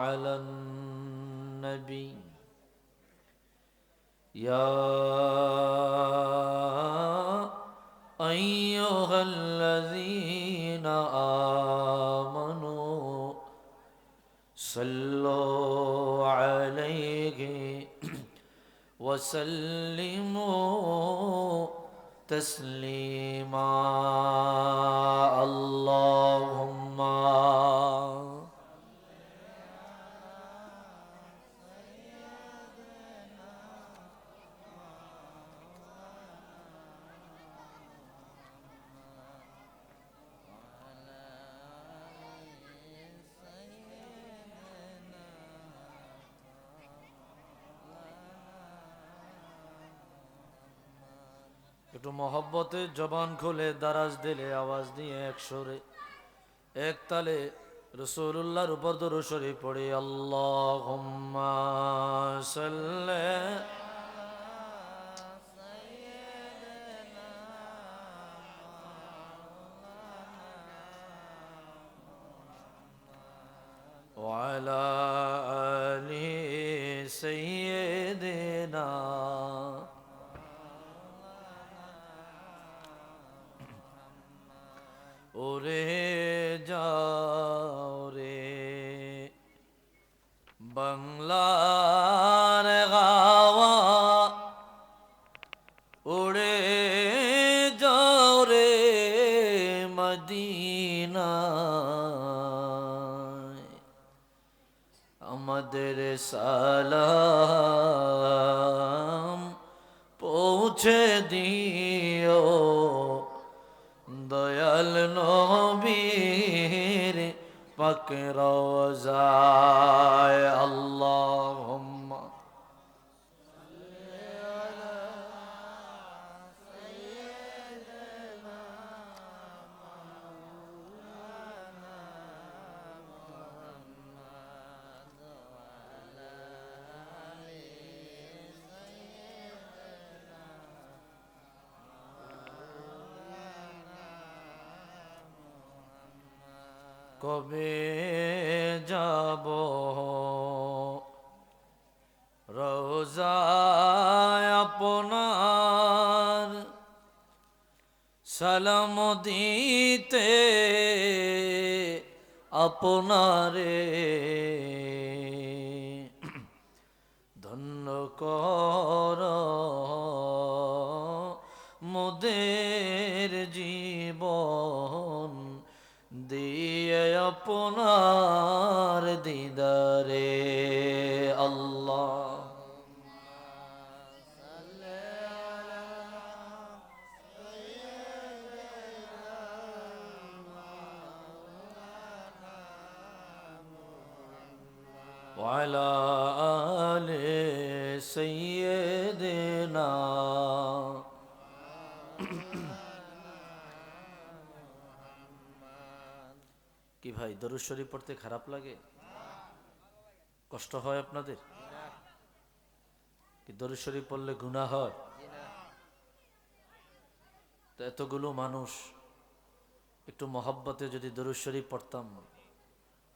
على النبي يا أيها الذين آمنوا صلوا عليه وسلموا تسليما اللهم একটু মহব্বতে জবান খুলে দারাজ দিলে আওয়াজ দিয়ে এক সুরে এক তালে রাসূলুল্লাহর উপর দরুদ শরীফ পড়ে আল্লাহুম্মা সাল্লি ওয়া আলা আলি সাইয়্যিদিনা ওরে যাও রে বাংলার গাওয়া উড়ে যাও রে মদিনায় আমাদের সালাম পৌঁছে দিও দয়াল নবীর পাক রওজায় আল্লাহুম্মা কবে যাব রোজায় আপনার সালাম দিতে আপনারে ধন্য কর মোদের জীবন দিয়ে আপনার দিদারে আল্লাহ وعلى آل سيدنا কি ভাই দরুদ শরীফ পড়তে খারাপ লাগে? কষ্ট হয় আপনাদের? কি দরুদ শরীফ পড়লে গুনাহ হয়? তো এতগুলো মানুষ একটু মহব্বতে যদি দরুদ শরীফ পড়তাম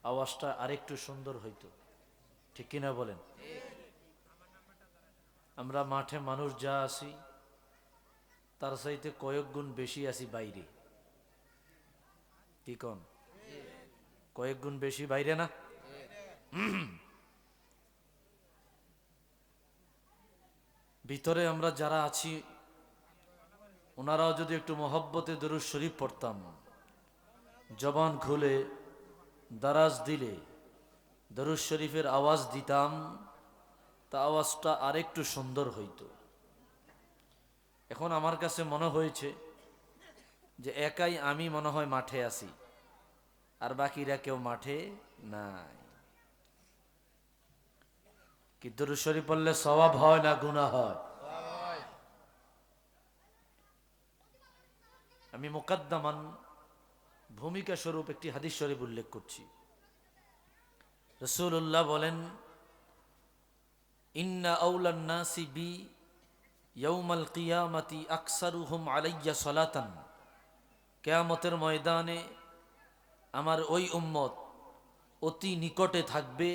আওয়াজটা আরেকটু সুন্দর হইতো, ঠিক কিনা বলেন? আমরা মাঠে মানুষ যা আছি তার চাইতে কয়েক গুণ বেশি আছি বাইরে, কি কোন? কয়েক গুণ বেশি বাইরে না? ভিতরে আমরা যারা আছি ওনারাও যদি একটু মহব্বতে দরুদ শরীফ পড়তাম, জবান খুলে দারাজ দিলে দরুদ শরীফের আওয়াজ দিতাম, তা আওয়াজটা আরেকটু সুন্দর হইতো। এখন আমার কাছে মনে হয়েছে যে একাই আমি মনে হয় মাঠে আছি, আর বাকিরা কেউ মাঠে নাই। কি দরুদ শরীফ পড়লে সওয়াব হয় না গুনাহ হয়? আমি মুকদ্দমান ভূমিকা স্বরূপ একটি হাদিস শরীফ উল্লেখ করছি। রাসূলুল্লাহ বলেন, ইন্না আউলান নাসি বি ইয়াউমাল কিয়ামাতি আকসারুহুম আলাইয়া সালাতান, কিয়ামতের ময়দানে আমার ওই উম্মত অতি নিকটে থাকবে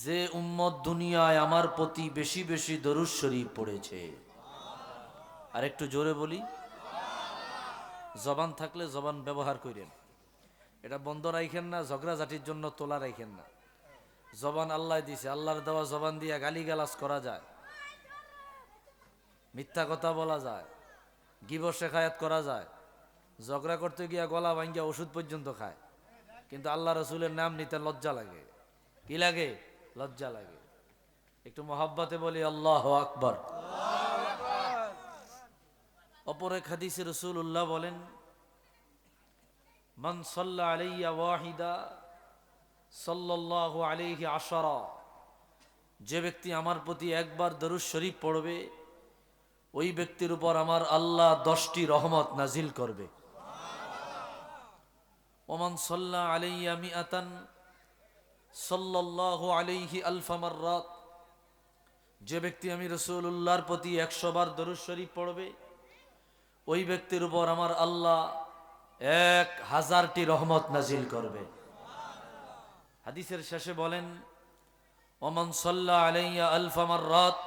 যে উম্মত দুনিয়ায় আমার প্রতি বেশি বেশি দরুদ শরীফ পড়েছে। আর একটু জোরে বলি, জবান থাকলে জবান ব্যবহার করেন, এটা বন্ধ রাখেন না, ঝগড়াঝাটির জন্য তোলা রাখেন না। জবান আল্লাহ দিছে, আল্লাহর দেওয়া জবান দিয়া গালিগালাজ করা যায়, মিথ্যা কথা বলা যায়, গিবত শেখায়াত করা যায়, ঝগড়া করতে গিয়া গলা ভাঙ্গিয়া ওষুধ পর্যন্ত খায়, কিন্তু আল্লাহ রসুলের নাম নিতে লজ্জা লাগে। কি লাগে? লজ্জা লাগে। একটু মহাব্বতে বলি আল্লাহু আকবার। অপর এক হাদিসে রাসূলুল্লাহ বলেন, মান সাল্লা আলাইয়া ওয়াহিদা সাল্লাল্লাহু আলাইহি আশারা, যে ব্যক্তি আমার প্রতি একবার দরুদ শরীফ পড়বে ওই ব্যক্তির উপর আমার আল্লাহ 10টি রহমত নাজিল করবে। ওমান সাল্লা আলাইয়া মিআতান সাল্লাল্লাহু আলাইহি আলফা মাররাত, যে ব্যক্তি আমি রাসূলুল্লাহর প্রতি 100 বার দরুদ শরীফ পড়বে ওই ব্যক্তির উপর আমার আল্লাহ 1000টি রহমত নাজিল করবে। হাদিসের শেষে বলেন, ওমান সাল্লা আলাইয়া আলফা মাররাত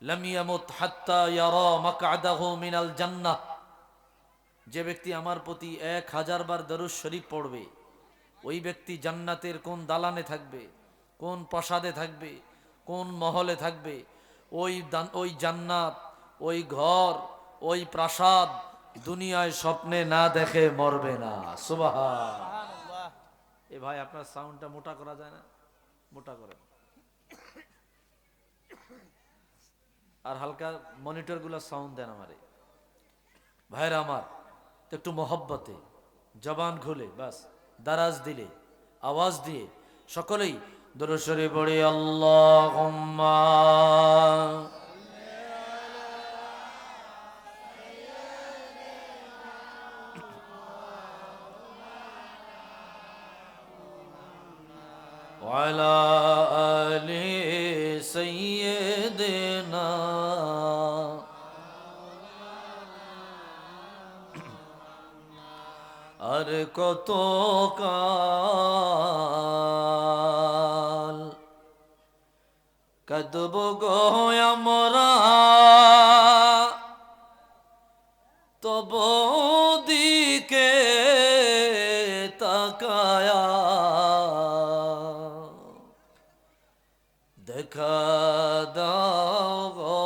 লাম ইয়ামুত হাত্তা ইয়ারা মাকআদাহু মিনাল জান্নাহ, যে ব্যক্তি আমার প্রতি 1000 বার দরুদ শরীফ পড়বে ওই ব্যক্তি জান্নাতের কোন দালানে থাকবে, কোন প্রাসাদে থাকবে, কোন মহলে থাকবে, ওই জান্নাত, ওই ঘর, ওই প্রাসাদ দুনিয়ায় স্বপ্নে না দেখে মরবে না। সুবহানাল্লাহ। এ ভাই আপনার সাউন্ডটা মোটা করা যায় না? মোটা করেন। আর হালকা মনিটরগুলো সাউন্ড দেন আমারে ভাইরা আমার। তো একটু মহব্বতে জবান খুলে বাস দারাজ দিলে আওয়াজ দিয়ে সকলেই দরুদ শরীফ পড়ি আল্লাহুম্মা ওয়া আলা আলি সাইয়্যিদিনা আর কত কাল কাঁদব গো আমরা তব দিকে তাকায়া, দেখা দাও গো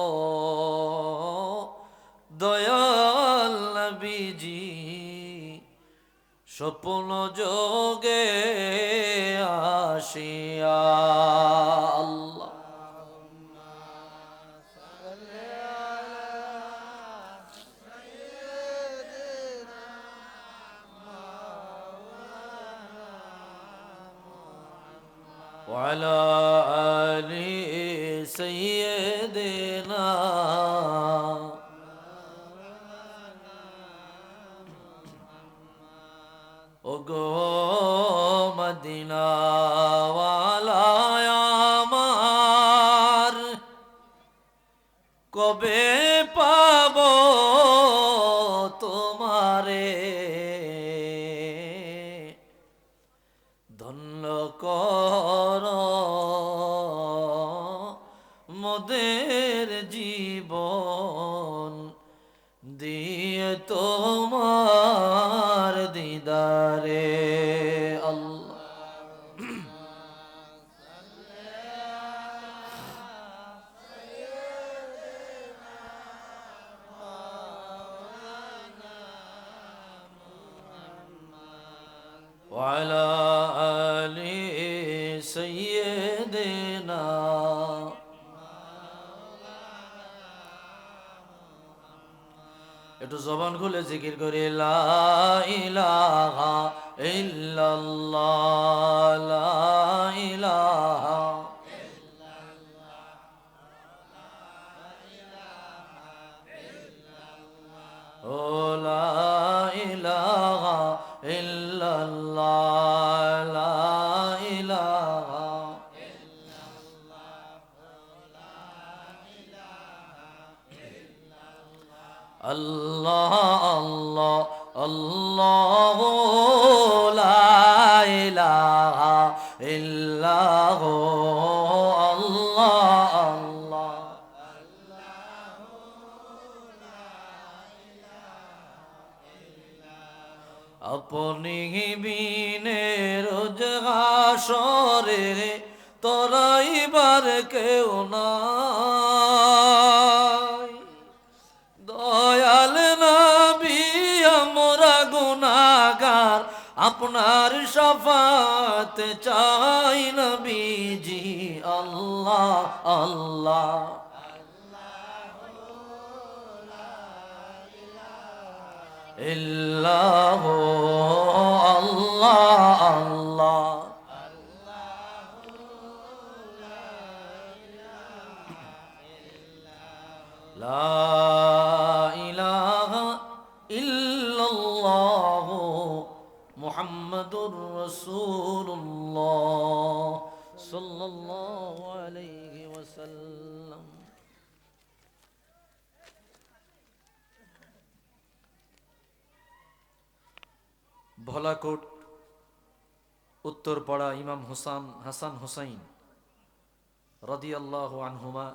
দয়াল নবীজি, স্বপ্ন যোগে আসিয়া। আল্লাহ وعلى آل سيدنا ওগো মদিনা ওয়ালা আমার কবে পাব তোমারে, ধন্য কর মোদের জীবন দিয়ে তোমার দিদারে। আল্লাহ وعلى آل سيدنا একটু জবান খুলে জিকির করে লা ইলাহা ইল্লাল্লাহ, লা ইলাহা ও লা ইলাহা ইল্লাল্লাহ, লা ইলাহা আল্লাহ আল্লাহ আল্লাহু লা ইলাহা ইল্লাহ আল্লাহ আল্লাহ আপনি বিনে রোজ হাসরে তরাইবার কেউ নাই দয়াল নবী আমরা গুনাহগার আপনার শাফাত চাই নবীজি আল্লাহ আল্লাহ ইল্লাহ আল্লাহ আল্লাহ লা ইলাহা ইল্লাল্লাহ মুহাম্মাদুর রাসূলুল্লাহ সাল্লাল্লাহু আলাইহি ওয়াসাল্লাম। ভোলাকোট উত্তরপাড়া ইমাম হাসান হুসাইন রাদিয়াল্লাহু আনহুমা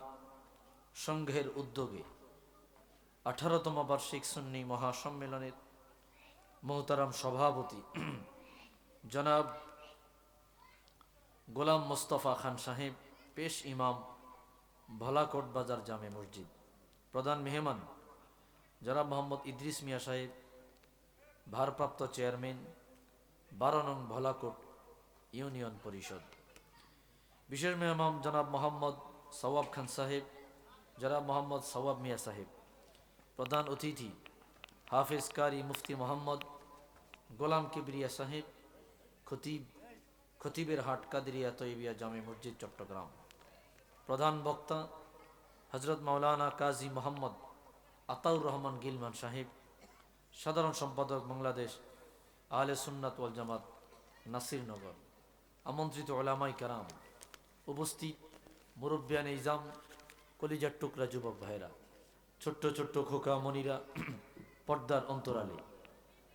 সংঘের উদ্যোগে 18তম বার্ষিক সুন্নি মহাসম্মেলনের মোহতারাম সভাপতি জনাব গোলাম মোস্তফা খান সাহেব, পেশ ইমাম, ভোলাকোট বাজার জামে মসজিদ। প্রধান মেহমান জনাব মোহাম্মদ ইদ্রিস মিয়া সাহেব, ভারপ্রাপ্ত চেয়ারম্যান 12 নং ভোলাকোট ইউনিয়ন পরিষদ। বিশেষ মেহমান জনাব মোহাম্মদ সওয়াব খান সাহেব, জনাব মোহাম্মদ সওয়াব মিয়া সাহেব। প্রধান অতিথি হাফেজ কারি মুফতি মোহাম্মদ গোলাম কিবরিয়া সাহেব, খতিবের হাট কাদিরিয়া তৈবিয়া জামে মসজিদ চট্টগ্রাম। প্রধান বক্তা হজরত মাওলানা কাজী মোহাম্মদ আতাউর রহমান গিলমান সাহেব, সাধারণ সম্পাদক বাংলাদেশ আহলে সুন্নাত ওয়াল জামাত নাসিরনগর। আমন্ত্রিত ওলামাই কারাম, উপস্থিত মুরব্বিয়ান ইজাম, কলিজার টুকরা যুবক ভাইরা, ছোট্ট ছোট্ট খোকা মনিরা, পর্দার অন্তরালে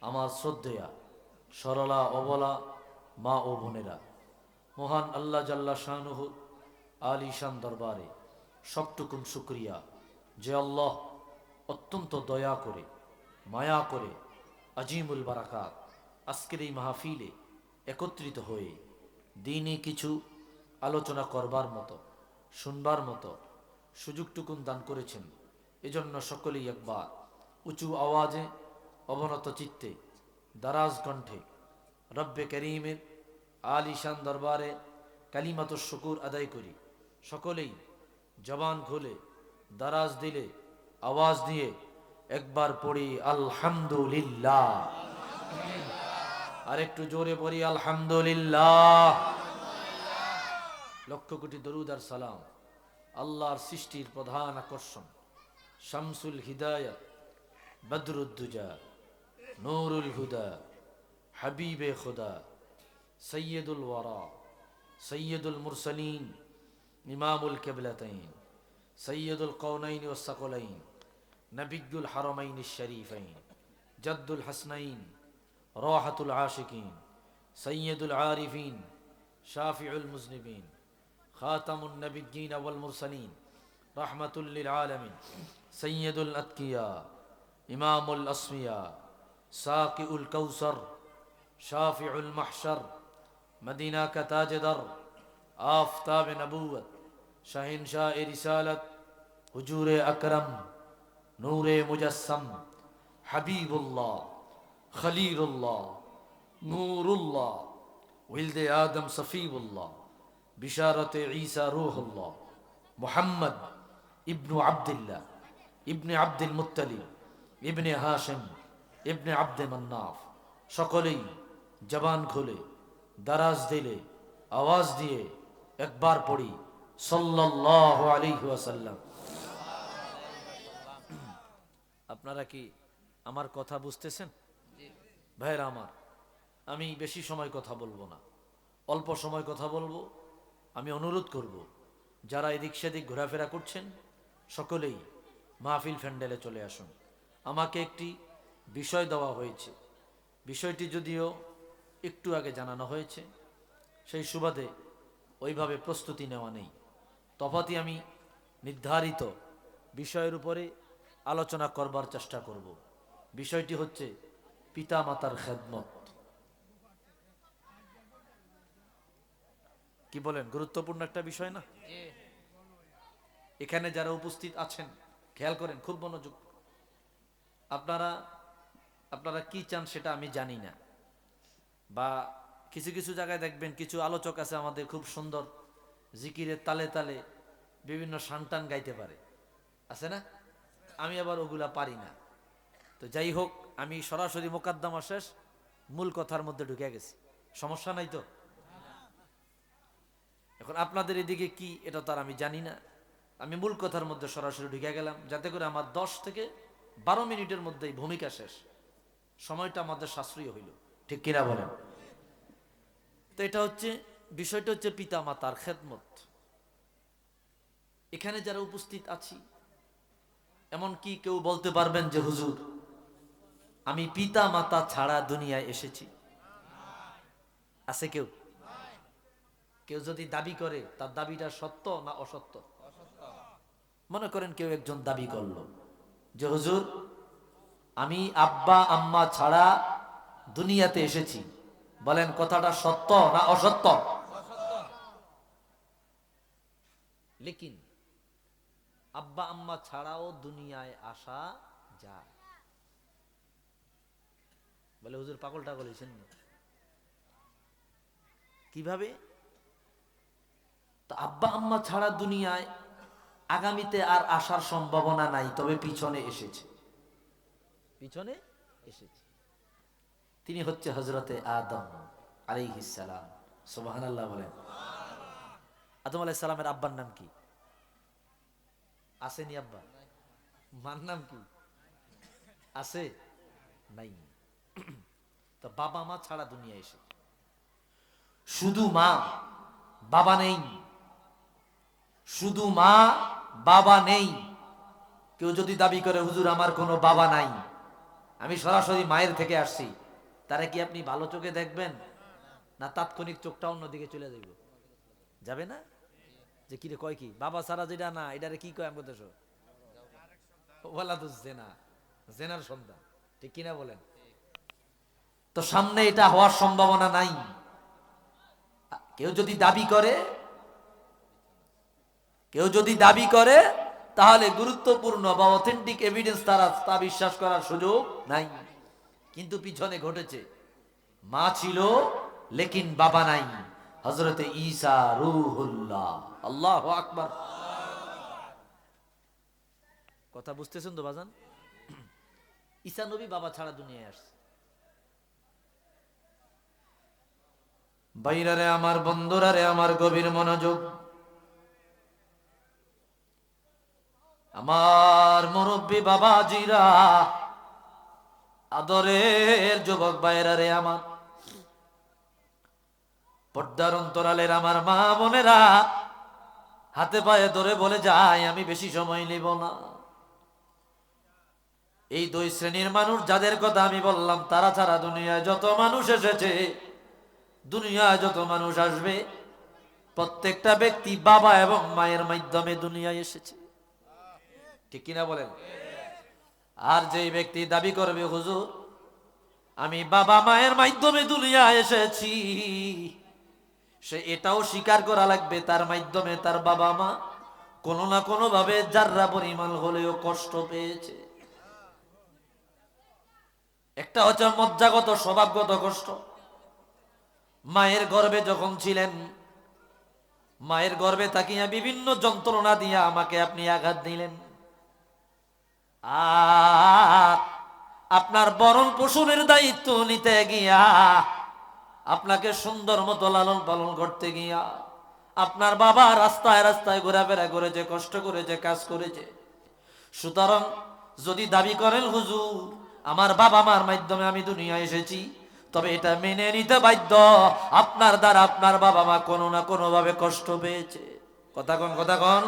আমার শ্রদ্ধেয়া সরলা অবলা মা ও বোনেরা, মহান আল্লাহ জাল্লা শানুহু আলিশান দরবারে সবটুকুন শুকরিয়া যে আল্লাহ অত্যন্ত দয়া করে মায়া করে আজিমুল বারাকাত আজকের এই মাহফিলে একত্রিত হয়ে দিনই কিছু আলোচনা করবার মতো, শুনবার মতো সুযোগটুকুন দান করেছেন। এজন্য সকলেই একবার উঁচু আওয়াজে অবনত চিত্তে দারাজ কণ্ঠে রব্বে করিমের আলিশান দরবারে কালিমাতুশ শুকুর আদায় করি। সকলেই জবান খুলে দারাজ দিলে আওয়াজ দিয়ে একবার পড়ি আলহামদুলিল্লাহ, আর একটু জোরে পড়ি আলহামদুলিল্লাহ। লক্ষ কোটি দরুদ আর সালাম আল্লাহর সৃষ্টির প্রধান আকর্ষণ, শামসুল হিদায়াত, বদরুদ্দুজা, নূরুল হুদা, হাবিবে খুদা, সৈয়দুল ওয়ারা, সৈয়দুল মুরসলিন, ইমামুল কিবলাতাইন, সৈয়দুল কওনাইন ওয়াস সাকলাইন, নবিয়ুল হারামাইন শরীফাইন, জাদ্দুল হাসনাইন, রাহাতুল আশিকিন, সৈয়দুল আরিফিন, শাফিউল মুজনিবিন, খাতামুন নবিয়্যিন ওয়াল মুরসালিন, রাহমাতুল লিল আলামিন, সৈয়দুল আতকিয়া, ইমামুল আসমিয়া, সাকিউল কাউসার, শাফিউল মাহশর, মদিনা কা তাজদার, আফতাব নবুয়ত, শাহিনশাহ রিসালত, হুজুরে আকরম, নূরে মুজাসসম, হাবিবুল্লাহ, খলিলুল্লাহ, নূরুল্লাহ, ওয়ালদে আদম সফিউল্লাহ, বিশারতে ঈসা রূহুল্লাহ, মুহাম্মদ ইবনু আব্দুল্লাহ ইবনে আব্দুল মুত্তালিব ইবনে হাশিম ইবনে আব্দে মান্নাফ। সকলেই জবান খুলে দারাজ দিলে আওয়াজ দিয়ে একবার পড়ি সাল্লাল্লাহু আলাইহি ওয়াসাল্লাম। আপনারা কি আমার কথা বুঝতেছেন ভাইরা আমার? আমি বেশি সময় কথা বলবো না, অল্প সময় কথা বলবো। আমি অনুরোধ করব যারা এদিক সেদিক ঘোরাফেরা করছেন সকলেই মাহফিল প্যান্ডেলে চলে আসুন। আমাকে একটি বিষয় দেওয়া হয়েছে, বিষয়টি যদিও একটু আগে জানানো হয়েছে, সেই সুবাদে ওইভাবে প্রস্তুতি নেওয়া নেই। তফাৎই আমি নির্ধারিত বিষয়ের উপরে আলোচনা করবার চেষ্টা করব। বিষয়টি হচ্ছে পিতা মাতার খেদমত। কি বলেন, গুরুত্বপূর্ণ একটা বিষয় না? এখানে যারা উপস্থিত আছেন খেয়াল করেন, খুব মনোযোগ। আপনারা কি চান সেটা আমি জানি না, বা কিছু কিছু জায়গায় দেখবেন কিছু আলোচক আছে আমাদের খুব সুন্দর জিকিরের তালে তালে বিভিন্ন সান্টান গাইতে পারে, আছে না? আমি আবার ওগুলা পারি না। তো যাই হোক, আমি সরাসরি মোকদ্দমা শেষ, মূল কথার মধ্যে ঢুকে গেছি। সমস্যা নাই তো? এখন আপনাদের এদিকে কি এটা তার আমি জানি না। আমি মূল কথার মধ্যে সরাসরি ঢুকে গেলাম, যাতে করে আমার 10 থেকে 12 মিনিটের মধ্যেই ভূমিকা শেষ, সময়টা আমাদের সাশ্রয়ী হইল। ঠিক কিনা বলেন? তো এটা হচ্ছে বিষয়টা হচ্ছে পিতা মাতার খেদমত। এখানে যারা উপস্থিত আছি, এমন কি কেউ বলতে পারবেন যে হুজুর আমি পিতা মাতা ছাড়া দুনিয়ায় এসেছি? আছে কেউ? কেউ যদি দাবি করে, তার দাবিটা সত্য না অসত্য? মনে করেন কেউ একজন দাবি করলো যে হুজুর আমি আব্বা আম্মা ছাড়া দুনিয়াতে এসেছি, বলেন কথাটা সত্য না অসত্য? লেকিন আব্বা আম্মা ছাড়াও দুনিয়ায় আসা যায়। বলে হুজুর পাগল টাগল হয়েছেন কিভাবে? তো আব্বা আম্মা ছাড়া দুনিয়ায় আগামীতে আর আসার সম্ভাবনা নাই, তবে পিছনে এসেছে। পিছনে এসেছে তিনি হচ্ছে হযরতে আদম আলাইহিস সালাম। সুবহানাল্লাহ বলেন। আদম আলাইহিস সালামের আব্বার নাম কি? আসেনি আব্বা? মার নাম কি? আছে? নাই। তো বাবা মা ছাড়া দুনিয়া এসে শুধু মা, বাবা নেই। শুধু মা, বাবা নেই। কেউ যদি দাবি করে হুজুর আমার কোনো বাবা নাই, আমি সরাসরি মায়ের থেকে আসছি, তারা কি আপনি ভালো চোখে দেখবেন, না তাৎক্ষণিক চোখটা অন্যদিকে চলে যাইব? যাবে না? যে কিরে কয় কি বাবা ছাড়া যেটা না, এটারে কি কয় আমাদের দেশ? ওয়ালাদুজ জেনা, জেনার সন্তান। ঠিক কিনা বলেন? তো সামনে এটা হওয়ার সম্ভাবনা নাই। কেউ যদি দাবি করে তাহলে গুরুত্বপূর্ণ বা অথেন্টিক এভিডেন্স তা বিশ্বাস করার সুযোগ নাই। কিন্তু পিছনে ঘটেছে, মা ছিল লেকিন বাবা নাই। হযরতে ঈসা রূহুল্লাহ। আল্লাহু আকবার। কথা বুঝতেছেন তো বাজান? ঈসা নবী বাবা ছাড়া দুনিয়ায় আসছে। বাইরারে আমার, বন্ধুরা রে আমার, গভীর মনোযোগ। আমার মুরব্বী বাবাজিরা, আদরের যুবক ভাইরা রে আমার, পর্দার অন্তরালের আমার মা বোনেরা, হাতে পায়ে ধরে বলে যায় আমি বেশি সময় নিব না। এই 2 শ্রেণীর মানুষ যাদের কথা আমি বললাম, তারা ছাড়া দুনিয়ায় যত মানুষ এসেছে, দুনিয়ায় যত মানুষ আসবে, প্রত্যেকটা ব্যক্তি বাবা এবং মায়ের মাধ্যমে দুনিয়ায় এসেছে। ঠিক কিনা বলেন? আর যেই ব্যক্তি দাবি করবে হুজুর আমি বাবা মায়ের মাধ্যমে দুনিয়ায় এসেছি, সে এটাও স্বীকার করা লাগবে তার মাধ্যমে তার বাবা মা কোনো না কোনো ভাবে যাররা পরিমাণ হলেও কষ্ট পেয়েছে। একটা হচ্ছে মজ্জাগত স্বভাবগত কষ্ট। মায়ের গর্ভে যখন ছিলেন, মায়ের গর্ভে থাকিয়া বিভিন্ন যন্ত্রণা দিয়া আমাকে আপনি আঘাত দিলেন, আর আপনার বরণ পোষণের দায়িত্ব নিতে গিয়া, আপনাকে সুন্দর মতো লালন পালন করতে গিয়া আপনার বাবা রাস্তায় রাস্তায় ঘোরাফেরা করেছে, কষ্ট করেছে, কাজ করেছে। সুতরাং যদি দাবি করেন হুজুর আমার বাবা মার মাধ্যমে আমি দুনিয়ায় এসেছি, তবে এটা মেনে নিতে বাধ্য আপনার দ্বারা আপনার বাবা মা কোনো না কোনো ভাবে কষ্ট পেয়েছে। কথা কন।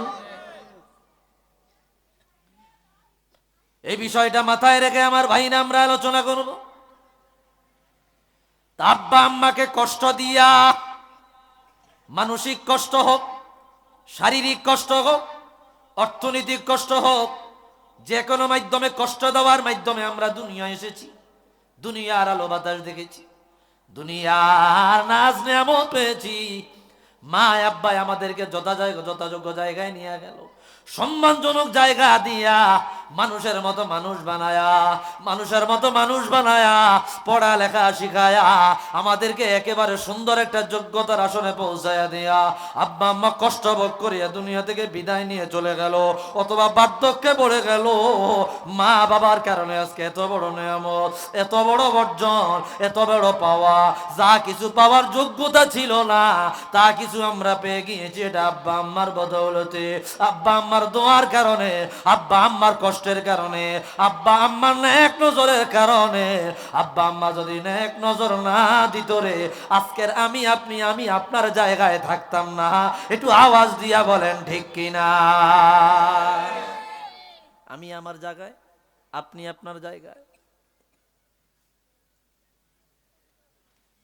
এই বিষয়টা মাথায় রেখে আমার ভাইরা আমরা আলোচনা করব। আব্বা আম্মাকে কষ্ট দিয়া মানসিক কষ্ট হোক, শারীরিক কষ্ট হোক, অর্থনৈতিক কষ্ট হোক, যে কোনো মাধ্যমে কষ্ট দেওয়ার মাধ্যমে আমরা দুনিয়া এসেছি, দুনিয়ার আলো বাতাস দেখেছি, দুনিয়ার নাজ নিয়ামত পেয়েছি। মা আব্বাই আমাদেরকে যথাযোগ্য জায়গায় নিয়ে গেল, সম্মানজনক জায়গা দিয়া মানুষের মতো মানুষ বানায়া, মানুষের মতো মানুষ বানায়া, পড়ালেখা শিখায়া আমাদেরকে একেবারে সুন্দর একটা যোগ্যতার আসনে পৌঁছায়া দিয়া আব্বা আম্মা কষ্ট ভোগ করিয়া দুনিয়া থেকে বিদায় নিয়ে চলে গেল, অথবা বার্ধক্যে পড়ে গেল। মা বাবার কারণে আজকে এত বড় নিয়ামত, এত বড় অর্জন, এত বড় পাওয়া, যা কিছু পাওয়ার যোগ্যতা ছিল না তা কিছু আমরা পেয়ে গিয়েছি। এটা আব্বা আম্মার বদৌলতে, আব্বা আম্মার দোয়ার কারণে, আব্বা আম্মার কষ্টের কারণে, আব্বা আম্মার নেক নজরের কারণে। আব্বা আম্মা যদি নেক নজর না দিত রে, আজকের আমি আপনি, আমি আপনার জায়গায় থাকতাম না। একটু আওয়াজ দিয়া বলেন ঠিক কিনা? আমি আমার জায়গায়, আপনি আপনার জায়গায়।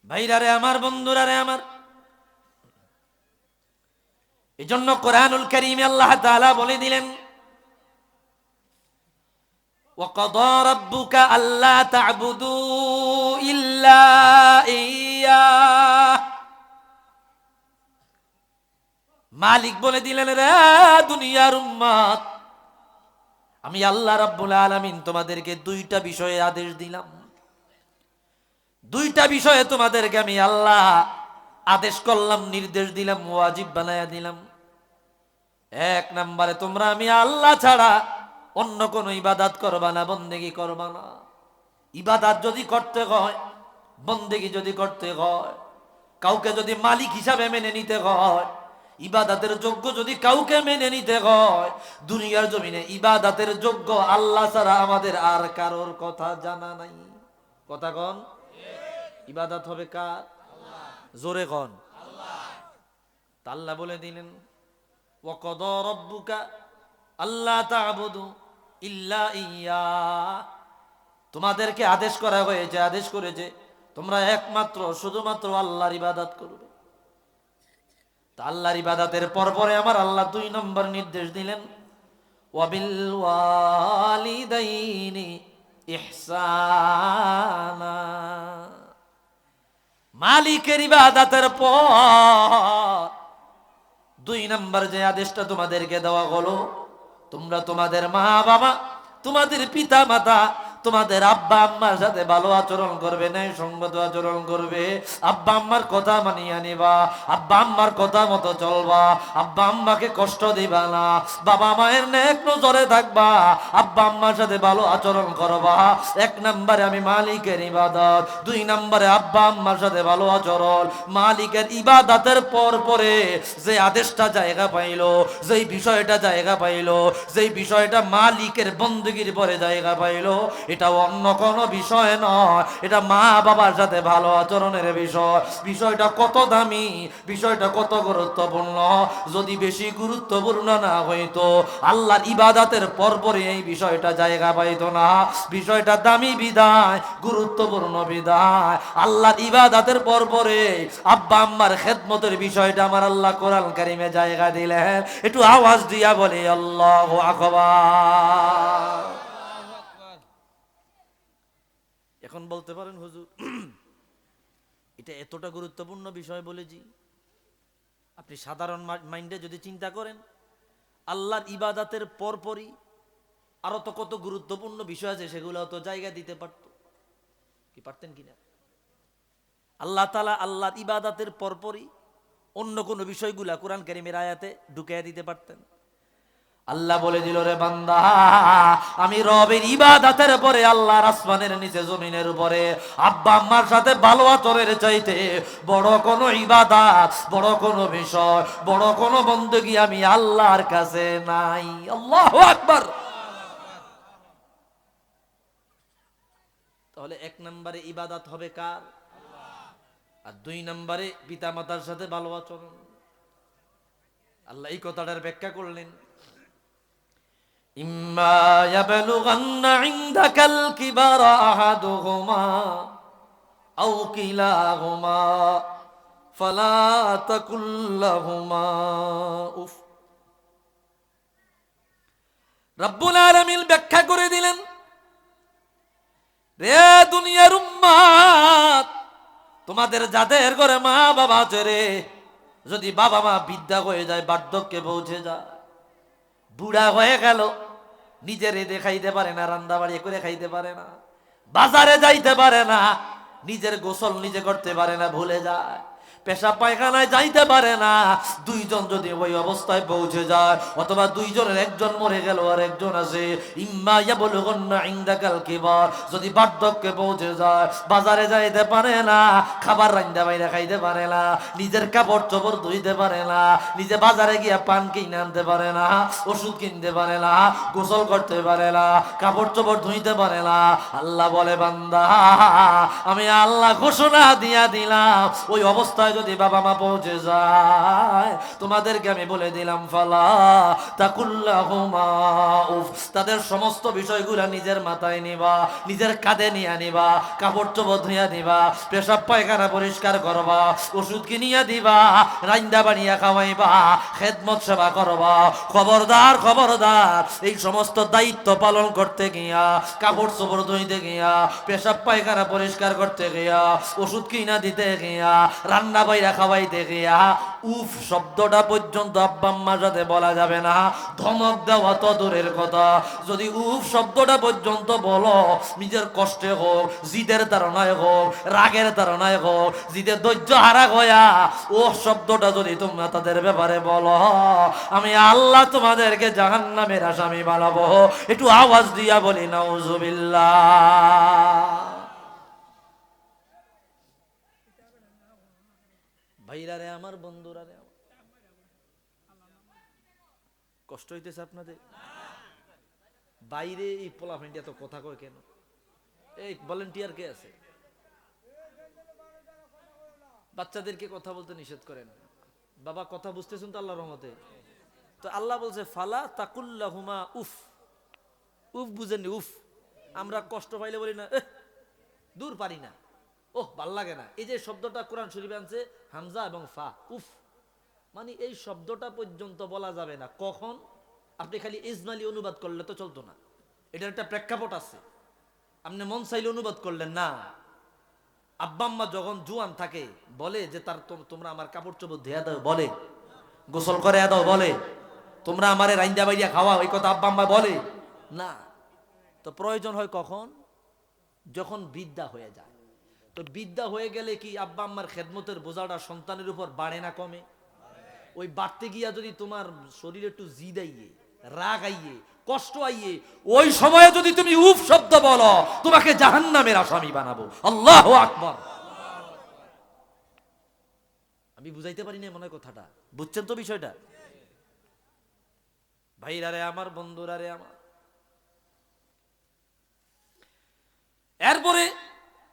ভাইরা রে আমার, বন্ধুরা রে আমার, এজন্য কোরআনুল কারীমে আল্লাহ তাআলা বলে দিলেন, وَقَضَى رَبُّكَ أَلَّا تَعْبُدُوا إِلَّا إِيَّاهُ। মালিক বলে দিলেন, রে দুনিয়ার উম্মত, আমি আল্লাহ রাব্বুল আলামিন তোমাদেরকে দুইটা বিষয়ে আদেশ দিলাম। দুইটা বিষয়ে তোমাদেরকে আমি আল্লাহ আদেশ করলাম, নির্দেশ দিলাম, ওয়াজিব বানায়া দিলাম। এক নম্বরে, তোমরা আমি আল্লাহ ছাড়া অন্য কোন ইবাদত করবা না, বন্দেগি করবা না। ইবাদত যদি করতে হয়, বন্দেগি যদি করতে হয়, কাউকে যদি মালিক হিসাবে মেনে নিতে হয়, ইবাদতের যোগ্য যদি কাউকে মেনে নিতে হয়, দুনিয়ার জমিনে ইবাদতের যোগ্য আল্লাহ ছাড়া আমাদের আর কারোর কথা জানা নাই। কথা কন, ইবাদত হবে কার? জোরে কন। আল্লাহ বলে দিলেন, ওয়াকাদা রাব্বুকা আল্লা তা'বুদু ইল্লা ইয়্যা। তোমাদেরকে আদেশ করা হয়েছে, আদেশ করেছে তোমরা একমাত্র শুধুমাত্র আল্লাহর ইবাদত করবে। তা আল্লাহর ইবাদতের পরে আমার আল্লাহ দুই নম্বর নির্দেশ দিলেন, ওয়াবিল ওয়ালিদাইনি ইহসানা। মালিকের ইবাদতের পর দুই নম্বর যে আদেশটা তোমাদেরকে দেওয়া হলো, তোমরা তোমাদের মা বাবা, তোমাদের পিতা মাতা, তোমাদের আব্বা আম্মার সাথে ভালো আচরণ করবে, ন্যায় সঙ্গত আচরণ করবে, আব্বা আম্মার কথা মানিয়ে নিবা, আব্বা আম্মার কথা মতো চলবা, আব্বা আম্মাকে কষ্ট দিবা না, বাবা মায়ের নেক নজরে থাকবা, আব্বা আম্মার সাথে ভালো আচরণ করবা। এক নম্বরে আমি মালিকের ইবাদত, দুই নম্বরে আব্বা আম্মার সাথে ভালো আচরণ। মালিকের ইবাদতের পরে যে আদেশটা জায়গা পাইলো, যেই বিষয়টা জায়গা পাইলো, যেই বিষয়টা মালিকের বندگির পরে জায়গা পাইলো, এটা অন্য কোনো বিষয় নয়, এটা মা বাবার সাথে ভালো আচরণের বিষয়। বিষয়টা কত দামি, বিষয়টা কত গুরুত্বপূর্ণ। যদি বেশি গুরুত্বপূর্ণ না হইতো, আল্লাহর ইবাদতের পরে এই বিষয়টা জায়গা পাইতো না। বিষয়টা দামি বিদায়, গুরুত্বপূর্ণ বিদায়, আল্লাহর ইবাদতের পরে আব্বা আম্মার খেদমতের বিষয়টা আমার আল্লাহ কোরআন কারীমে জায়গা দিলেন। একটু আওয়াজ দিয়া বলে আল্লাহু আকবার। এখন বলতে পারেন, হুজুর এটা এতটা গুরুত্বপূর্ণ বিষয় বলেছি। আপনি সাধারণ মাইন্ডে যদি চিন্তা করেন, আল্লাহর ইবাদতের পরই আরো তো কত গুরুত্বপূর্ণ বিষয় আছে, সেগুলো তো জায়গা দিতে পারতো, কি পারতেন কিনা? আল্লাহ তাআলা আল্লাহর ইবাদতের পরই অন্য কোন বিষয়গুলা কোরআন কারীমের আয়াতে ঢুকাইয়া দিতে পারতেন। আল্লাহ বলে দিল, রে বান্দা, আমি রবের ইবাদতের পরে আল্লাহর আসমানের নিচে জমিনের উপরে আব্বা আম্মার সাথে ভালো আচরণের চাইতে বড় কোনো ইবাদত, বড় কোনো বিষয়, বড় কোনো বندگی আমি আল্লাহর কাছে নাই। আল্লাহু আকবার। তাহলে এক নম্বরে ইবাদত হবে কার? আর দুই নম্বরে পিতা মাতার সাথে ভালো আচরণ। আল্লাহ এই কথাটার ব্যাখ্যা করলেন, ইম্মা ইয়াবলুগান্না ইনদাকাল কিবারা আহাদুহুমা আও কিলাহুমা ফালা তাকুল লাহুমা উফ। রব্বুল আলামিন ব্যাখ্যা করে দিলেন, রে দুনিয়ার উম্মাত, তোমাদের যাদের ঘরে মা বাবা আছে রে, যদি বাবা মা বৃদ্ধা হয়ে যায়, বার্ধক্যে পৌঁছে যায়, বুড়া হয়ে গেল, নিজের এদে খাইতে পারে না, রান্না বাড়ি করে খাইতে পারে না, বাজারে যাইতে পারে না, নিজের গোসল নিজে করতে পারে না, ভুলে যায়, পেশাব পায়খানায় যাইতে পারে না, দুইজন যদি ওই অবস্থায় পৌঁছে যায়, অথবা দুইজনের একজন মরে গেল আর একজন আছে, ইম্মা ইয়াবলুগুন্না ইনদাকাল কিবার, যদি বার্ধক্যে পৌঁছে যায়, বাজারে যাইতে পারে না, খাবার রান্না বাইরে খাইতে পারে না, নিজের কাপড় চোপড় ধুইতে পারে না, নিজে বাজারে গিয়ে পান কিনে আনতে পারে না, ওষুধ কিনতে পারে না, গোসল করতে পারে না, কাপড় চোপড় ধুইতে পারে না, আল্লাহ বলে, বান্দা আমি আল্লাহ ঘোষণা দিয়া দিলাম, ওই অবস্থায় যদি বাবা মা পৌঁছে যায়, তোমাদেরকে আমি বলে দিলাম, ফালা তাকুল্লাহুমা উফ, তাদের সমস্ত বিষয়গুলা নিজের মাথায় নিবা, নিজের কাঁধে নিয়ে নিবা, কাপড় চোপড় ধুইয়া দিবা, পেশাব পায়খানা পরিষ্কার করবা, ওষুধ কিনিয়া দিবা, রান্দা বানিয়া খাওয়াইবা, খেদমত সেবা করবা। খবরদার খবরদার, এই সমস্ত দায়িত্ব পালন করতে গিয়া, কাপড় চোপড় ধুইতে গিয়া, পেশাব পায়খানা পরিষ্কার করতে গিয়া, ওষুধ কিনা দিতে গিয়া, রান্না বাইরা খাওয়াইতে গিয়া, উফ শব্দটা পর্যন্ত আব্বা আম্মার সাথে বলা যাবে না। ধমক দেওয়া তো দূরের কথা, যদি উফ শব্দটা পর্যন্ত বলো, নিজের কষ্টে হোক, জিদের তাড়নায় হোক, রাগের তাড়নায় হোক, জিদের ধৈর্য হারা হইয়া ও শব্দটা যদি তোমরা তাদের ব্যাপারে বলো, আমি আল্লাহ তোমাদেরকে জাহান্নামের আসামি বানাবো। একটু আওয়াজ দিয়া বলি নাউজুবিল্লাহ। ভাইরা রে আমার, বন্ধুরা রে, কষ্ট হইতেছে আপনাদের? বাইরে এই পোলাফাইন্ডি এত কথা কয় কেন? এই ভলান্টিয়ার কে আছে? বাচ্চাদেরকে কথা বলতে নিষেধ করেন। বাবা কথা বুঝতেছেন তো আল্লাহর রহমতে? তো আল্লাহ বলছে, ফালা তাকুল্লাহুমা উফ। উফ বুঝেননি? উফ আমরা কষ্ট পাইলে বলি না, দূর পারি না, ওহ ভাল লাগে না। এই যে শব্দটা কোরআন শরীফে আনছে, হামজা এবং ফা, উফ, মানে এই শব্দটা পর্যন্ত বলা যাবে না। কখন? আপনি খালি ইজমালি অনুবাদ করলে তো চলতো না, এটার একটা প্রেক্ষাপট আছে। আপনি মন চাইলে অনুবাদ করলেন না। আব্বা আম্মা যখন জুয়ান থাকে বলে যে তার তোমরা আমার কাপড় চোপড় ধুয়া দাও, বলে গোসল করে দাও, বলে তোমরা আমারে রাইন্দা বাইরিয়া খাওয়া, ওই কথা আব্বা আম্মা বলে না। তো প্রয়োজন হয় কখন? যখন বিদ্যা হয়ে যায়। তো বিদ্যা হয়ে গেলে কি আব্বা আম্মার খেদমতের বোঝাটা সন্তানের উপর বাড়ে না কমে? ওই বাড়তে গিয়া যদি তোমার শরীরে একটু জিদ আইয়ে, রাগ আইয়ে, কষ্ট আইয়ে, ওই সময়ে যদি তুমি উফ শব্দ বলো, তোমাকে জাহান্নামের আসামি বানাবো। আল্লাহু আকবার। আমি বুঝাইতে পারি না মনে হয় কথাটা, বুঝছেন তো বিষয়টা? ভাইরা রে আমার, বন্ধুরা রে আমার, এরপরে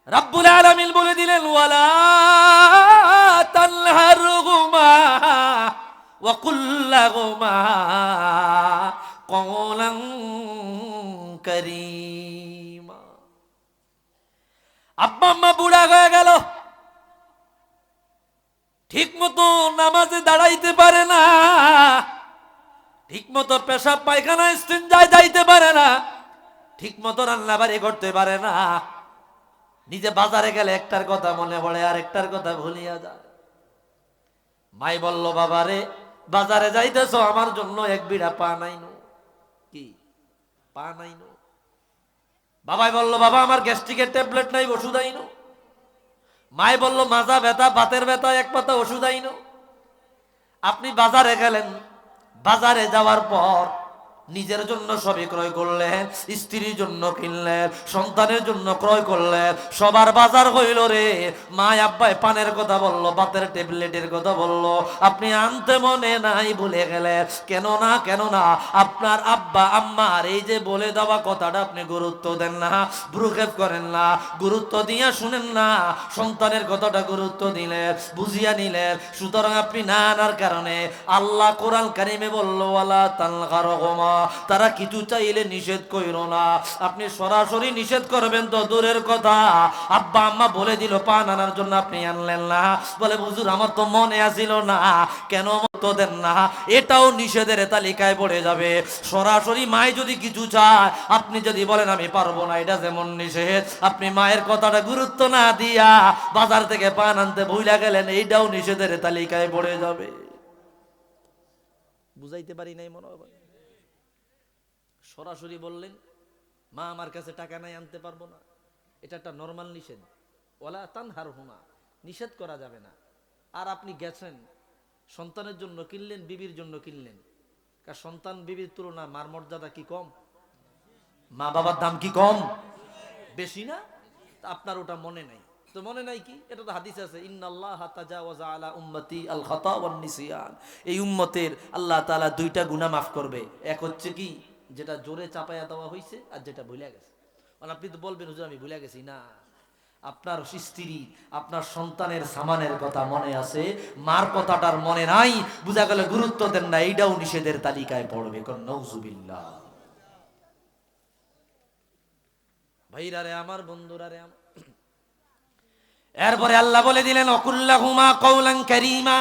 রব্বুল আলামিন বলে দিলেন, ওয়ালা তানহারহুমা ওয়া কুল লাহুমা কওলান কারীমা। আব্বা আম্মা বুড়া হয়ে গেল, ঠিক মতো নামাজে দাঁড়াইতে পারে না, ঠিক মতো পেশাব পায়খানা ইস্তিনজায় যাইতে পারে না, ঠিক মতো রান্না বাড়ি করতে পারে না, নিজে বাজারে গেলে একটার কথা মনে পড়ে আর একটার কথা ভুলিয়া যায়। মাই বলল, বাবা রে বাজারে যাইতেছ, আমার জন্য এক বিড়া পা নাইনো। কি পা নাইনো? বাবাই বলল, বাবা আমার গ্যাস্ট্রিকের ট্যাবলেট নাই, ওষুধ আইনো। মাই বলল, মাজা ব্যথা, বাতের ব্যথা, এক পাতা ওষুধ আইনো। আপনি বাজারে গেলেন, বাজারে যাওয়ার পর নিজের জন্য সবই ক্রয় করলেন, স্ত্রীর জন্য কিনলেন, সন্তানের জন্য ক্রয় করলেন, সবার বাজার হইল রে। মা আব্বাই পানের কথা বলল, বাতের ট্যাবলেটের কথা বলল, আপনি আনতে মনে নাই, ভুলে গেলেন। কেন না, কেন না আপনার আব্বা আম্মার এই যে বলে দেওয়া কথাটা আপনি গুরুত্ব দেন না, ভ্রুক্ষেপ করেন না, গুরুত্ব দিয়া শুনেন না। সন্তানের কথাটা গুরুত্ব দিলেন, বুঝিয়া নিলেন। সুতরাং আপনি না আনার কারণে আল্লাহ কোরআন কারিমে বলল, ওয়ালা তানহারহুমা তারা কিছু চাইলে নিষেধ কইরো না। আপনি সরাসরি নিষেধ করবেন তো দূরের কথা, আব্বা আম্মা বলে দিল পান আনার জন্য, আপনি আনলেন না, বলে হুজুর আমার তো মনে আসিল না, কেন তো দেন না, এটাও নিষেধের তালিকায় পড়ে যাবে। সরাসরি মায় যদি কিছু চায়, আপনি যদি বলেন আমি পারবো না, এটা যেমন নিষেধ, আপনি মায়ের কথাটা গুরুত্ব না দিয়া বাজার থেকে পান আনতে ভুইলা গেলেন, এইটাও নিষেধের তালিকায় পড়ে যাবে। বুঝাইতে পারি নাই মনে হয়। সরাসরি বললেন মা আমার কাছে টাকা নাই, আনতে পারবো না, এটা একটা নরমাল নিষেধ। ওয়ালা তানহারহুমা, নিষেধ করা যাবে না। আর আপনি গেছেন সন্তানের জন্য কিনলেন, বিবির জন্য কিনলেন, কারণ সন্তান বিবির তুলনা মার মর্যাদা কি কম? মা বাবার দাম কি কম? বেশি না? আপনার ওটা মনে নাই, তো মনে নাই কি? এটা তো হাদিস আছে, ইন্নাল্লাহা তাজাওয়াজা আলা উম্মতি আল খাতা ওয়ান নিসিয়ান। এই উম্মতের আল্লাহ তাআলা দুইটা গুনাহ মাফ করবে, এক হচ্ছে কি যেটা জোরে চাপায়া দেওয়া হয়েছে, আর যেটা ভুলে গেছে। মানে আপনি তো বলবেন হুজুর আমি ভুলে গেছি, না, আপনার স্ত্রী আপনার সন্তানের সামানের কথা মনে আছে, মার কথাটার মনে নাই, বুঝা গেল গুরুত্ব দেন না, এইটাও নিষেধের তালিকায় পড়বে। কোন নাউজুবিল্লাহ। ভাইরা রে আমার, বন্ধুরা রে আমার, এরপরে আল্লাহ বলে দিলেন অকুল্লাহুমা কওলান কারীমা।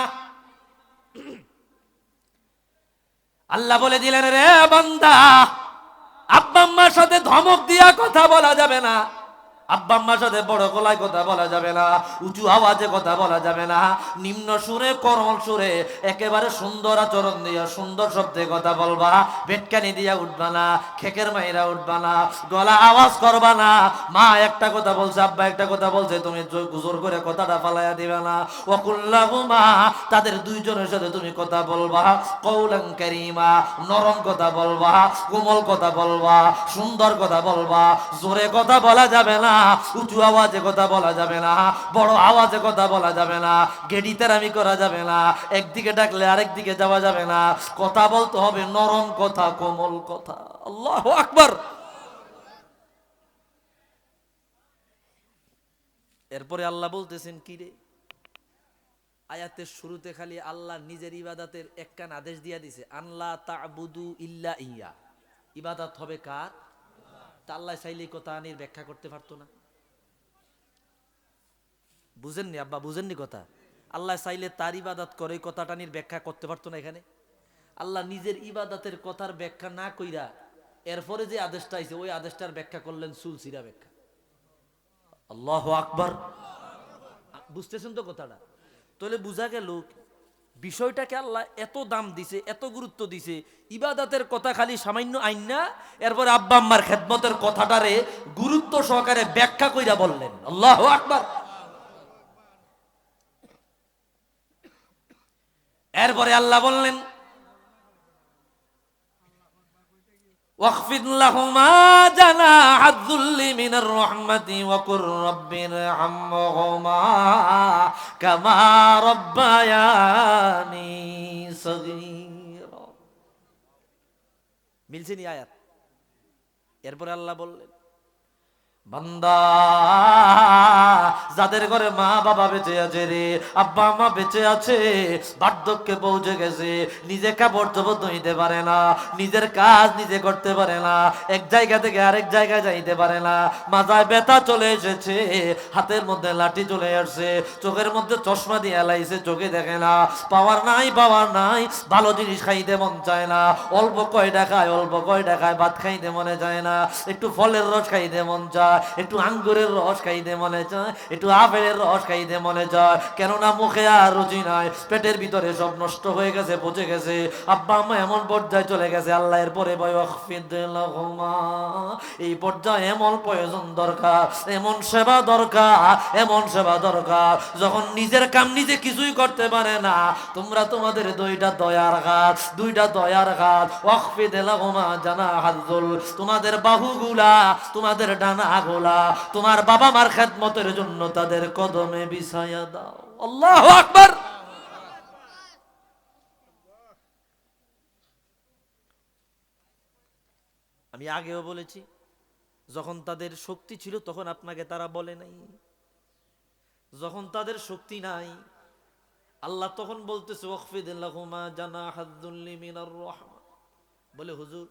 আল্লাহ বলে দিলেন রে বান্দা, আব্বা আম্মার সাথে ধমক দিয়া কথা বলা যাবে না, আব্বা আম্মার সাথে বড় গলায় কথা বলা যাবে না, উঁচু আওয়াজে কথা বলা যাবে না, নিম্ন সুরে করল সুরে একেবারে সুন্দর আচরণ দিয়া সুন্দর শব্দে কথা বলবা, পেটকানি দিয়া উঠবা না, খেকের মাইরা উঠবা না, গলা আওয়াজ করবা না। মা একটা কথা বলছে, আব্বা একটা কথা বলছে, তুমি জোর করে কথাটা ফালাইয়া দিবে না। ওয়াকুল্লাহুমা, তাদের দুইজনের সাথে তুমি কথা বলবা কওলান কারীমা, নরম কথা বলবা, কোমল কথা বলবা, সুন্দর কথা বলবা। জোরে কথা বলা যাবে না, উঁচু আওয়াজে কথা বলা যাবে না, বড় আওয়াজে কথা বলা যাবে না, গেডিতেরামি করা যাবে না, একদিকে ডাকলে আরেক দিকে যাওয়া যাবে না। কথা বলতে হবে নরম কথা, কোমল কথা। আল্লাহু আকবার। এরপরে আল্লাহ বলতেছেন কি রে, আয়াতের শুরুতে খালি আল্লাহ নিজের ইবাদতের একখান আদেশ দিয়া দিছে, আনলা তা'বুদু ইল্লা ইয়া, ইবাদত হবে কার? তা আল্লাহ চাইলে কথা আনির ব্যাখ্যা করতে পারতো না? বুঝেননি আব্বা, বুঝেননি কথা? আল্লাহ চাইলে তার ইবাদত করে কথাটা নির ব্যাখ্যা করতে পারতো না? এখানে আল্লাহ নিজের ইবাদতের কথার ব্যাখ্যা না কইরা এরপরে যে আদেশটা আইছে ওই আদেশটার ব্যাখ্যা করলেন সুলসিরা ব্যাখ্যা। আল্লাহু আকবার। বুঝতেছেন তো কথাটা? তাহলে বুঝা গেল বিষয়টাকে আল্লাহ এত দাম দিছে, এত গুরুত্ব দিছে, ইবাদতের কথা খালি সামান্য আইন না, এরপর আব্বা আম্মার খেদমতের কথাটারে গুরুত্ব সহকারে ব্যাখ্যা কইরা বললেন। আল্লাহু আকবার। এরপরে আল্লাহ বললেন ওয়াখফিদ লাহুমা জানাহাদ যুল্লি মিনার রাহমাতি ওয়া কুর রাব্বিরহামহুমা কামা রাব্বায়ানি সগীরা। মিলছে নি আয়াত? এরপরে আল্লাহ বললেন বান্দা, যাদের ঘরে মা বাবা বেঁচে আছে রে, আব্বা মা বেঁচে আছে, বার্ধক্যে পৌঁছে গেছে, নিজে কাপড় চোপড় ধুইতে পারে না, নিজের কাজ নিজে করতে পারে না, এক জায়গা থেকে আরেক জায়গায় যাইতে পারে না, মাথায় ব্যথা চলে এসেছে, হাতের মধ্যে লাঠি চলে আসছে, চোখের মধ্যে চশমা দিয়ে লাইছে, চোখে দেখে না, পাওয়ার নাই, পাওয়ার নাই, ভালো জিনিস খাইতে মন চায় না, অল্প কয়টা খায়, অল্প কয়টা খায়, ভাত খাইতে মনে চায় না, একটু ফলের রস খাইতে মন চায়, একটু আঙ্গুরের রস খাইতে মনে চায়, একটু আপেলের রস খাইতে মনে চায়, কেননা মুখে আর রুচি নাই, পেটের ভিতরে সব নষ্ট হয়ে গেছে, পচে গেছে, আব্বা আম্মা এমন পর্যায়ে চলে গেছে। আল্লাহ এর পরে এই পর্যায়ে এমন প্রয়োজন দরকার, এমন সেবা দরকার, এমন সেবা দরকার, যখন নিজের কাম নিজে কিছুই করতে পারে না, তোমরা তোমাদের দুইটা দয়ার হাত, দুইটা দয়ার হাত ওয়াকফিদ লাহুমা জানাহাদ যুল, তোমাদের বাহুগুলা, তোমাদের ডানাগুলা তোমার বাবা মার খেদমতের জন্য তাদের কদমে বিছায়া দাও। আল্লাহু আকবার। আমি আগেও বলেছি, যখন তাদের শক্তি ছিল তখন আপনাকে তারা বলে নাই, যখন তাদের শক্তি নাই আল্লাহ তখন বলতেছে ওয়াকফিদ লাহুমা জানাহাদ যুল্লি মিনার রাহমা। বলে হুজুর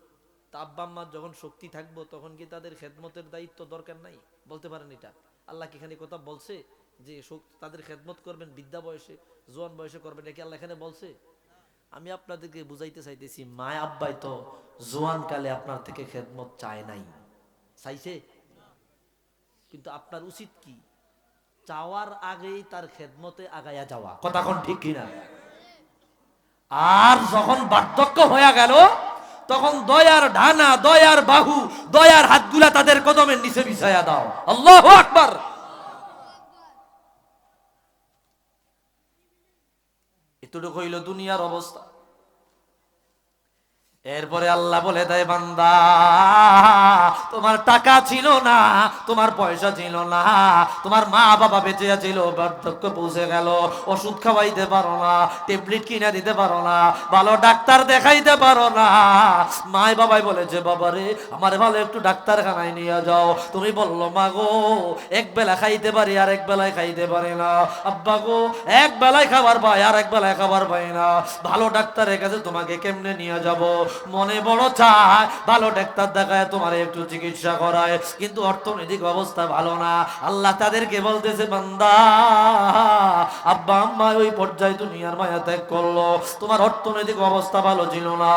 তা আব্বা আম্মার যখন শক্তি থাকবো তখন কি তাদের খেদমতের দায়িত্ব দরকার নাই? বলতে পারেন এটা আল্লাহ কি এখানে কথা বলছে যে তাদের খেদমত করবেন বৃদ্ধা বয়সে, জোয়ান বয়সে করবেন? এটা কি আল্লাহ এখানে বলছে? আমি আপনাদেরকে বুঝাইতে চাইতেছি, মা আব্বাই তো জোয়ান কালে আপনার থেকে খেদমত চায় নাই, চাইছে? কিন্তু আপনার উচিত কি? চাওয়ার আগেই তার খেদমতে আগায়া যাওয়া। কথা কোন ঠিক কিনা? আর যখন বার্ধক্য হয়ে গেল তখন দয়ার ঢানা, দয়ার বাহু, দয়ার হাতগুলা তাদের কদমের নিচে বিছায়া দাও। আল্লাহু আকবার। এতটুকু হইল দুনিয়ার অবস্থা। এরপরে আল্লাহ বলে দেয়, বান্দা তোমার টাকা ছিল না, তোমার পয়সা ছিল না, তোমার মা বাবা বেঁচে ছিল, বার্ধক্য পৌঁছে গেল, ওষুধ খাওয়াইতে পারো না, ট্যাবলেট কিনে দিতে পারো না, ভালো ডাক্তার দেখাইতে পারো না। মাই বাবাই বলেছে, বাবা রে আমার ভালো একটু ডাক্তারখানায় নিয়ে যাও। তুমি বললো, মা গো এক বেলা খাইতে পারি আর এক বেলায় খাইতে পারি না, আব্বা গো এক বেলায় খাবার পাই আর এক বেলায় খাবার পাই না, ভালো ডাক্তারের কাছে তোমাকে কেমনে নিয়ে যাব? মনে বড় চায় ভালো ডাক্তার দেখায় তোমার একটু চিকিৎসা করায়, কিন্তু অর্থনৈতিক অবস্থা ভালো না। আল্লাহ তাদেরকে বলতেছে, বান্দা আব্বা আম্মা ওই পর্যায়ে দুনিয়ার মায়া ত্যাগ করলো, তোমার অর্থনৈতিক অবস্থা ভালো ছিল না,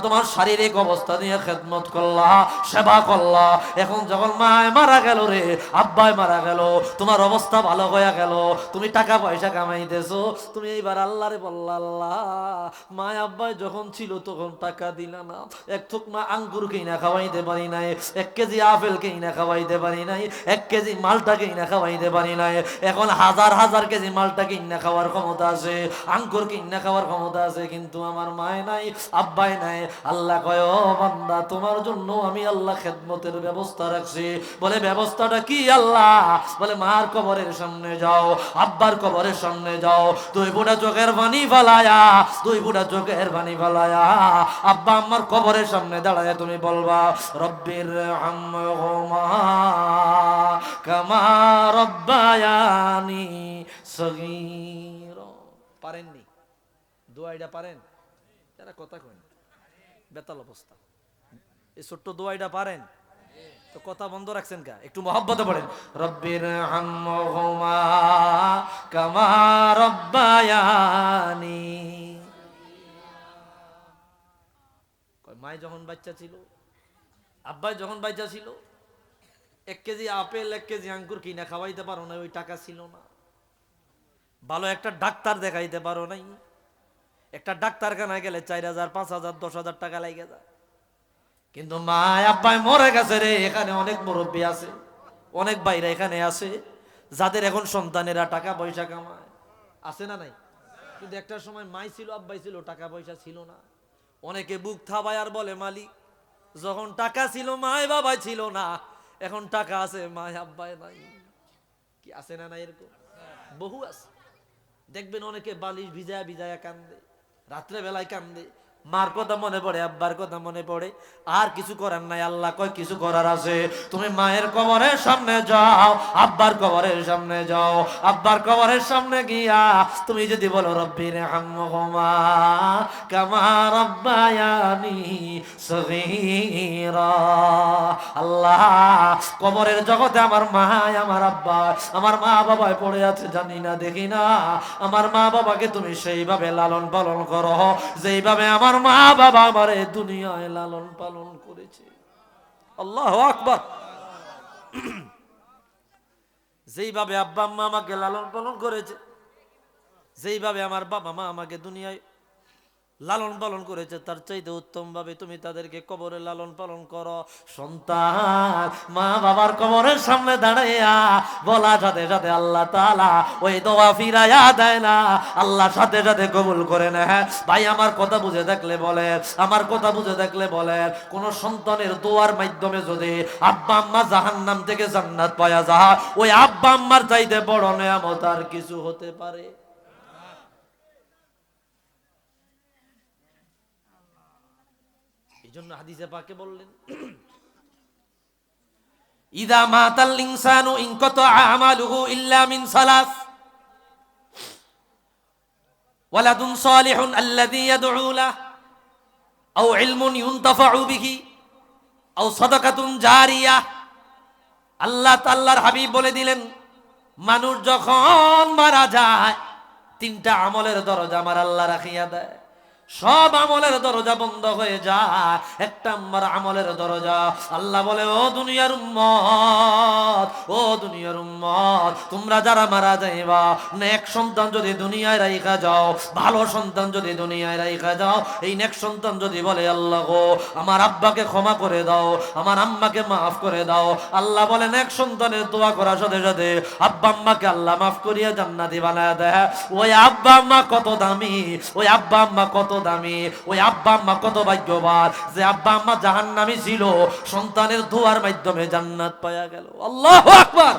তোমার শারীরিক অবস্থা নিয়ে খেদমত করলা, সেবা করলা, এখন যখন মায় মারা গেল রে, আব্বাই মারা গেল, তোমার অবস্থা ভালো হয়ে গেল, তুমি টাকা পয়সা কামাইতেছো, তুমি এইবার আল্লাহরে বললা, আল্লাহ মায় আব্বাই যখন ছিল তখন টাকা দিলা না, এক থুকমা আঙ্গুর কিনা খাওয়াইতে পারি নাই, 1 কেজি আপেল কিনা খাওয়াইতে পারি নাই, 1 কেজি মালটা কিনা খাওয়াইতে পারি নাই, এখন হাজার হাজার কেজি মালটা কিনা খাওয়ার ক্ষমতা আছে, আঙ্গুর কিনা খাওয়ার ক্ষমতা আছে, কিন্তু আমার মায় নাই, আব্বাই নাই। আল্লাহ কয়, ও বান্দা তোমার জন্য আমি আল্লাহ খেদমতের ব্যবস্থা রাখছি। বলে ব্যবস্থাটা কি আল্লাহ? বলে মার কবরের সামনে যাও, আব্বার কবরের সামনে যাও, 2 ফোঁটা চোখের পানি ফালায়া, 2 ফোঁটা চোখের পানি ফালায়া আব্বা আম্মার কবরের সামনে দাঁড়ায় তুমি বলবা, রব্বির হামহুমা কামা রব্বায়ানি সগীরা। পারেননি? দোয়াইটা পারেন? এরা কথা কয় না, বেতাল অবস্থা। এই ছোট্ট দোয়াইটা পারেন তো কথা বন্ধ রাখছেন কা? একটু মহব্বতে পড়েন, রব্বির হামহুমা কামা রব্বায়ানি। মায় যখন বাচ্চা ছিল, আব্বাই যখন বাচ্চা ছিল, 1 কেজি আপেল 1 কেজি আঙ্গুর কিনা খাওয়াইতে পারো না, ওই টাকা ছিল না। ভালো একটা ডাক্তার দেখাইতে পারো নাই, একটা ডাক্তারখানায় গেলে 4,000 5,000 10,000 টাকা লাগে যায়। কিন্তু মা আব্বাই মরে গেছে রে। এখানে অনেক মুরব্বী আছে, অনেক ভাইরা এখানে আছে যাদের এখন সন্তানেরা টাকা পয়সা কামায়, আছে না নাই? কিন্তু একটা সময় মাই ছিল, আব্বাই ছিল, টাকা পয়সা ছিল না। অনেকে বুক থাবায় আর বলে, মালিক যখন টাকা ছিল মায় বাবাই ছিল না, এখন টাকা আছে মায় আব্বাই নাই। কি আছে না নাই? এরকম বহু আছে। দেখবেন অনেকে বালিশ ভিজায়া ভিজায়া কান্দে, রাত্রে বেলায় কান্দে, মার কথা মনে পড়ে, আব্বার কথা মনে পড়ে, আর কিছু করার নাই। আল্লাহ কয় কিছু করার আছে, তুমি মায়ের কবরের সামনে যাও, আব্বার কবরের সামনে যাও, আব্বার কবরের সামনে গিয়া তুমি যদি বলো, রব্বির হামহুমা কামা রব্বায়ানি সগীরা। আল্লাহ কবরের জগতে আমার মা আমার আব্বা আমার মা বাবায় পড়ে আছে, জানি না দেখি না, আমার মা বাবাকে তুমি সেইভাবে লালন পালন করো যেইভাবে আমার মা বাবা আমার এই দুনিয়ায় লালন পালন করেছে। আল্লাহু আকবার। যেইভাবে আব্বা আম্মা আমাকে লালন পালন করেছে, যেইভাবে আমার বাবা মা আমাকে দুনিয়ায় লালন পালন করেছে, তার চাইতে উত্তম ভাবে তুমি তাদেরকে কবরে লালন পালন করো। সন্তান মা বাবার কবরের সামনে দাঁড়াইয়া বলা সাথে সাথে আল্লাহ তাআলা ওই দোয়া ফিরাইয়া দেয় না, আল্লাহ সাথে সাথে কবুল করে নেয়। ভাই আমার কথা বুঝে থাকলে বলেন, আমার কথা বুঝে থাকলে বলেন, কোন সন্তানের দোয়ার মাধ্যমে যদি আব্বা আম্মা জাহান্নাম থেকে জান্নাত পাওয়া যায়, ওই আব্বা আম্মার চাইতে বড় নেয়ামত আর কিছু হতে পারে? জন্য হাদিসে পাকে বললেন, ইদা মাতাল ইনসানু ইনকাতা আমালুহু ইল্লা মিন সালাস, ওয়ালাদুন সালিহুন আল্লাযী ইয়াদউ লাহু আও ইলমুন ইউনতাফাউ বিহি আও সাদাকাতুন জারিয়া। আল্লাহ তাআলার হাবিব বলে দিলেন, মানুষ যখন মারা যায় তিনটা আমলের দরজা আমার আল্লাহ রাখিয়া দেয়। সব আমলের দরজা বন্ধ হয়ে যায়, একটা আমার আমলের দরজা। আল্লাহ বলে, ও দুনিয়ার উম্মত, ও দুনিয়ার উম্মত, তোমরা যারা মারা যাইবা, নেক সন্তান যদি দুনিয়ায় রাইখা যাও, ভালো সন্তান যদি দুনিয়ায় রাইখা যাও, এই নেক সন্তান যদি বলে, আল্লাহ গো আমার আব্বাকে ক্ষমা করে দাও, আমার আম্মাকে মাফ করে দাও, আল্লাহ বলে নেক সন্তানের দোয়া করার সাথে সাথে আব্বা আম্মাকে আল্লাহ মাফ করিয়া জান্নাতি বানায় দেয়। ওই আব্বা আম্মা কত দামি, ওই আব্বা আম্মা কত দামি, ওই আব্বা আম্মা কত ভাগ্যবান যে আব্বা আম্মা জাহান্নামী ছিল, সন্তানের দোয়ার মাধ্যমে জান্নাত পাওয়া গেল। আল্লাহু আকবার।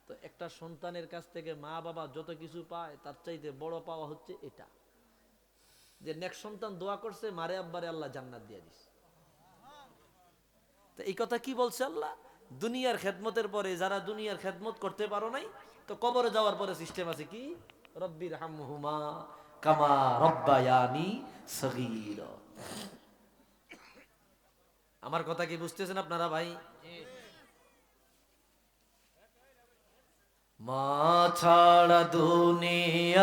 তো একটা সন্তানের কাছ থেকে মা বাবা যত কিছু পায় তার চাইতে বড় পাওয়া হচ্ছে এটা, যে নেক সন্তান দোয়া করছে, মারে আব্বারে আল্লাহ জান্নাত দিয়ে দিছে। তো এই কথা কি বলছে আল্লাহ? দুনিয়ার খেদমতের পরে যারা দুনিয়ার খেদমত করতে পারো নাই, তো কবরে যাওয়ার পরে সিস্টেম আছে কি, রব্বির হামহুমা কামা রব্বায়ানি সগীরা। আমার কথা কি বুঝতেছেন আপনারা ভাই? মা ছাড়া দুনিয়ায়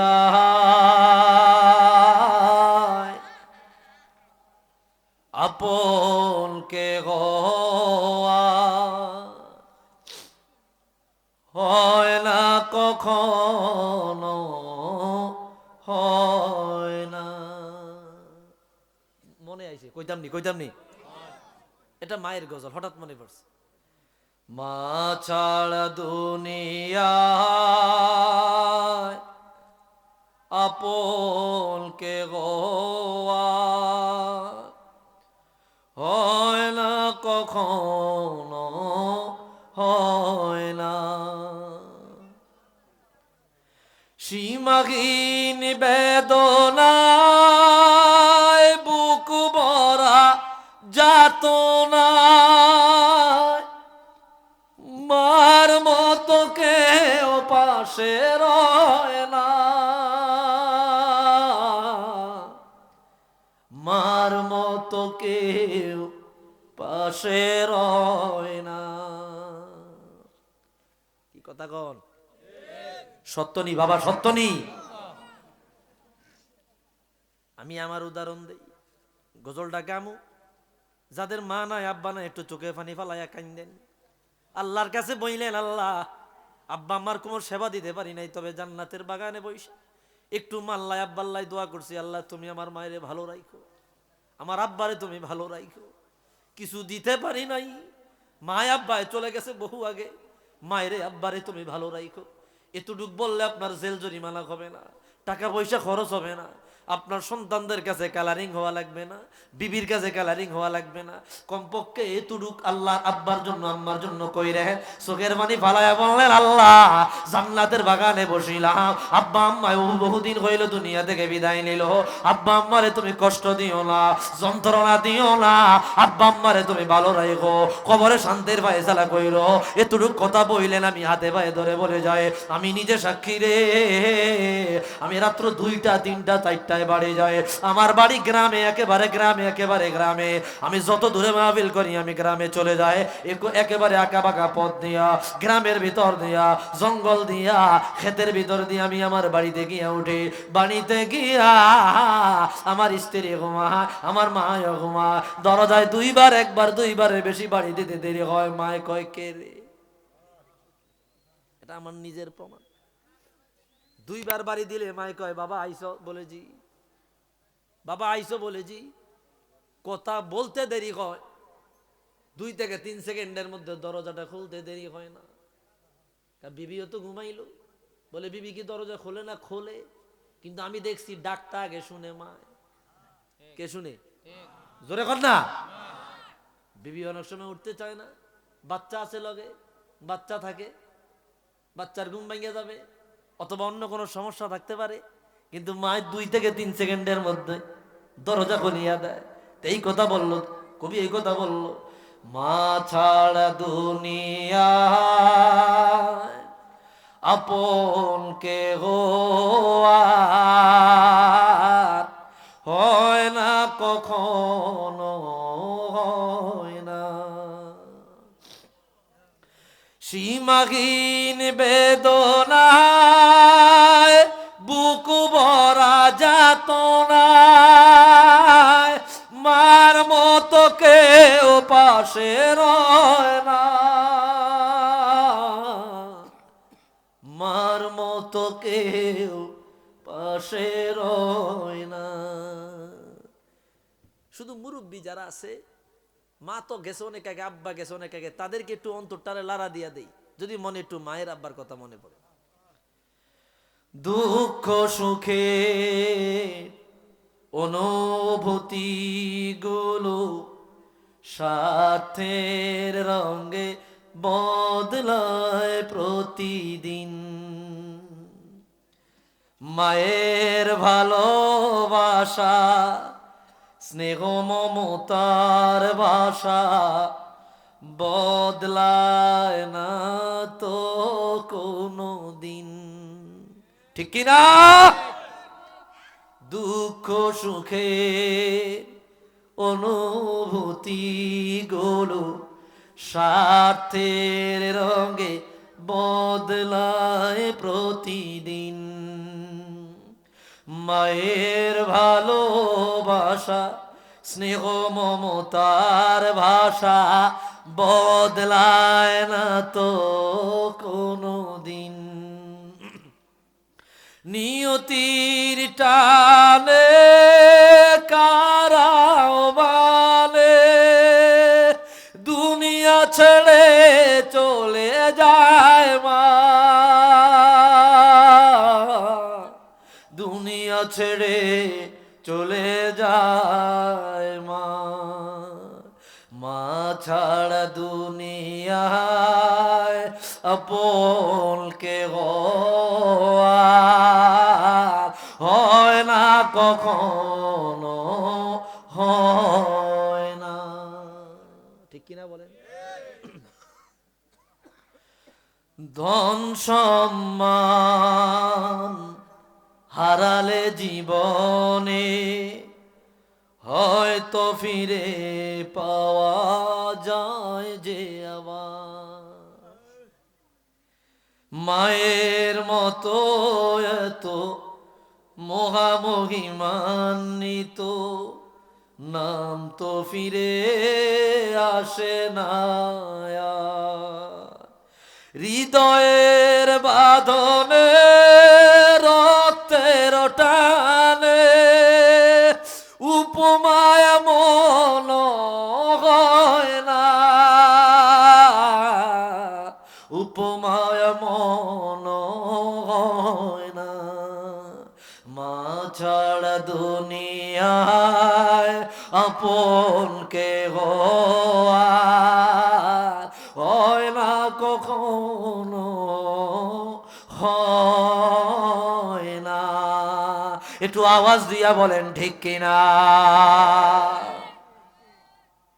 আপন কে হয় না কখনো, হয় না। মনে আইছে, কইতাম নি, এটা মায়ের গজল, হঠাৎ মনে পড়ছে। মা ছাড়া দুনিয়ায় আপন কে হয় না কখনো, হয় না। সীমাহীন বেদনায় বুক ভরা যাতনা, মার মতো কেউ পাশে রয় না, মার মতো কেউ পাশে রয় না। কি কথা কন? সত্যনি বাবা, সত্যনি। আমি আমার উদাহরণ দেই, গজলটা গামু, যাদের মা নাই আব্বা নাই একটু চোখে পানি ফালাইয়া কান্দেন, আল্লাহর কাছে বইলেন, আল্লাহ আব্বা আমার কোনো সেবা দিতে পারি নাই, তবে জান্নাতের বাগানে বইসা একটু মাল্লাই আব্বাল্লাই দোয়া করছি, আল্লাহ তুমি আমার মায়েরে ভালো রাখো, আমার আব্বারে তুমি ভালো রাখো। কিছু দিতে পারি নাই, মায় আব্বায় চলে গেছে বহু আগে, মায়েরে আব্বারে তুমি ভালো রাখো। এতটুক বললে আপনার জেল জরিমানা হবে না, টাকা পয়সা খরচ হবে না, আপনার সন্তানদের কাছে কালারিং হওয়া লাগবে না, বিবির কাছে কালারিং হওয়া লাগবে না। কমপক্ষে এতটুক আল্লাহ আব্বার জন্য আম্মার জন্য কই রে, চোখের পানি ফালায়া বললেন, আল্লাহ জান্নাতের বাগানে বসিলাম, আব্বা আম্মা বহুদিন হইল দুনিয়া থেকে বিদায় নিল, আব্বা আম্মারে তুমি কষ্ট দিও না, যন্ত্রণা দিও না, আব্বা আম্মারে তুমি ভালো রাখো, কবরে শান্তির ফায়সালা কইরো। এতটুক কথা বইলেন, আমি হাতে পায়ে ধরে বলে যায়, আমি নিজে সাক্ষী রে, আমি রাত্র 2টা 3টা 4টায় বাড়ি যায়, আমার বাড়ি গ্রামে, একেবারে গ্রামে, একেবারে গ্রামে। আমি যত দূরে মাহফিল করি আমি গ্রামে চলে যায়, একেবারে আঁকা বাঁকা পথ দিয়া, গ্রামের ভিতর দিয়া, জঙ্গল দিয়া, ক্ষেতের ভিতর দিয়ে আমি আমার বাড়িতে গিয়া উঠি। বাড়িতে গিয়া আমার স্ত্রী ঘুমায়, আমার মা ঘুমায়, দরজায় 2বার, 1বার 2বারের বেশি বাড়ি দিতে দেরি হয়, মায় কয় কে রে? এটা আমার নিজের প্রমাণ। 2বার বাড়ি দিলে মায় কয়, বাবা আইসো? বলে জি। বাবা আইসো? বলে জি। কথা বলতে দেরি হয়, 2 থেকে 3 সেকেন্ডের মধ্যে দরজাটা খুলতে দেরি হয় না। বিবিও তো ঘুমাইলো, বলে বিবি কি দরজা খোলে না? খোলে, কিন্তু আমি দেখছি ডাকটা আগে শুনে মায়। কে শুনে? জোরে কর না। বিবি অনেক সময় উঠতে চায় না, বাচ্চা আছে লগে, বাচ্চা থাকে, বাচ্চার ঘুম ভেঙে যাবে, অথবা অন্য কোনো সমস্যা থাকতে পারে, কিন্তু মায়ের 2 থেকে 3 সেকেন্ডের মধ্যে দরজা খুলিয়া দেয়। এই কথা বলল কবি, এই কথা বলল, মা ছাড়া দুনিয়া আপন কে হয় না কখনো, সীমাহীন বেদনায় বুক ভরা যাতনায় মার মতো কেউ পাশে রয় না, মার মতো কেউ পাশে রয় না। শুধু মুরব্বী যারা আছে, মা তো গেছে অনেক আগে, আব্বা গেছে অনেক আগে, তাদেরকে একটু অন্তরটারে লাড়া দিয়া দেই যদি মনে একটু মায়ের আব্বার কথা মনে পড়ে। দুঃখ সুখে অনুভূতি গুলো স্বার্থের রঙে বদলায় প্রতিদিন, মায়ের ভালোবাসা স্নেহ মমতার ভাষা বদলায় না তো কোনো দিন, ঠিক কিনা? দুঃখ সুখে অনুভূতি গুলো স্বার্থের রঙে বদলায় প্রতিদিন, মায়ের ভালোবাসা স্নেহ মমতার ভাষা বদলায় না তো কোনো দিন। নিয়তির টানে কারাও বালে দুনিয়া ছেড়ে চলে যায় মা, দুনিয়া ছেড়ে চলে যায় মা, মা ছাড়া দুনিয়ায় আপন কে হয় না কখনো, হয় না, ঠিক কিনা বলেন? ধন সম্মান হারালে জীবনে হয়তো ফিরে পাওয়া যায় যে আবার, মায়ের মতো এত মহামহিমান্বিত নাম তো ফিরে আসে না আর। হৃদয়ের বাঁধনে রক্তের টানে উপমায় মন হয় না, উপমায় মন হয় না, মা ছাড়া দুনিয়ায় আপন কে হয় না কখনো, হয় না। একটু আওয়াজ দিয়া বলেন ঠিক কিনা?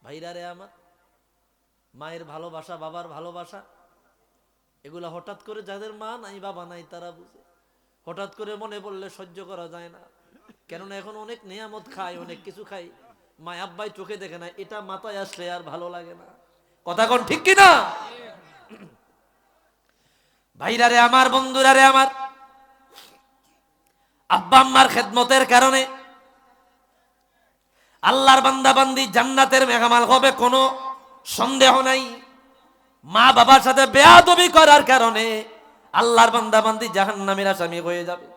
ভাইরা রে আমার, মায়ের ভালোবাসা বাবার ভালোবাসা এগুলা হঠাৎ করে যাদের মা নাই বাবা নাই তারা বুঝে, হঠাৎ করে মনে পড়লে সহ্য করা যায় না। কেননা এখন অনেক নিয়ামত খাই, অনেক কিছু খাই, মা আব্বাই চোখে দেখে না, এটা মাথায় আসলে আর ভালো লাগে না। কথা কোন ঠিক কিনা? ভাইরা রে আমার, বন্ধুরা রে আমার, আব্বা আম্মার খেদমতের কারণে আল্লাহর বান্দা বান্দি জান্নাতের মেহমান হবে, কোনো সন্দেহ নাই। মা বাবার সাথে বেয়াদবি করার কারণে আল্লাহর বান্দা বান্দি জাহান্নামের আসামি হয়ে যাবে।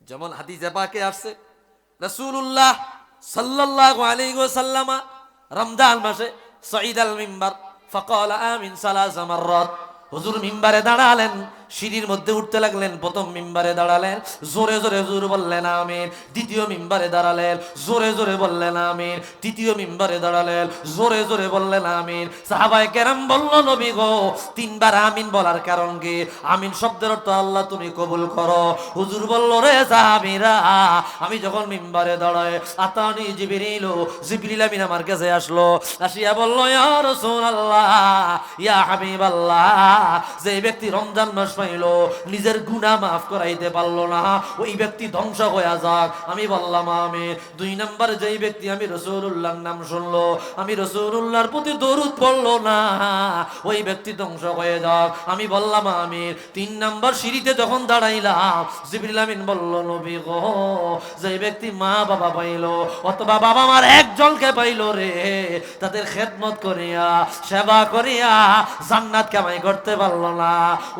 যেমন হাদিসে পাকে আসছে, রাসূলুল্লাহ সাল্লাল্লাহু আলাইহি ওয়াসাল্লাম রমজান মাসে সাইদাল মিম্বার ফাকালা আমিন সালাসা মাররাত, হুজুর মিম্বারে দাঁড়ালেন, সিঁড়ির মধ্যে উঠতে লাগলেন, প্রথম মিম্বারে দাঁড়ালেন, জোরে জোরে হুজুর বললেন আমিন, দ্বিতীয় মিম্বারে দাঁড়ালেন, জোরে জোরে বললেন আমিন, তৃতীয় মিম্বারে দাঁড়ালেন, জোরে জোরে বললেন আমিন। সাহাবায়ে কেরাম বলল, নবী গো, তিনবার আমিন বলার কারণ কি? আমিন শব্দের অর্থ আল্লাহ তুমি কবুল করো। হুজুর বলল, রে সাহাবীরা, আমি যখন মিম্বারে দাঁড়াই আতানি জিবরিল, জিবরিল আমিন আমার কাছে আসলো, আসিয়া বলল, ইয়া রাসূলুল্লাহ, ইয়া হাবিবাল্লাহ, যে ব্যক্তি রমজান মাস পাইল, নিজের গুনাহ মাফ করাইতে পারলো না, ওই ব্যক্তি ধ্বংস হয়ে যাক। আমি বললাম আমি। 2 নাম্বার, যেই ব্যক্তি আমি রাসূলুল্লাহর নাম শুনলো, আমি রাসূলুল্লাহর প্রতি দরুদ পড়লো না, ওই ব্যক্তি ধ্বংস হয়ে যাক। আমি বললাম আমি। 3 নাম্বার, সিঁড়িতে যখন দাঁড়াইলাম, জিবরিল আমিন বলল, নবী গো, যেই ব্যক্তি মা বাবা পাইলো অথবা বাবা মার একজনকে পাইলো রে, তাদের খেদমত করিয়া সেবা করিয়া জান্নাত কামাই করতে পারলো না,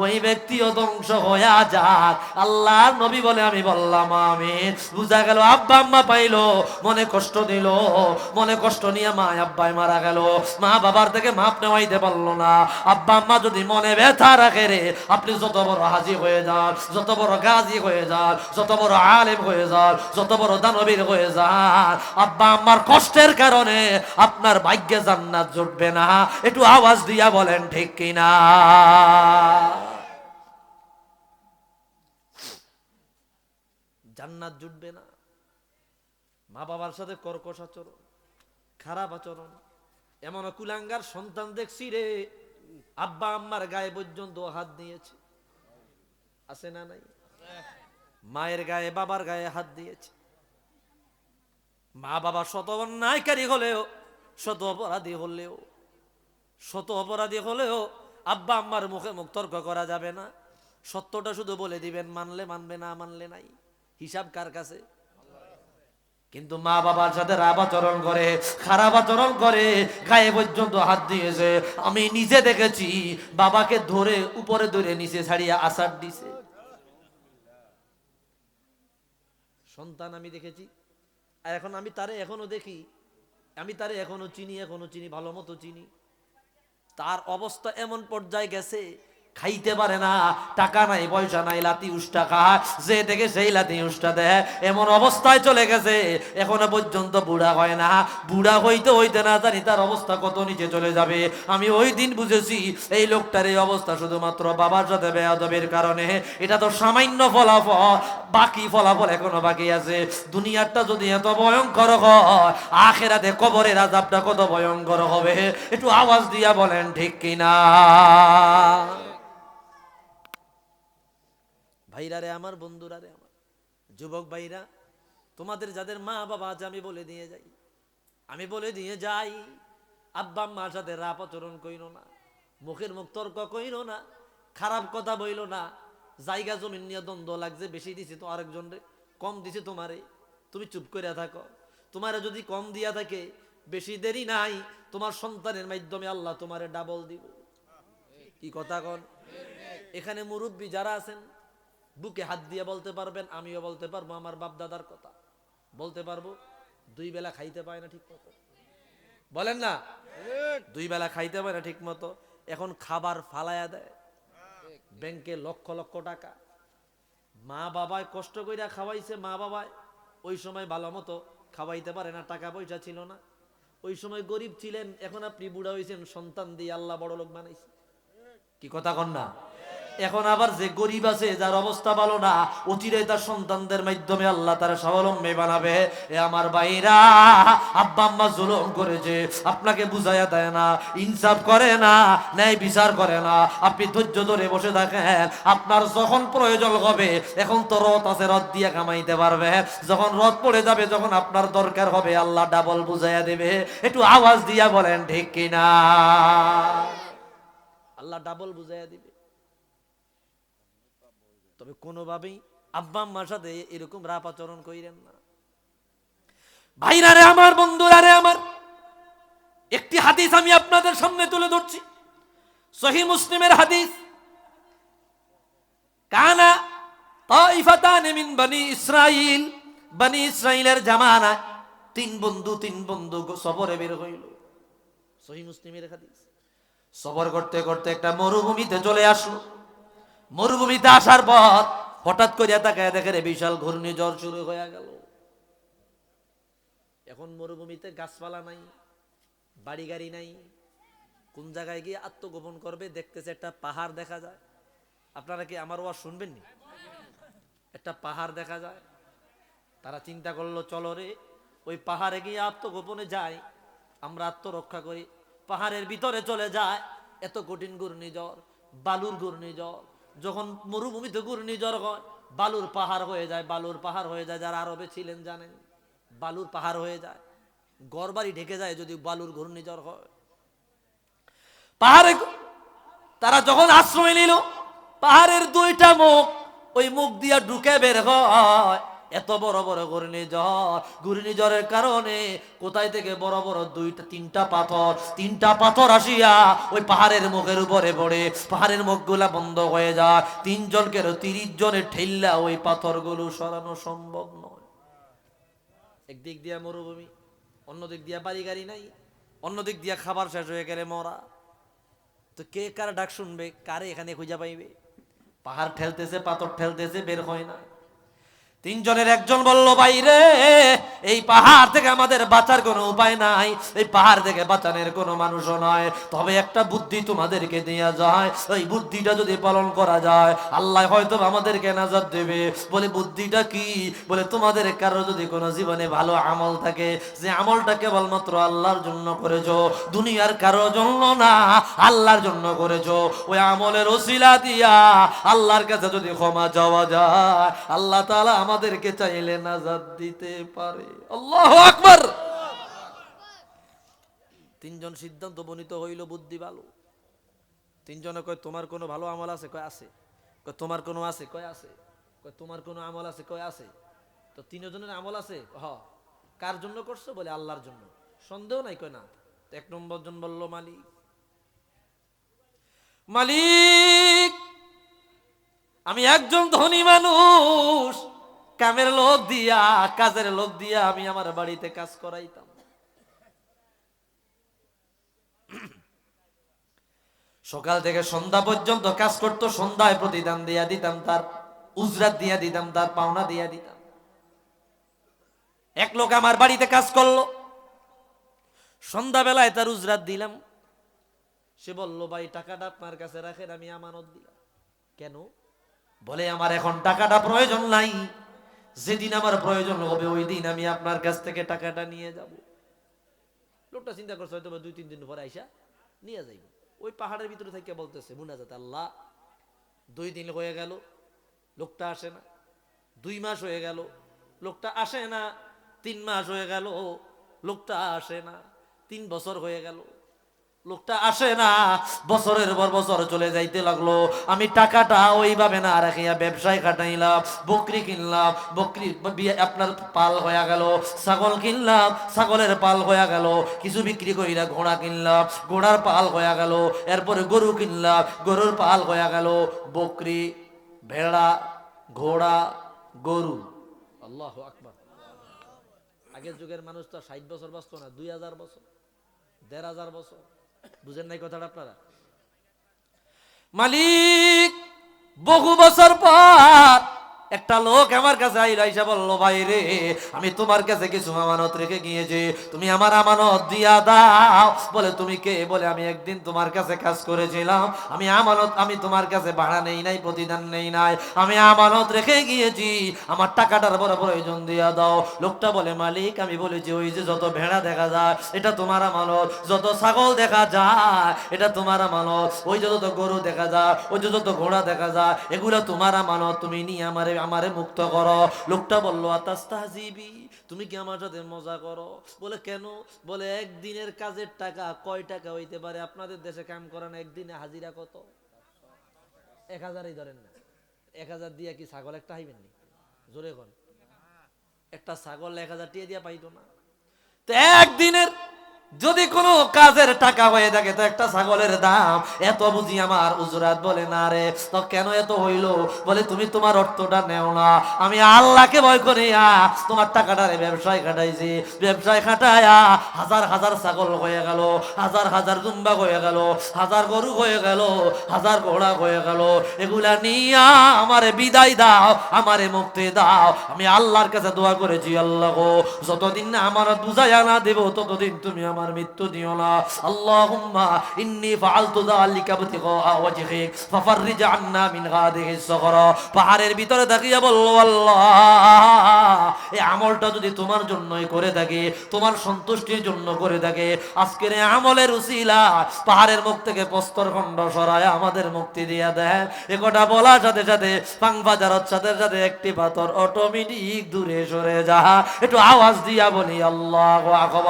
ওই ব্যক্তিও ধ্বংস হইয়া যাক। আল্লাহর নবী বলে, আমি বললাম আমি। বুঝা গেল আব্বা আম্মা পাইলো, মনে কষ্ট দিল, মনে কষ্ট নিয়ে মা আব্বাই মারা গেল, মা বাবার থেকে মাপ নেওয়াইতে পারলো না। আব্বা আম্মা যদি মনে ব্যথা রাখে রে, আপনি যত বড় হাজি হয়ে যান, যত বড় গাজী হয়ে যান, যত বড় আলেম হয়ে যান, যত বড় দানবীর হয়ে যান, আব্বা আম্মার কষ্টের কারণে আপনার ভাগ্যে জান্নাত জুটবে না। একটু আওয়াজ দিয়া বলেন ঠিক কিনা? জান্নাত জুটবে না। মা বাবার সাথে কর্কশ আচরণ, খারাপ আচরণ, এমন কুলাঙ্গার সন্তান দেখছি রে, আব্বা আম্মার গায়ে পর্যন্ত হাত দিয়েছে, আছে না নাই? মায়ের গায়ে বাবার গায়ে হাত দিয়েছে। মা বাবা শত অন্যায়কারী হলেও, শত অপরাধী হলেও, শত অপরাধী হলেও আব্বা আম্মার মুখে মুখ তর্ক করা যাবে না। সত্যটা শুধু বলে দিবেন, মানলে মানবে, না মানলে নাই, হিসাব কার কাছে? কিন্তু মা বাবার সাথে খারাপ আচরণ করে, খারাপ আচরণ করে, গায়ে পর্যন্ত হাত দিয়েছে। আমি নিজে দেখেছি, বাবাকে ধরে উপরে ধরে নিচে ছাড়িয়ে আসার দিছে সন্তান, আমি দেখেছি। আর এখন আমি তারে এখনো দেখি, আমি তারে এখনো চিনি, ভালো মতো চিনি। তার অবস্থা এমন পর্যায়ে গেছে, খাইতে পারে না, টাকা নাই পয়সা নাই, লাতি উষ্টা খায়, যে দেখে সেই লাতি উষ্টা দেয়, এমন অবস্থায় চলে গেছে। এখনো পর্যন্ত বুড়া হয় না। বুড়া হইতে হইতে না জানি তার অবস্থা কত নিচে চলে যাবে। আমি ওই দিন বুঝেছি, এই লোকটার এই অবস্থা শুধুমাত্র বাবার সাথে বেয়াদবির কারণে। এটা তো সামান্য ফলাফল, বাকি ফলাফল এখনো বাকি আছে। দুনিয়াটা যদি এত ভয়ঙ্কর হয়, আখিরাতে কবরের আযাবটা কত ভয়ঙ্কর হবে। একটু আওয়াজ দিয়া বলেন ঠিক কিনা? ভাইরা রে আমার, বন্ধুরা রে আমার, যুবক ভাইরা, তোমাদের যাদের মা বাবা আছে, আমি বলে দিয়ে যাই, আব্বা আম্মার সাথে রাপ আচরণ কইরো না, মুখের মুখ তর্ক কইরো না, খারাপ কথা বইলো না। জায়গা জমিন নিয়ে দ্বন্দ্ব লাগছে, বেশি দিছি তো আরেকজন রে, কম দিছি তোমারে, তুমি চুপ করে থাকো। তোমারে যদি কম দিয়া থাকে, বেশি দেরি নাই, তোমার সন্তানের মাধ্যমে আল্লাহ তোমারে ডাবল দিব। কি কথা কন? এখানে মুরব্বী যারা আছেন, বুকে হাত দিয়ে বলতে পারবেন, আমিও বলতে পারবো, আমার বাপ দাদার কথা বলতে পারবো। 2 বেলা খাইতে পায় না ঠিক মতো, বলেন না? 2 বেলা খাইতে পায় না ঠিক মতো, এখন খাবার ফালায়া দেয় ব্যাংকে লক্ষ লক্ষ টাকা। মা বাবায় কষ্ট কইরা খাওয়াইছে, মা বাবায় ওই সময় ভালো মতো খাওয়াইতে পারে না, টাকা পয়সা ছিল না, ওই সময় গরিব ছিলেন। এখন আপনি বুড়া হয়েছেন, সন্তান দিয়ে আল্লাহ বড় লোক বানাইছে। কি কথা কন না? এখন আবার যে গরিব আছে, যার অবস্থা ভালো না, অচিরেই তার সন্তানদের মাধ্যমে আল্লাহ তার স্বাবলম্বী বানাবে। এ আমার ভাইরা, আব্বা আম্মা জুলুম করেছে, আপনাকে বুঝাইয়া দেয় না, ইনসাফ করে না, ন্যায় বিচার করে না। আপনি ধৈর্য ধরে বসে থাকেন, আপনার যখন প্রয়োজন হবে, এখন তো রথ আছে, রথ দিয়ে কামাইতে পারবে, যখন রথ পড়ে যাবে, যখন আপনার দরকার হবে, আল্লাহ ডাবল বুঝাইয়া দেবে। একটু আওয়াজ দিয়া বলেন ঠিক কিনা? আল্লাহ ডাবল বুঝাইয়া দিবে। তবে কোনোভাবেই আব্বা আম্মার সাথে এরকম রাপ আচরণ কইরেন না। ভাইরা রে আমার, বন্ধুরা রে আমার, একটি হাদিস আমি আপনাদের সামনে তুলে ধরছি, সহিহ মুসলিমের হাদিস। কানা তাইফাতান মিন বনি ইসরাইলের জামানা 3 বন্ধু সফরে বের হইল। সহিহ মুসলিমের হাদিস। সফর করতে করতে একটা মরুভূমিতে চলে আসলো। মরুভূমিতে আসার পর হঠাৎ করে তাকায় দেখে রে, বিশাল ঘূর্ণিঝড় শুরু হয়ে গেল। এখন মরুভূমিতে গাছপালা নাই, বাড়ি গাড়ি নাই, কোন জায়গায় গিয়ে আত্মগোপন করবে? দেখতেছে একটা পাহাড় দেখা যায়। আপনারা কি আমার ওয়াজ শুনবেন নি? একটা পাহাড় দেখা যায়। তারা চিন্তা করলো, চলো রে ওই পাহাড়ে গিয়ে আত্মগোপনে যাই, আমরা আত্মরক্ষা করি। পাহাড়ের ভিতরে চলে যায়। এত কঠিন ঘূর্ণিঝড়, বালুর ঘূর্ণিঝড়, যখন মরুভূমিতে ঘূর্ণিঝড় হয় বালুর পাহাড় হয়ে যায়, বালুর পাহাড় হয়ে যায়। যারা আরবে ছিলেন জানেন, বালুর পাহাড় হয়ে যায়, ঘরবাড়ি ঢেকে যায় যদি বালুর ঘূর্ণিঝড় হয়। পাহাড়ে তারা যখন আশ্রয় নিল, পাহাড়ের দুইটা মুখ, ওই মুখ দিয়া ঢুকে বের হয় এত বড় বড় ঘূর্ণিঝড়। ঘূর্ণিঝড়ের কারণে কোথায় থেকে বড় বড় তিনটা পাথর আসিয়া ওই পাহাড়ের মুখের উপরে পড়ে, পাহাড়ের মুখগুলা বন্ধ হয়ে যায়। 3 জনকে 30 জনের ঠেল্লা ওই পাথরগুলো সরানো সম্ভব নয়। একদিক দিয়া মরুভূমি, অন্যদিক দিয়া বাড়ি গাড়ি নাই, অন্যদিক দিয়া খাবার শেষ হয়ে গেলে মরা। তো কে কার ডাক শুনবে, কারে এখানে খুঁজা পাইবে? পাহাড় ঠেলতেছে, পাথর ঠেলতেছে, বের হয় না। 3 জনের একজন বলল, ভাই রে, এই পাহাড় থেকে আমাদের বাঁচার কোনো উপায় নাই, এই পাহাড় থেকে বাঁচানোর কোনো মানুষও নয়, তবে একটা বুদ্ধি তোমাদেরকে দেয়া যায়, ওই বুদ্ধিটা যদি পালন করা যায় আল্লাহ হয়তো আমাদেরকে নাজাত দেবে। বলে বুদ্ধিটা কি? বলে তোমাদের কারো যদি কোনো জীবনে ভালো আমল থাকে, যে আমলটা কেবলমাত্র আল্লাহর জন্য করেছো, দুনিয়ার কারো জন্য না, আল্লাহর জন্য করেছো, ওই আমলের ওসিলা দিয়া আল্লাহর কাছে যদি ক্ষমা চাওয়া যায়, আল্লাহ তাআলা আমাদেরকে চাইলে নাজাত দিতে পারে। আল্লাহু আকবার। 3 জন সিদ্ধান্ত বনিত হইল, বুদ্ধি ভালো। 3 জনে কয়, তোমার কোনো ভালো আমল আছে? কয় আছে। কয় তোমার কোনো আছে? কয় আছে। কয় তোমার কোনো আমল আছে? কয় আছে। তো 3 জনের আমল আছে। কার জন্য করছো? বলে আল্লাহর জন্য। সন্দেহ নাই? কয় না। 1 নম্বর জন বলল, মালিক, আমি একজন ধনী মানুষ, কামের লোক দিয়া, কাজের লোক দিয়া আমি আমার বাড়িতে কাজ করাইতাম। সকাল থেকে সন্ধ্যা পর্যন্ত কাজ করতো, সন্ধ্যায় প্রতিদান দিয়া দিতাম, তার উজরাত দিয়া দিতাম, তার পাওনা দিয়া দিতাম। এক লোক আমার বাড়িতে কাজ করলো, সন্ধ্যাবেলায় তার উজরাত দিলাম। সে বলল, ভাই টাকাটা আপনার কাছে রাখেন, আমি আমানত দিলাম। কেন? বলে আমার এখন টাকাটা প্রয়োজন নাই, যেদিন আমার প্রয়োজন হবে ওই দিন আমি আপনার কাছ থেকে টাকাটা নিয়ে যাব। লোকটা চিন্তা করছে হয়তো 2-3 দিন পরে আইসা নিয়ে যাইব। ওই পাহাড়ের ভিতরে থেকে বলতেছে মুনাজাত, আল্লাহ 2 দিন হয়ে গেল, লোকটা আসে না। 2 মাস হয়ে গেল, লোকটা আসে না। 3 মাস হয়ে গেল, লোকটা আসে না। 3 বছর হয়ে গেল, লোকটা আসে না। বছরের পর বছর চলে যাইতে লাগলো। আমি টাকাটা ওইভাবে না রাখিয়া ব্যবসায় খাটাইলাম, বকরি কিনলাম, বকরি আপনার পাল হয়ে গেল, ছাগল কিনলাম, ছাগলের পাল হয়ে গেল, কিছু বিক্রি কইরা ঘোড়া কিনলাম, ঘোড়ার পাল হয়ে গেল, এরপরে গরু কিনলাম, গরুর পাল হয়ে গেল, বকরি, ভেড়া, ঘোড়া, গরু। আল্লাহু আকবার। আগের যুগের মানুষ তো 60 বছর বাঁচত না, 2000 বছর, 1500 বছর। বুঝেন নাই কথাটা আপনারা? মালিক, বহু বছর পর একটা লোক আমার কাছে আইলো, আইসা বললো, ভাই রে, আমি তোমার কাছে কিছু আমানত রেখে গিয়েছি, তুমি আমার আমানত দিয়া দাও। বলে তুমি কে? বলে আমি একদিন তোমার কাছে কাজ করেছিলাম, আমি তোমার কাছে ভাড়া নেই নাই, প্রতিদান নেই নাই, আমি আমানত রেখে গিয়েছি, আমার টাকাটার বড় প্রয়োজন দিয়া দাও। লোকটা বলে, মালিক, আমি বলেছি ওই যে যত ভেড়া দেখা যায় এটা তোমার আমানত, যত ছাগল দেখা যায় এটা তোমার আমানত, ওই যে যত গরু দেখা যায়, ওই যে যত ঘোড়া দেখা যায়, এগুলো তোমার আমানত, তুমি নিয়ে আমারে মুক্ত করো। লোকটা বললো, আতাস্তাহজিবি, তুমি কি আমার সাথে মজা করো? বলে কেন? বলে একদিনের কাজের টাকা কয় টাকা হইতে পারে? আপনাদের দেশে কাম করেন, একদিনে হাজিরা কত? 1000ই ধরেন না, 1000 দিয়া কি ছাগল একটা হাইবেন নি? জোরে কোন, একটা ছাগল 1000 টিয়া দিয়া পাইতো না। তো একদিনের যদি কোনো কাজের টাকা হয়ে থাকে তো একটা ছাগলের দাম এত বুঝি আমার উজরাত। বলে না রে, তো কেন এত হইল? বলে তুমি তোমার অর্থটা নেও না, আমি আল্লাহকে ভয় করিয়া তোমার টাকাটারে ব্যবসায় খাটাইছি, ব্যবসায় খাটায়া হাজার হাজার ছাগল হয়ে গেল, হাজার হাজার দুম্বা হয়ে গেল, হাজার গরু হয়ে গেল, হাজার ঘোড়া হয়ে গেল, এগুলা নিয়া আমারে বিদায় দাও, আমারে মুক্তি দাও। আমি আল্লাহর কাছে দোয়া করেছি, আল্লাহ গো, যতদিন না আমার বুঝাইয়া না দেব ততদিন তুমি আমার আমার মৃত্যু দিও না। আল্লাহুম্মা ইন্নী ফাআলতু যালিকা ইবতিগা ওয়াজহিক ফাফাররিজ আন্না মিন গাদিহিস সাগরা। পাহাড়ের ভিতরে তাকিয়ে বলল, আল্লাহ এই আমলটা যদি তোমার জন্যই করে থাকি, তোমার সন্তুষ্টির জন্য করে থাকে, আজকের এই আমলের উসিলা পাহাড়ের মুখ থেকে প্রস্তর খণ্ড সরায় আমাদের মুক্তি দিয়া দেয়। এ কথা বলার সাথে সাথে পাং বাজারের সাথে সাথে একটি পাথর অটোমেটিক দূরে সরে যা। একটু আওয়াজ দিয়া বলি আল্লাহু আকবার।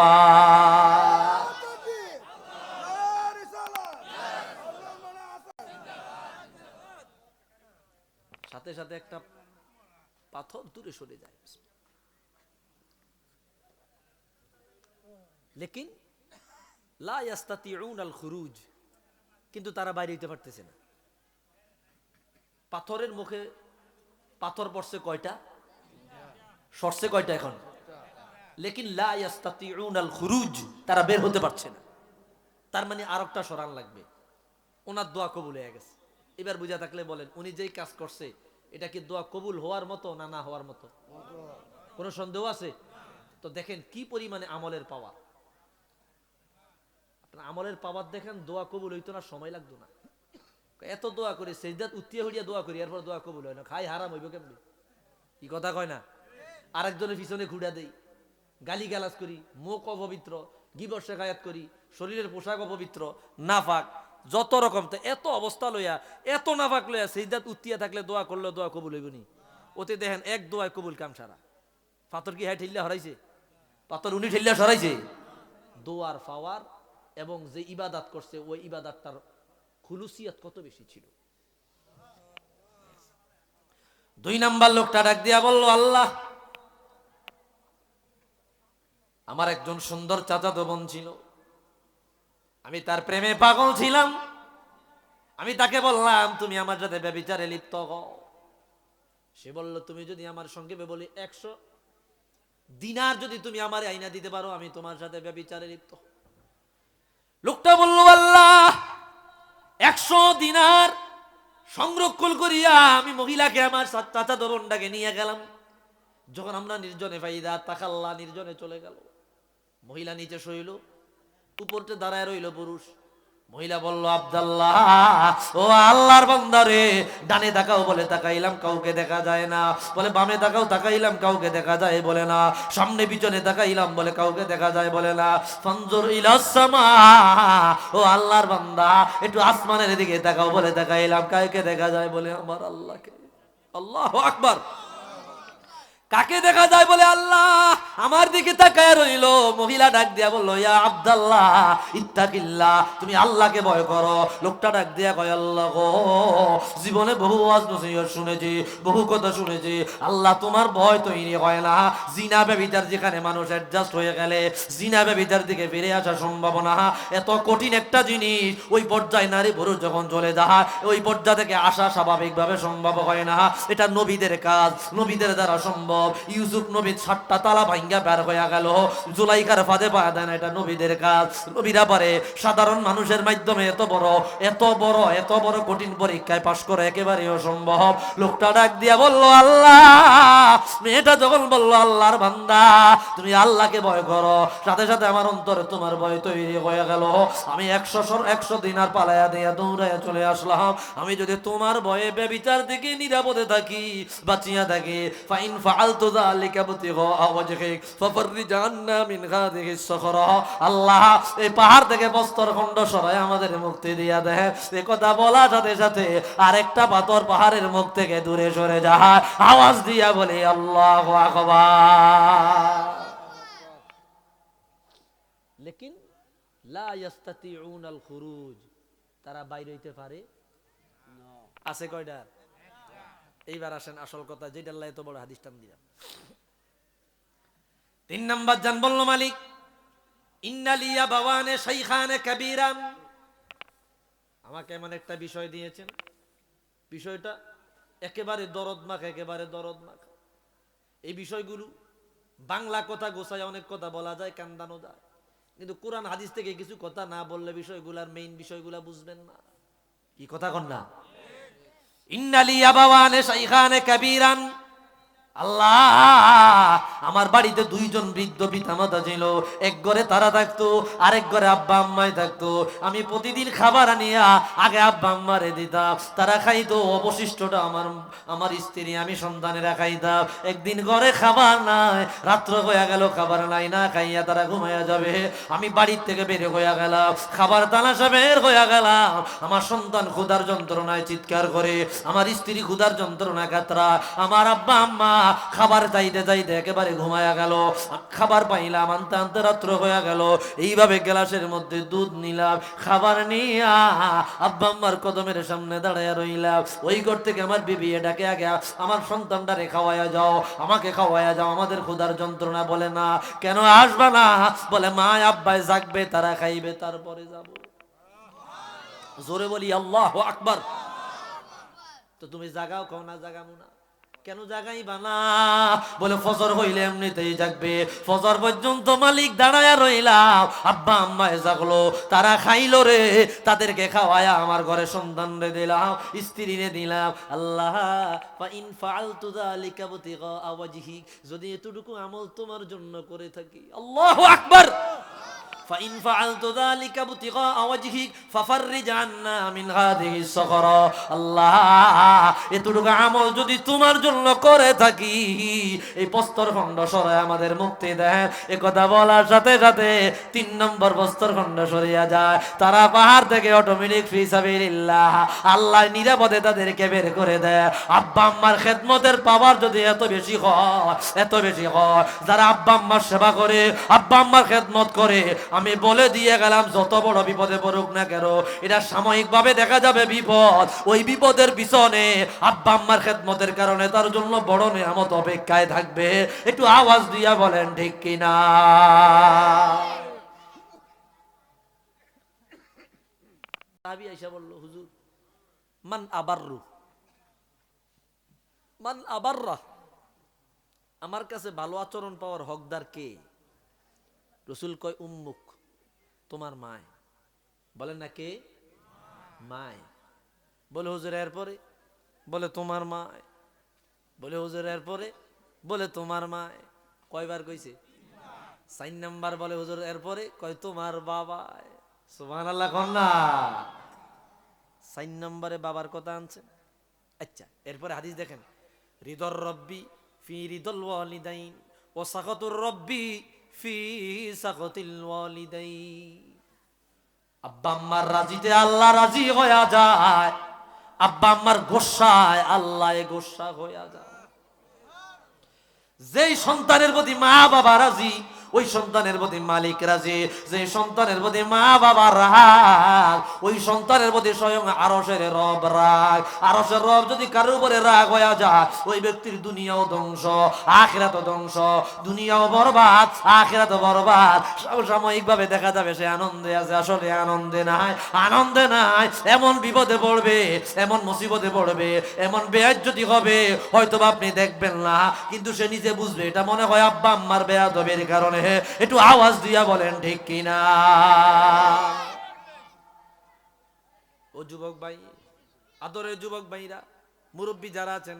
সাথে সাথে একটা পাথর দূরে সরে যায়। লেকিন লা ইয়াস্তাতিউন আল খুরুজ, কিন্তু তারা বাইরে হইতে পারতেছে না। পাথরের মুখে পাথর পড়ছে কয়টা, সরছে কয়টা এখন, লেকিন লা ইয়াস্তাতিউন আল খুরুজ, তারা বের হতে পারছে না। তার মানে আরেকটা সরান লাগবে। ওনার দোয়া কবুল হয়ে গেছে। এবার বুঝা থাকলে বলেন, উনি যেই কাজ করছে এটা কি দোয়া কবুল হওয়ার মতো না না হওয়ার মতো? কোনো সন্দেহ আছে? তো দেখেন কি পরিমাণে আমলের পাওয়ার। আপনার আমলের পাওয়ার দেখেন, দোয়া কবুল হইতো না, সময় লাগতো না। এত দোয়া করি, সেজদাত উত্তিয়া হইয়া দোয়া করি, এরপর দোয়া কবুল হয় না, খাই হারাম হইব কেমনি? কি কথা কয় না? আরেকজনের পিছনে ঘুরা দেই, গালি গালাজ করি, মুখ অপবিত্র, গিবত শেখায়াত করি, শরীরের পোশাক অপবিত্র, নাফাক, যত রকম। তো এত অবস্থা লইয়া, এত নাফাক লইয়া সেজদাত উত্তিয়া থাকলে দোয়া করলে দোয়া কবুল হইব নি? ওতে দেখেন এক দোয়ায় কবুল কাম সারা। পাথর কি হ্যাঁ ঠেল্লা হরাইছে? পাথর উনি ঠেল্লা সরাইছে? দোয়ার পাওয়ার এবং যে ইবাদত করছে ওই ইবাদতটার খুলুসিয়ত কত বেশি ছিল। 2 নাম্বার লোকটা ডাক দিয়া বলল, আল্লাহ আমার একজন সুন্দর চাচাতো বোন ছিল, আমি তার প্রেমে পাগল ছিলাম। আমি তাকে বললাম তুমি আমার সাথে ব্যভিচারে লিপ্ত হও। সে বলল তুমি যদি আমার সঙ্গে বলি 100 দিনার যদি তুমি আমার আইনা দিতে পারো আমি তোমার সাথে ব্যভিচারে লিপ্ত। লোকটা বলল, আল্লাহ 100 দিনার সংরক্ষণ করিয়া আমি মহিলাকে আমার চাচাতো বোনটাকে নিয়ে গেলাম। যখন আমরা নির্জনে ফাইদা তাকাল্লা, নির্জনে চলে গেল। মহিলা নিচে শুইল, উপরতে দাঁড়ায় রইল পুরুষ। মহিলা বলল, আব্দুল্লাহ ও আল্লাহর বান্দা রে, ডানে তাকাও বলে তাকাইলাম, কাউকে দেখা যায় না। বলে বামে তাকাও, তাকাইলাম, কাউকে দেখা যায় বলে না। সামনে পিছনে তাকাইলাম, বলে কাউকে দেখা যায় বলে না। ফানজুর ইলাস সামা, ও আল্লাহর বান্দা একটু আসমানের দিকে তাকাও বলে তাকাইলাম, কাউকে দেখা যায় বলে আমার আল্লাহকে। আল্লাহু আকবার। কাকে দেখা যায় বলে আল্লাহ। আমার দিকে তাকায় রইল। মহিলা ডাক দিয়া বললো, ইয়া আব্দুল্লাহ ইত্তাকিল্লাহ, তুমি আল্লাহকে ভয় করো। লোকটা ডাক দিয়া কয়, আল্লাহ গো, জীবনে বহু ওয়াজ নসিহত শুনেছি, বহু কথা শুনেছি, আল্লাহ তোমার ভয় তৈরি হয় না। জিনা ব্যভিচার যেখানে মানুষ অ্যাডজাস্ট হয়ে গেলে জিনা ব্যভিচার দিকে ফিরে আসা সম্ভব না। এত কঠিন একটা জিনিস, ওই পর্যায়ে নারী পুরুষ যখন চলে যায় ওই পর্যায় থেকে আসা স্বাভাবিকভাবে সম্ভব হয় না। এটা নবীদের কাজ, নবীদের দ্বারা সম্ভব। ইউসুফ নবী 7টা তালা ভাঙ্গা বের হয়ে গেল, জুলাইকার ফাঁদে পা দেন, এটা নবীদের কাজ। নবীরা পারে সাধারণ মানুষের মাধ্যমে এত বড় কঠিন পরীক্ষায় পাশ করে একেবারে অসম্ভব। লোকটা ডাক দিয়া বলল, আল্লাহ, মেয়েটা যখন বলল আল্লাহর বান্দা তুমি আল্লাহকে ভয় করো, সাথে সাথে আমার অন্তরে তোমার ভয় তৈরি হয়ে গেল। আমি 100 দিনার পালায়া দিয়া দৌড়াইয়া চলে আসলাম। আমি যদি তোমার ভয়ে ব্যভিচার থেকে নিরাপদে থাকি, বাঁচিয়া থাকি, ফাইন ফাআলতু যালিকা ইবতিগা ওয়াজহিক ফাফররিজ আন্না মিন গাদিহিস সাখরা। আল্লাহ এই পাহাড় থেকে প্রস্তর খণ্ড সরায় আমাদের মুক্তি দিয়া দেয়। এই কথা বলার সাথে সাথে আরেকটা পাথর পাহাড়ের মুখ থেকে দূরে সরে যায়। আওয়াজ দিয়া বলি আল্লাহু আকবার। লেকিন লা ইয়াস্তাতিউন আল খুরুজ, তারা বাইরে হইতে পারে না। আছে কয়টা? এইবার আসেন আসল কথা, যেটা আল্লাহ এত বড় হাদিস টান দিলাম। 3 নাম্বার জান বলল মালিক, ইন্নালিয়া বাওয়ানে শাইখানে কাবীরান, আমাকে এমন একটা বিষয় দিয়েছেন, বিষয়টা একেবারে দরদ মাখা। এই বিষয়গুলো বাংলা কথা গোছায় অনেক কথা বলা যায়, কান্দানো যায়, কিন্তু কোরআন হাদিস থেকে কিছু কথা না বললে বিষয়গুলার মেইন বিষয়গুলা বুঝবেন না। কি কথা কন না? ইন্নালি আবাওয়ানে শাইখানে কাবীরান, আল্লাহ, আমার বাড়িতে দুইজন বৃদ্ধ পিতামাতা ছিল, এক ঘরে তারা থাকতো, আরেক ঘরে আব্বা আম্মাই থাকতো। আমি প্রতিদিন খাবার আনিয়া আগে আব্বা আম্মারে দিতাম, তারা খাইতো, অবশিষ্টটা আমার আমার স্ত্রী আমি সন্তানেরা খাইতাম। একদিন ঘরে খাবার নাই, রাত্র হয়ে গেল, খাবার নাই, না খাইয়া তারা ঘুমাইয়া যাবে। আমি বাড়ির থেকে বের হইয়া গেলাম, খাবার তালাশে বের হইয়া গেলাম। আমার সন্তান ক্ষুধার যন্ত্রণায় চিৎকার করে, আমার স্ত্রী ক্ষুধার যন্ত্রণায় কাতরা, আমার আব্বা আম্মা খাবার চাইতে চাইতে একেবারে ঘুমায়া গেল। খাবার পাইলাম, আনতে আনতে রাত্র হয়ে গেল। এইভাবে গ্লাসের মধ্যে দুধ নিলাম, খাবার নিয়া আব্বা আম্মার কদমের সামনে দাঁড়াইয়া রইলাম। ওই ঘর থেকে আমার বিবি ডাকে, আগে আমার সন্তানটারে খাওয়াইয়া যাও, আমাকে খাওয়াইয়া যাও, আমাদের ক্ষুধার যন্ত্রণা। বলে না। কেন আসবা না? বলে মা আব্বাই জাগবে, তারা খাইবে, তারপরে যাব। জোরে বলি আল্লাহু আকবার। তো তুমি জাগাও, খাও না জাগামু না, কেন জাগাইবা না? বলে ফজর হইলে এমনিতেই জাগবে, ফজর পর্যন্ত মালিক দাঁড়ায়া রইলাম। আব্বা আম্মায় জাগলো, তারা খাইলো রে, তাদেরকে খাওয়ায়া আমার ঘরে সন্তান রে দিলাম, স্ত্রী রে দিলাম। আল্লাহ, ফা ইন ফাআলতু যালিকা বুতিগা ওয়াজহিক, যদি এতটুকু আমল তোমার জন্য করে থাকি, আল্লাহু আকবার, فإن فعلت ذلك ابتغاء وجهك ففرج عنا من هذه الصخرة। আল্লাহ, এতটুকু আমল যদি তোমার জন্য করে থাকি, এই প্রস্তর খণ্ড সরায় আমাদের মুক্তি দেন। এ কথা বলার সাথে সাথে 3 নম্বর প্রস্তর খণ্ড সরিয়া যায়, তারা পাহাড় থেকে অটোমেটিক ফি সাবিলিল্লাহ আল্লাহ নিরাপদে তাদেরকে বের করে দেয়। আব্বা আম্মার খেদমতের পাওয়ার যদি এত বেশি হয়, এত বেশি হয়, যারা আব্বা আম্মার সেবা করে, আব্বা আম্মার খেদমত করে, আমি বলে দিয়ে গেলাম, যত বড় বিপদে পড়ুক না কেন, এটা সাময়িকভাবে দেখা যাবে বিপদ, ওই বিপদের পিছনে আব্বা আম্মার খেদমতের কারণে তার জন্য বড় নিয়ামত অপেক্ষায় থাকবে। একটু আওয়াজ দিয়া বলেন ঠিক কিনা? সাহাবী আয়েশা বলল, হুজুর, মান আবাররু, মান আবাররা, আমার কাছে ভালো আচরণ পাওয়ার হকদার কে? রসুল কয়, উম্মুক, তোমার মায়। বলেন না কে? মায়। বলে হুজুর এরপরে? বলে তোমার মায়। বলে হুজুর এরপরে? বলে তোমার মায়। কয়বার কইছে? 4 নাম্বার। বলে হুজুর এরপরে? কয় তোমার বাবা। সুবহানাল্লাহ কোন না? 4 নম্বরে বাবার কথা আনছেন। আচ্ছা, এরপরে হাদিস দেখেন, রিদর রব্বি ফি রিদল ওয়ালিদাইন ওয়া সাখাতুর রব্বি ফি সাখাতিল ওয়ালিদাইন। আব্বা আম্মার রাজিতে আল্লাহ রাজি হইয়া যায়, আব্বা আম্মার গোসায় আল্লাহ গোসা হইয়া যায়। যেই সন্তানের প্রতি মা বাবা রাজি, ওই সন্তানের প্রতি মালিক রাজি। যে সন্তানের প্রতি মা বাবা রাগ, ওই সন্তানের প্রতি স্বয়ং আরশের রব রাগ। আরশের রব যদি কারোর উপরে রাগ হইয়া যায়, ওই ব্যক্তির দুনিয়াও ধ্বংস, আখিরাতও ধ্বংস। দুনিয়াও বরবাদ, আখিরাতও বরবাদ। সাময়িক ভাবে দেখা যাবে সে আনন্দে আছে, আসলে আনন্দে নাই, আনন্দে নাই। এমন বিপদে পড়বে, এমন মুসিবতে পড়বে, এমন বেয়াজ্জতি হবে, হয়তো আপনি দেখবেন না, কিন্তু সে নিজে বুঝবে এটা মনে হয় আব্বা আম্মার বেয়াদবির কারণে। একটু আওয়াজ দিয়া বলেন ঠিক কিনা? ও যুবক ভাই, আদরের যুবক ভাইরা, মুরব্বী যারা আছেন,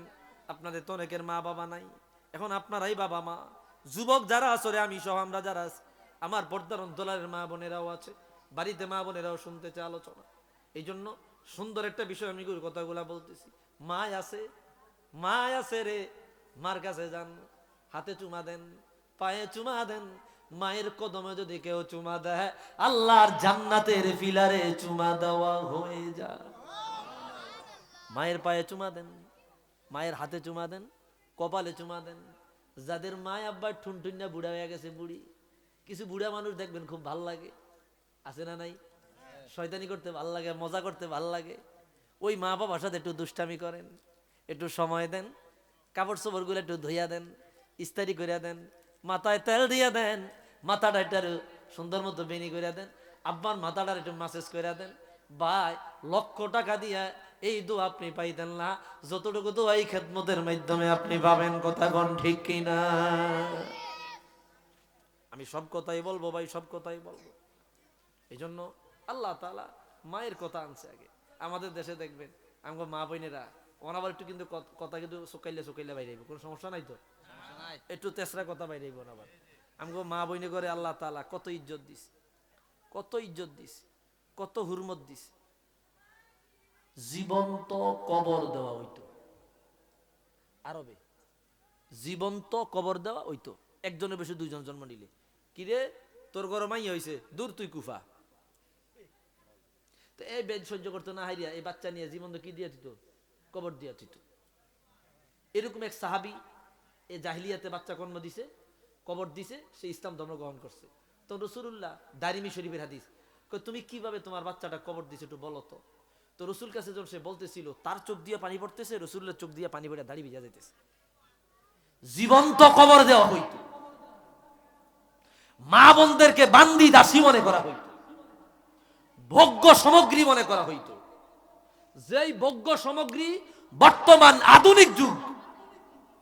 আপনাদের তো অনেকের মা বাবা নাই, এখন আপনারাই বাবা মা। যুবক যারা আসলে আমি সহ আমরা যারা আছি, আমার পর্দার অন্তরালের মা বোনেরাও আছে, বাড়িতে মা বোনেরাও শুনতেছে আলোচনা। এই জন্য সুন্দর একটা বিষয় আমি কথাগুলা বলতেছি। মা আছে, মা আছে রে, মার কাছে যান, হাতে চুমা দেন, পায়ে চুমা দেন। মায়ের কদমে যদি কেউ চুমা দেয়, আল্লাহর জান্নাতের ফিলারে চুমা দেওয়া হয়ে যায়। মায়ের পায়ে চুমা দেন, মায়ের হাতে চুমা দেন, কপালে চুমা দেন। যাদের মায় আব্বার ঠুনঠুন্না বুড়া হয়ে গেছে, বুড়ি, কিছু বুড়া মানুষ দেখবেন খুব ভাল লাগে, আছে না নাই? শয়তানি করতে ভাল লাগে, মজা করতে ভাল লাগে। ওই মা বাবার সাথে একটু দুষ্টামি করেন, একটু সময় দেন, কাপড় চোপড় গুলো একটু ধুইয়া দেন, ইস্তারি করিয়া দেন, মাথায় তেল দিয়া দেন, মাথাটা একটু সুন্দর মতো বেনি করিয়া দেন, আব্বার মাথাটা একটু মাসেজ করিয়া দেন। ভাই, লক্ষ টাকা দিয়া এই দোয়া আপনি পাইতেন না, যতটুকু দোয়া এই খেদমতের মাধ্যমে আপনি পাবেন। কথা কোন ঠিক কিনা? আমি সব কথাই বলবো ভাই, সব কথাই বলবো। এই জন্য আল্লাহ তাআলা মায়ের কথা আনছে আগে। আমাদের দেশে দেখবেন আমাদের মা বোনেরা আবার একটু কিন্তু কথা কিন্তু চোকাইলে বাইরে আইব, কোনো সমস্যা নাই তো, একটু তেসরা কথা বাইরে আইব না। আবার আমগো মা বইনে করে আল্লাহ তাআলা কত ইজ্জত দিস, কত ইজ্জত দিস, কত হুরমত দিস। জীবন্ত কবর দেওয়া হইতো, আরবে জীবন্ত কবর দেওয়া হইতো, একজনের বেশি দুইজন জন্ম নিলে। কিরে তোর গরমাই হয়েছে, দূর তুই কুফা। তো এই বেদ সহ্য করতো না, হাইরিয়া এই বাচ্চা নিয়ে জীবন্ত কি দিয়া দিত, কবর দিয়া দিত। এরকম এক সাহাবি এই জাহিলিয়াতে বাচ্চা জন্ম দিছে, কবর দিছে, সে ইসলাম ধর্ম গ্রহণ করছে। তো রসুল্লাহ দারিমি শরীফের হাদিস, তুমি কিভাবে তোমার বাচ্চাটা কবর দিছে একটু বলো তো। তো রসুল কাছে যখন সে বলতেছিল, তার চোখ দিয়ে পানি পড়তেছে, রসুল্লাহ চোখ দিয়ে পানি পড়ে দাড়ি ভিজা যাইতেছে। জীবন্ত কবর দেওয়া হইতো, মা বোনদেরকে বান্দি দাসী মনে করা হইতো, ভোগ্য সামগ্রী মনে করা হইতো। যেই ভোগ্য সামগ্রী বর্তমান আধুনিক যুগ,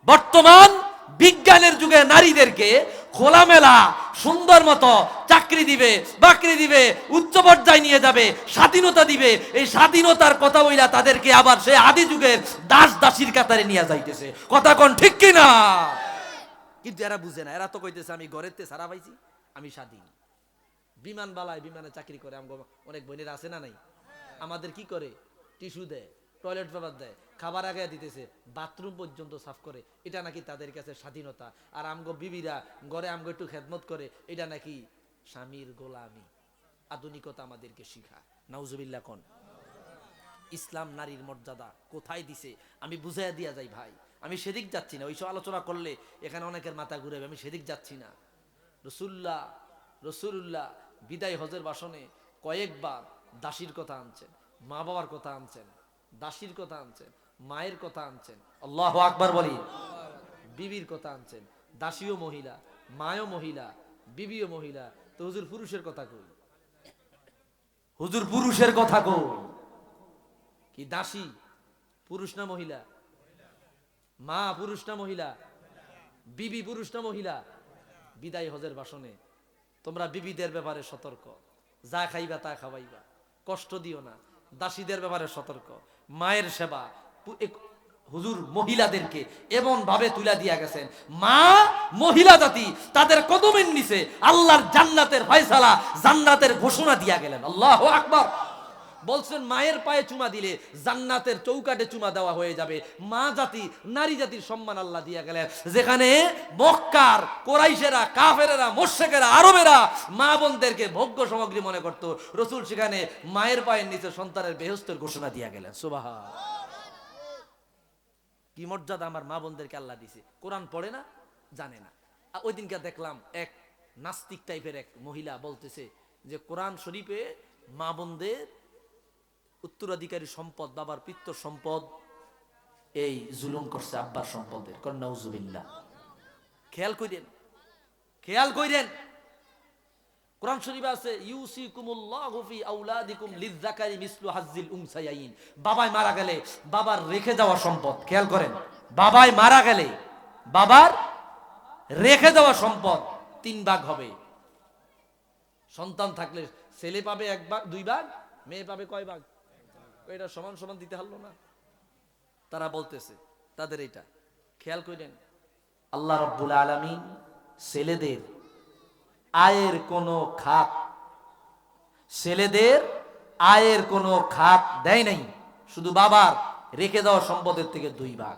বর্তমান বিজ্ঞানের যুগে নারীদেরকে খোলামেলা সুন্দর মতো চাকরি দিবে, বাকরি দিবে, উচ্চ পর্যায়ে নিয়ে যাবে, স্বাধীনতা দিবে, এই স্বাধীনতার কথা বইলা তাদেরকে আবার সে আদি যুগের দাস দাসীর কাতারে নিয়ে যাইতেছে। কথা কোন ঠিক কিনা? কিন্তু এরা বুঝে না, এরা তো কইতেছে আমি ঘরেতে সারা পাইছি, আমি স্বাধীন। বিমান বালায় বিমানে চাকরি করে আমগো অনেক বোনেরা আছে না নাই, আমাদের কি করে, টিস্যু দেয়, টয়লেট পেপার দেয়, খাবার আগে দিতেছে, বাথরুম পর্যন্ত সাফ করে, এটা নাকি তাদের কাছে স্বাধীনতা। আর আমগো বিবিরা ঘরে আমগো একটু খেদমত করে, এটা নাকি স্বামীর গোলামি। আধুনিকতা আমাদেরকে শিখায়। নাউজুবিল্লাহ কোন। ইসলাম নারীর মর্যাদা কোথায় দিছে আমি বুঝাইয়া দিয়া যাই ভাই। আমি সেদিক যাচ্ছি না, ওইসব আলোচনা করলে এখানে অনেকের মাথা ঘুরে, আমি সেদিক যাচ্ছি না। রসুল্লাহ বিদায় হজের ভাষণে কয়েকবার দাসীর কথা আনছেন, মা বাবার কথা আনছেন, দাসীর কথা আনছেন, মায়ের কথা আনছেন, আল্লাহু আকবার বলি, বিবির কথা আনছেন। দাসীও মহিলা, মায়ও মহিলা, বিবিও মহিলা, তো হুজুর পুরুষের কথা কই? হুজুর পুরুষের কথা কই? কি দাসী পুরুষ না মহিলা? মা পুরুষ না মহিলা? বিবি পুরুষ না মহিলা? বিদায় হজের ভাষণে তোমরা বিবিদের ব্যাপারে সতর্ক, যা খাইবা তা খাওয়াইবা, কষ্ট দিও না। দাসীদের ব্যাপারে সতর্ক, মায়ের সেবা। হুজুর মহিলাদেরকে এমন ভাবে তুলে দিয়া গেছেন, মা মহিলা জাতি তাদের কদমের নিচে আল্লাহর জান্নাতের ফয়সালা, জান্নাতের ঘোষণা দিয়া গেলেন। আল্লাহু আকবার। বলছেন মায়ের পায়ে চুমা দিলে জান্নাতের চৌকাটে চুমা দেওয়া হয়ে যাবে। মা জাতি, নারী জাতির সম্মান আল্লাহ দিয়া গেলেন। যেখানে মক্কার কোরাইশেরা, কাফেরেরা, মুশরিকেরা, আরবেরা মা বোনদেরকে ভোগ্য সামগ্রী মনে করত, রসুল সেখানে মায়ের পায়ের নিচে সন্তানের বেহেশতের ঘোষণা দিয়া গেলেন। সুবহান। কি মর্যাদা আমার মা বোনদেরকে আল্লাহ দিছে। কোরআন পড়ে না, জানে না। ওই দিনকে দেখলাম এক নাস্তিক টাইপের এক মহিলা বলতেছে যে কোরআন শরীফে মা বোনদের উত্তরাধিকারী সম্পদ, বাবার পিতৃ সম্পদ, এই জুলুম করছে আব্বার সম্পদের। নাউজুবিল্লাহ। খেয়াল কইরেন, খেয়াল কইরেন। কোরআন শরীফে আছে ইউসিকুমুল্লাহু ফি আওলাদিকুম লিযযাকারি মিসলু হাজ্জিল উনসায়াইন। বাবাই মারা গেলে বাবার রেখে যাওয়া সম্পদ, খেয়াল করেন, বাবাই মারা গেলে বাবার রেখে যাওয়া সম্পদ 3 ভাগ হবে। সন্তান থাকলে ছেলে পাবে 1 ভাগ, 2 ভাগ, মেয়ে পাবে কয় ভাগ? এটা সমান সমান দিতে হারলো না। তারা বলতেছে তাদের এটা খেয়াল করেন। আল্লাহ রাব্বুল আলামিন ছেলেদের আয়ের কোনো খাত, ছেলেদের আয়ের কোনো খাত দেয় নাই, শুধু বাবার রেখে দেওয়া সম্পদের থেকে 2 ভাগ।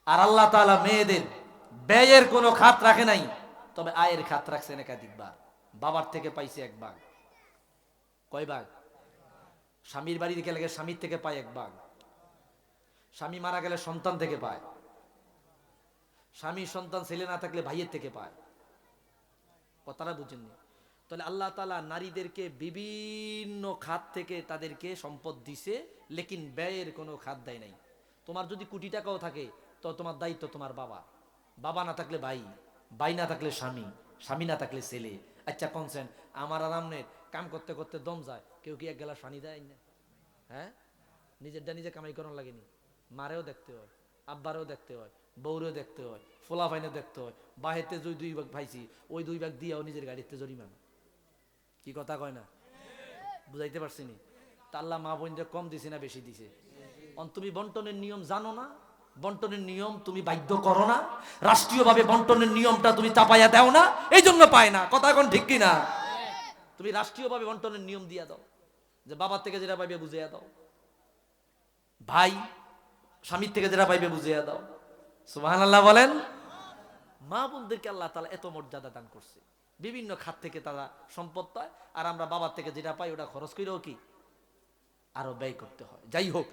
আর আল্লাহ তাআলা মেয়েদের ব্যয়ের কোনো খাত রাখে নাই, তবে আয়ের খাত রাখছেন একাধিক ভাগ। বাবার থেকে পাইছে 1 ভাগ। কয় ভাগ? স্বামীর বাড়ি গেলে স্বামীর থেকে পায় 1 ভাগ, স্বামী মারা গেলে সন্তান থেকে পায়, স্বামী সন্তান ছেলে না থাকলে ভাইয়ের থেকে পায়। কথাটা বুঝেননি? তাহলে আল্লাহ তাআলা নারীদেরকে বিভিন্ন খাত থেকে তাদেরকে সম্পদ দিছে, লেকিন ব্যয়ের কোনো খাত দেয় নাই। তোমার যদি কোটি টাকাও থাকে তো তোমার দায়িত্ব তোমার বাবা, বাবা না থাকলে ভাই, ভাই না থাকলে স্বামী, স্বামী না থাকলে ছেলে। আচ্ছা কনসেন আমার আরামনের কাম করতে করতে দম যায়, কেউ কি 1 গ্লাস পানি দেয় না? হ্যাঁ, নিজেরটা নিজে কামাই করার লাগেনি। মারেও দেখতে হয়, আব্বারেও দেখতে হয়, বউরেও দেখতে হয়, ফোলা ফাইনে দেখতে হয়। বাহেতে যে 2 ভাগ ভাইছি, ওই 2 ভাগ দিয়েও নিজের গাড়িতে জরিমান। কি কথা কয় না? বুঝাইতে পারছি নি? তা আল্লাহ মা বোনদের কম দিছে না বেশি দিছে? তুমি বন্টনের নিয়ম জানো না, বন্টনের নিয়ম তুমি বাধ্য করো না, রাষ্ট্রীয়ভাবে বন্টনের নিয়মটা তুমি চাপাইয়া দাও না, এই জন্য পায় না। কথা এখন ঠিক কিনা? তুমি রাষ্ট্রীয়ভাবে বন্টনের নিয়ম দিয়া দাও, যে বাবার থেকে যেটা পাইবে বুঝিয়ে দাও, ভাই স্বামীর থেকে যেটা পাইবে বুঝিয়ে দাও। সুবহানাল্লাহ বলেন। মা বোনদেরকে আল্লাহ তাআলা এত মর্যাদা দান করছে, বিভিন্ন খাত থেকে তারা সম্পদ পায়, আর আমরা বাবার থেকে যেটা পাই ওটা খরচ করেও কি আরো ব্যয় করতে হয়। যাই হোক,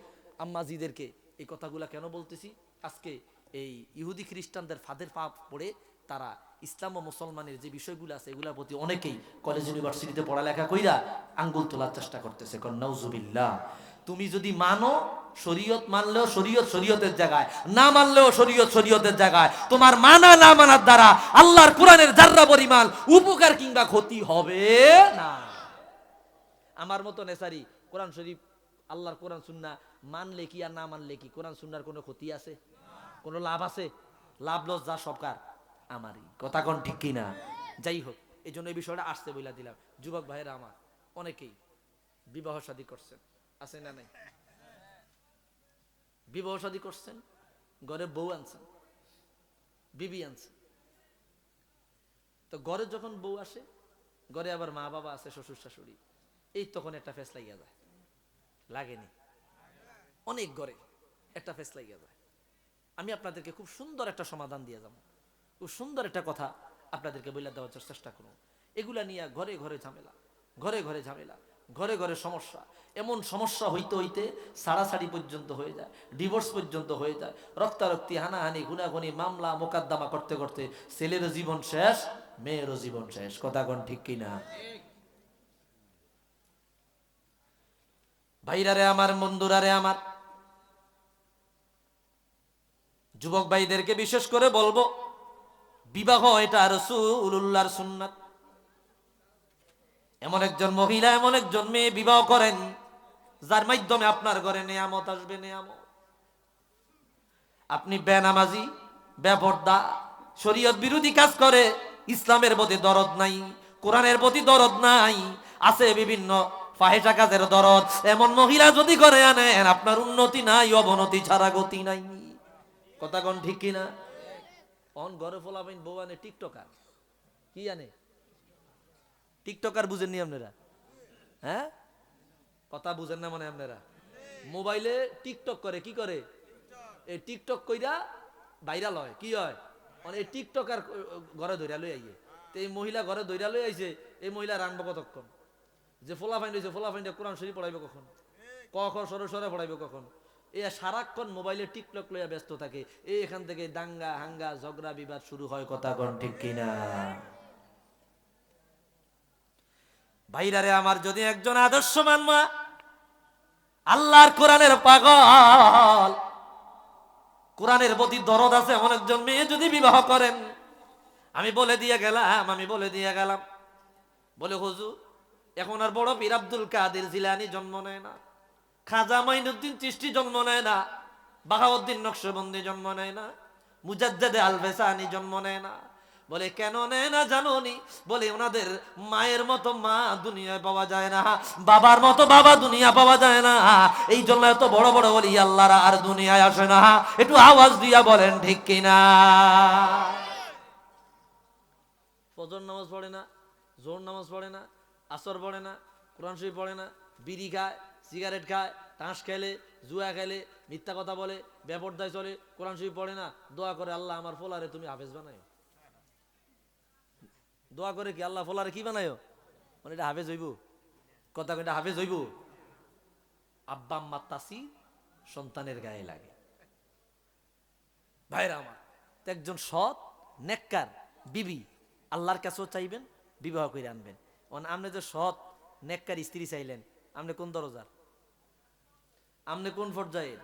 আম্মাজিদেরকে এই কথাগুলা কেন বলতেছি, আজকে এই ইহুদি খ্রিস্টানদের ফাঁদের পা পড়ে তারা ইসলাম ও মুসলমানের যে বিষয়গুলো আছে এগুলোর প্রতি অনেকেই কলেজ ইউনিভার্সিটিতে পড়ালেখা কইরা আঙ্গুল তোলার চেষ্টা করতেছে। নাউজুবিল্লাহ। তুমি যদি মানো শরীয়ত, মানলেও শরীয়ত শরীয়তের জায়গায়, না মানলেও শরীয়ত শরীয়তের জায়গায়। তোমার মানা না মানার দ্বারা আল্লাহর কোরআনের যাররা পরিমাণ উপকার কিংবা ক্ষতি হবে না। আমার মতো নেসারি কোরআন শরীফ, আল্লাহর কোরআন সুন্নাহ মানলে কি আর না মানলে কি, কোরআন সুন্নাহর কোনো ক্ষতি আছে? কোনো লাভ আছে? লাভ লস যা সবকার আমারই। কথা কোন ঠিক কিনা? যাই হোক, এই জন্য এই বিষয়টা আসতে বইলা দিলাম। যুবক ভাইয়েরা আমার অনেকেই বিবাহ শাদী করছেন, আছে না নাই? বিবাহ শাদী করছেন, ঘরে বউ আনছেন, বিবি আনছেন। তো ঘরে যখন বউ আসে, ঘরে আবার মা বাবা আছে, শ্বশুর শাশুড়ি, এই তখন একটা ফেস লাগিয়া যায়। লাগেনি? অনেক ঘরে একটা ফেস লাগিয়া যায়। আমি আপনাদেরকে খুব সুন্দর একটা সমাধান দিয়ে যাব, খুব সুন্দর একটা কথা আপনাদেরকে বলে দেওয়ার চেষ্টা করুন। এগুলা নিয়ে ঘরে ঘরে ঝামেলা, ঘরে ঘরে ঝামেলা, ঘরে ঘরে সমস্যা। এমন সমস্যা হইতে হইতে ছাড়াছাড়ি পর্যন্ত হয়ে যায়, ডিভোর্স পর্যন্ত হয়ে যায়, রক্তারক্তি, হানাহানি, গুনাগুনি, মামলা মোকদ্দমা করতে করতে ছেলেরও জীবন শেষ, মেয়েরও জীবন শেষ। কথা কোন ঠিক কিনা? ভাইরারে আমার, বন্ধুরারে আমার, যুবক ভাইদেরকে বিশেষ করে বলবো, বিবাহ এটা রাসূলুল্লাহর সুন্নাত। এমন একজন মহিলা, এমন একজন মেয়ে বিবাহ করেন যার মাধ্যমে আপনার ঘরে নেয়ামত আসবে। নেয়ামত। আপনি বেনামাজি, বেপরদা, শরীয়ত বিরোধী কাজ করে, ইসলামের প্রতি দরদ নাই, কোরআনের প্রতি দরদ নাই, আছে বিভিন্ন ফাহেসা কাজের দরদ, এমন মহিলা যদি করে আনেন, আপনার উন্নতি নাই, অবনতি ছাড়া গতি নাই। কথা কোন ঠিক কিনা? অন ঘরে ফলাবেন বউ আনে টিকটকার। কি আনে? টিকটকার। বুঝেননি আপনারা? হ্যাঁ, কথা বুঝেন না মানে আপনারা? মোবাইলে টিকটক করে। কি করে? এই টিকটক কইরা ভাইরাল হয়। কি হয়? মানে এই টিকটকার ঘরে ধইরা লই আইয়ে। তো এই মহিলা ঘরে ধইরা লই আইছে, এই মহিলা রানবো কতক্ষণ? যে ফোলাফাইন হইছে, ফোলাফাইনটা কোরআন শরীফ পড়াইবে কখন? কখন সরে পড়াইবে কখন? এ সারাক্ষণ মোবাইলে টিকটক লইয়া ব্যস্ত থাকে। এই এখান থেকে দাঙ্গা হাঙ্গা ঝগড়া বিবাদ শুরু হয়। কথা কোন ঠিক কিনা? ভাইরারে আমার, যদি একজন আদর্শবান মা, আল্লাহর কোরআনের পাগল, কোরআনের প্রতি দরদ আছে এমন একজন মেয়ে যদি বিবাহ করেন, আমি বলে দিয়ে গেলাম, বলে হুজুর, এখন আর বড় পীর আব্দুল কাদের জিলানী জন্ম নেয় না, খাজা মাইনুদ্দিন চিশতি জন্ম নেয় না, বাহাউদ্দিন নকশবন্দি জন্ম নেয় না, মুজাদ্দেদে আল-ফেসানি জন্ম নেয় না। বলে কেন নেয় না জানোনি? বলে ওনাদের মায়ের মতো মা দুনিয়ায় পাওয়া যায় না, বাবার মতো বাবা দুনিয়া পাওয়া যায় না, এই জন্য এত বড় বড় বলি আল্লাহরা আর দুনিয়ায় আসে না। একটু আওয়াজ দিয়া বলেন ঠিক কিনা? ফজর নামাজ পড়ে না, জোহর নামাজ পড়ে না, আসর পড়ে না, কোরআন শরীফ পড়ে না, বিড়ি খায়, সিগারেট খায়, তাস খেলে, জুয়া খেলে, মিথ্যা কথা বলে, বেপরদায় চলে, কোরআন শরীফ পড়ে না। দোয়া করে, আল্লাহ আমার ফোলারে তুমি হাফেজ বানায়। দোয়া করে কি আল্লাহ ফোলারে কি বানায়? মানে এটা হাফেজ হইব? কথা এটা হাফেজ হইব? আব্বা আম্মা তাসি সন্তানের গায়ে লাগে। ভাইরা আমার, একজন সৎ নেককার বিবি আল্লাহর কাছেও চাইবেন, বিবাহ করে আনবেন। আপনি যে সৎ নেককার স্ত্রী চাইলেন, আপনি কোন দরজার? আপনি কোন পর্যায়ের?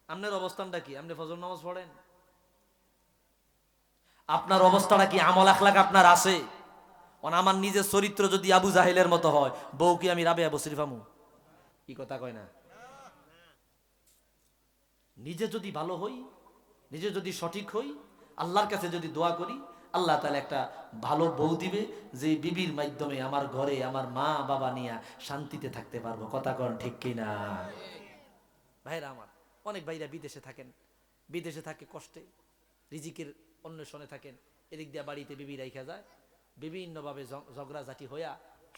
আপনার অবস্থানটা কি? আপনি ফজর নামাজ পড়েন? আপনার অবস্থাটা কি? আমল আখলাক আপনার আছে? আমার নিজের চরিত্র যদি আবু জাহেলের মতো হয়, বউ কি আমি রাবেয়া বসরি ফামু? কি কথা কয় না? নিজে যদি ভালো হই, নিজে যদি সঠিক হই, আল্লাহর কাছে যদি দোয়া করি, আল্লাহ তাআলা একটা ভালো বউ দিবে, যে বিবির মাধ্যমে আমার ঘরে আমার মা বাবা নিয়ে শান্তিতে থাকতে পারবো। কথা কন ঠিক কিনা? ভাইরা আমার, অনেক ভাইরা বিদেশে থাকেন, বিদেশে থাকে কষ্টে, রিজিকের অন্বেষণে থাকেন, এদিক দিয়ে বাড়িতে বিবি রাইখা যায়, বিভিন্নভাবে ঝগড়াঝাটি হইয়া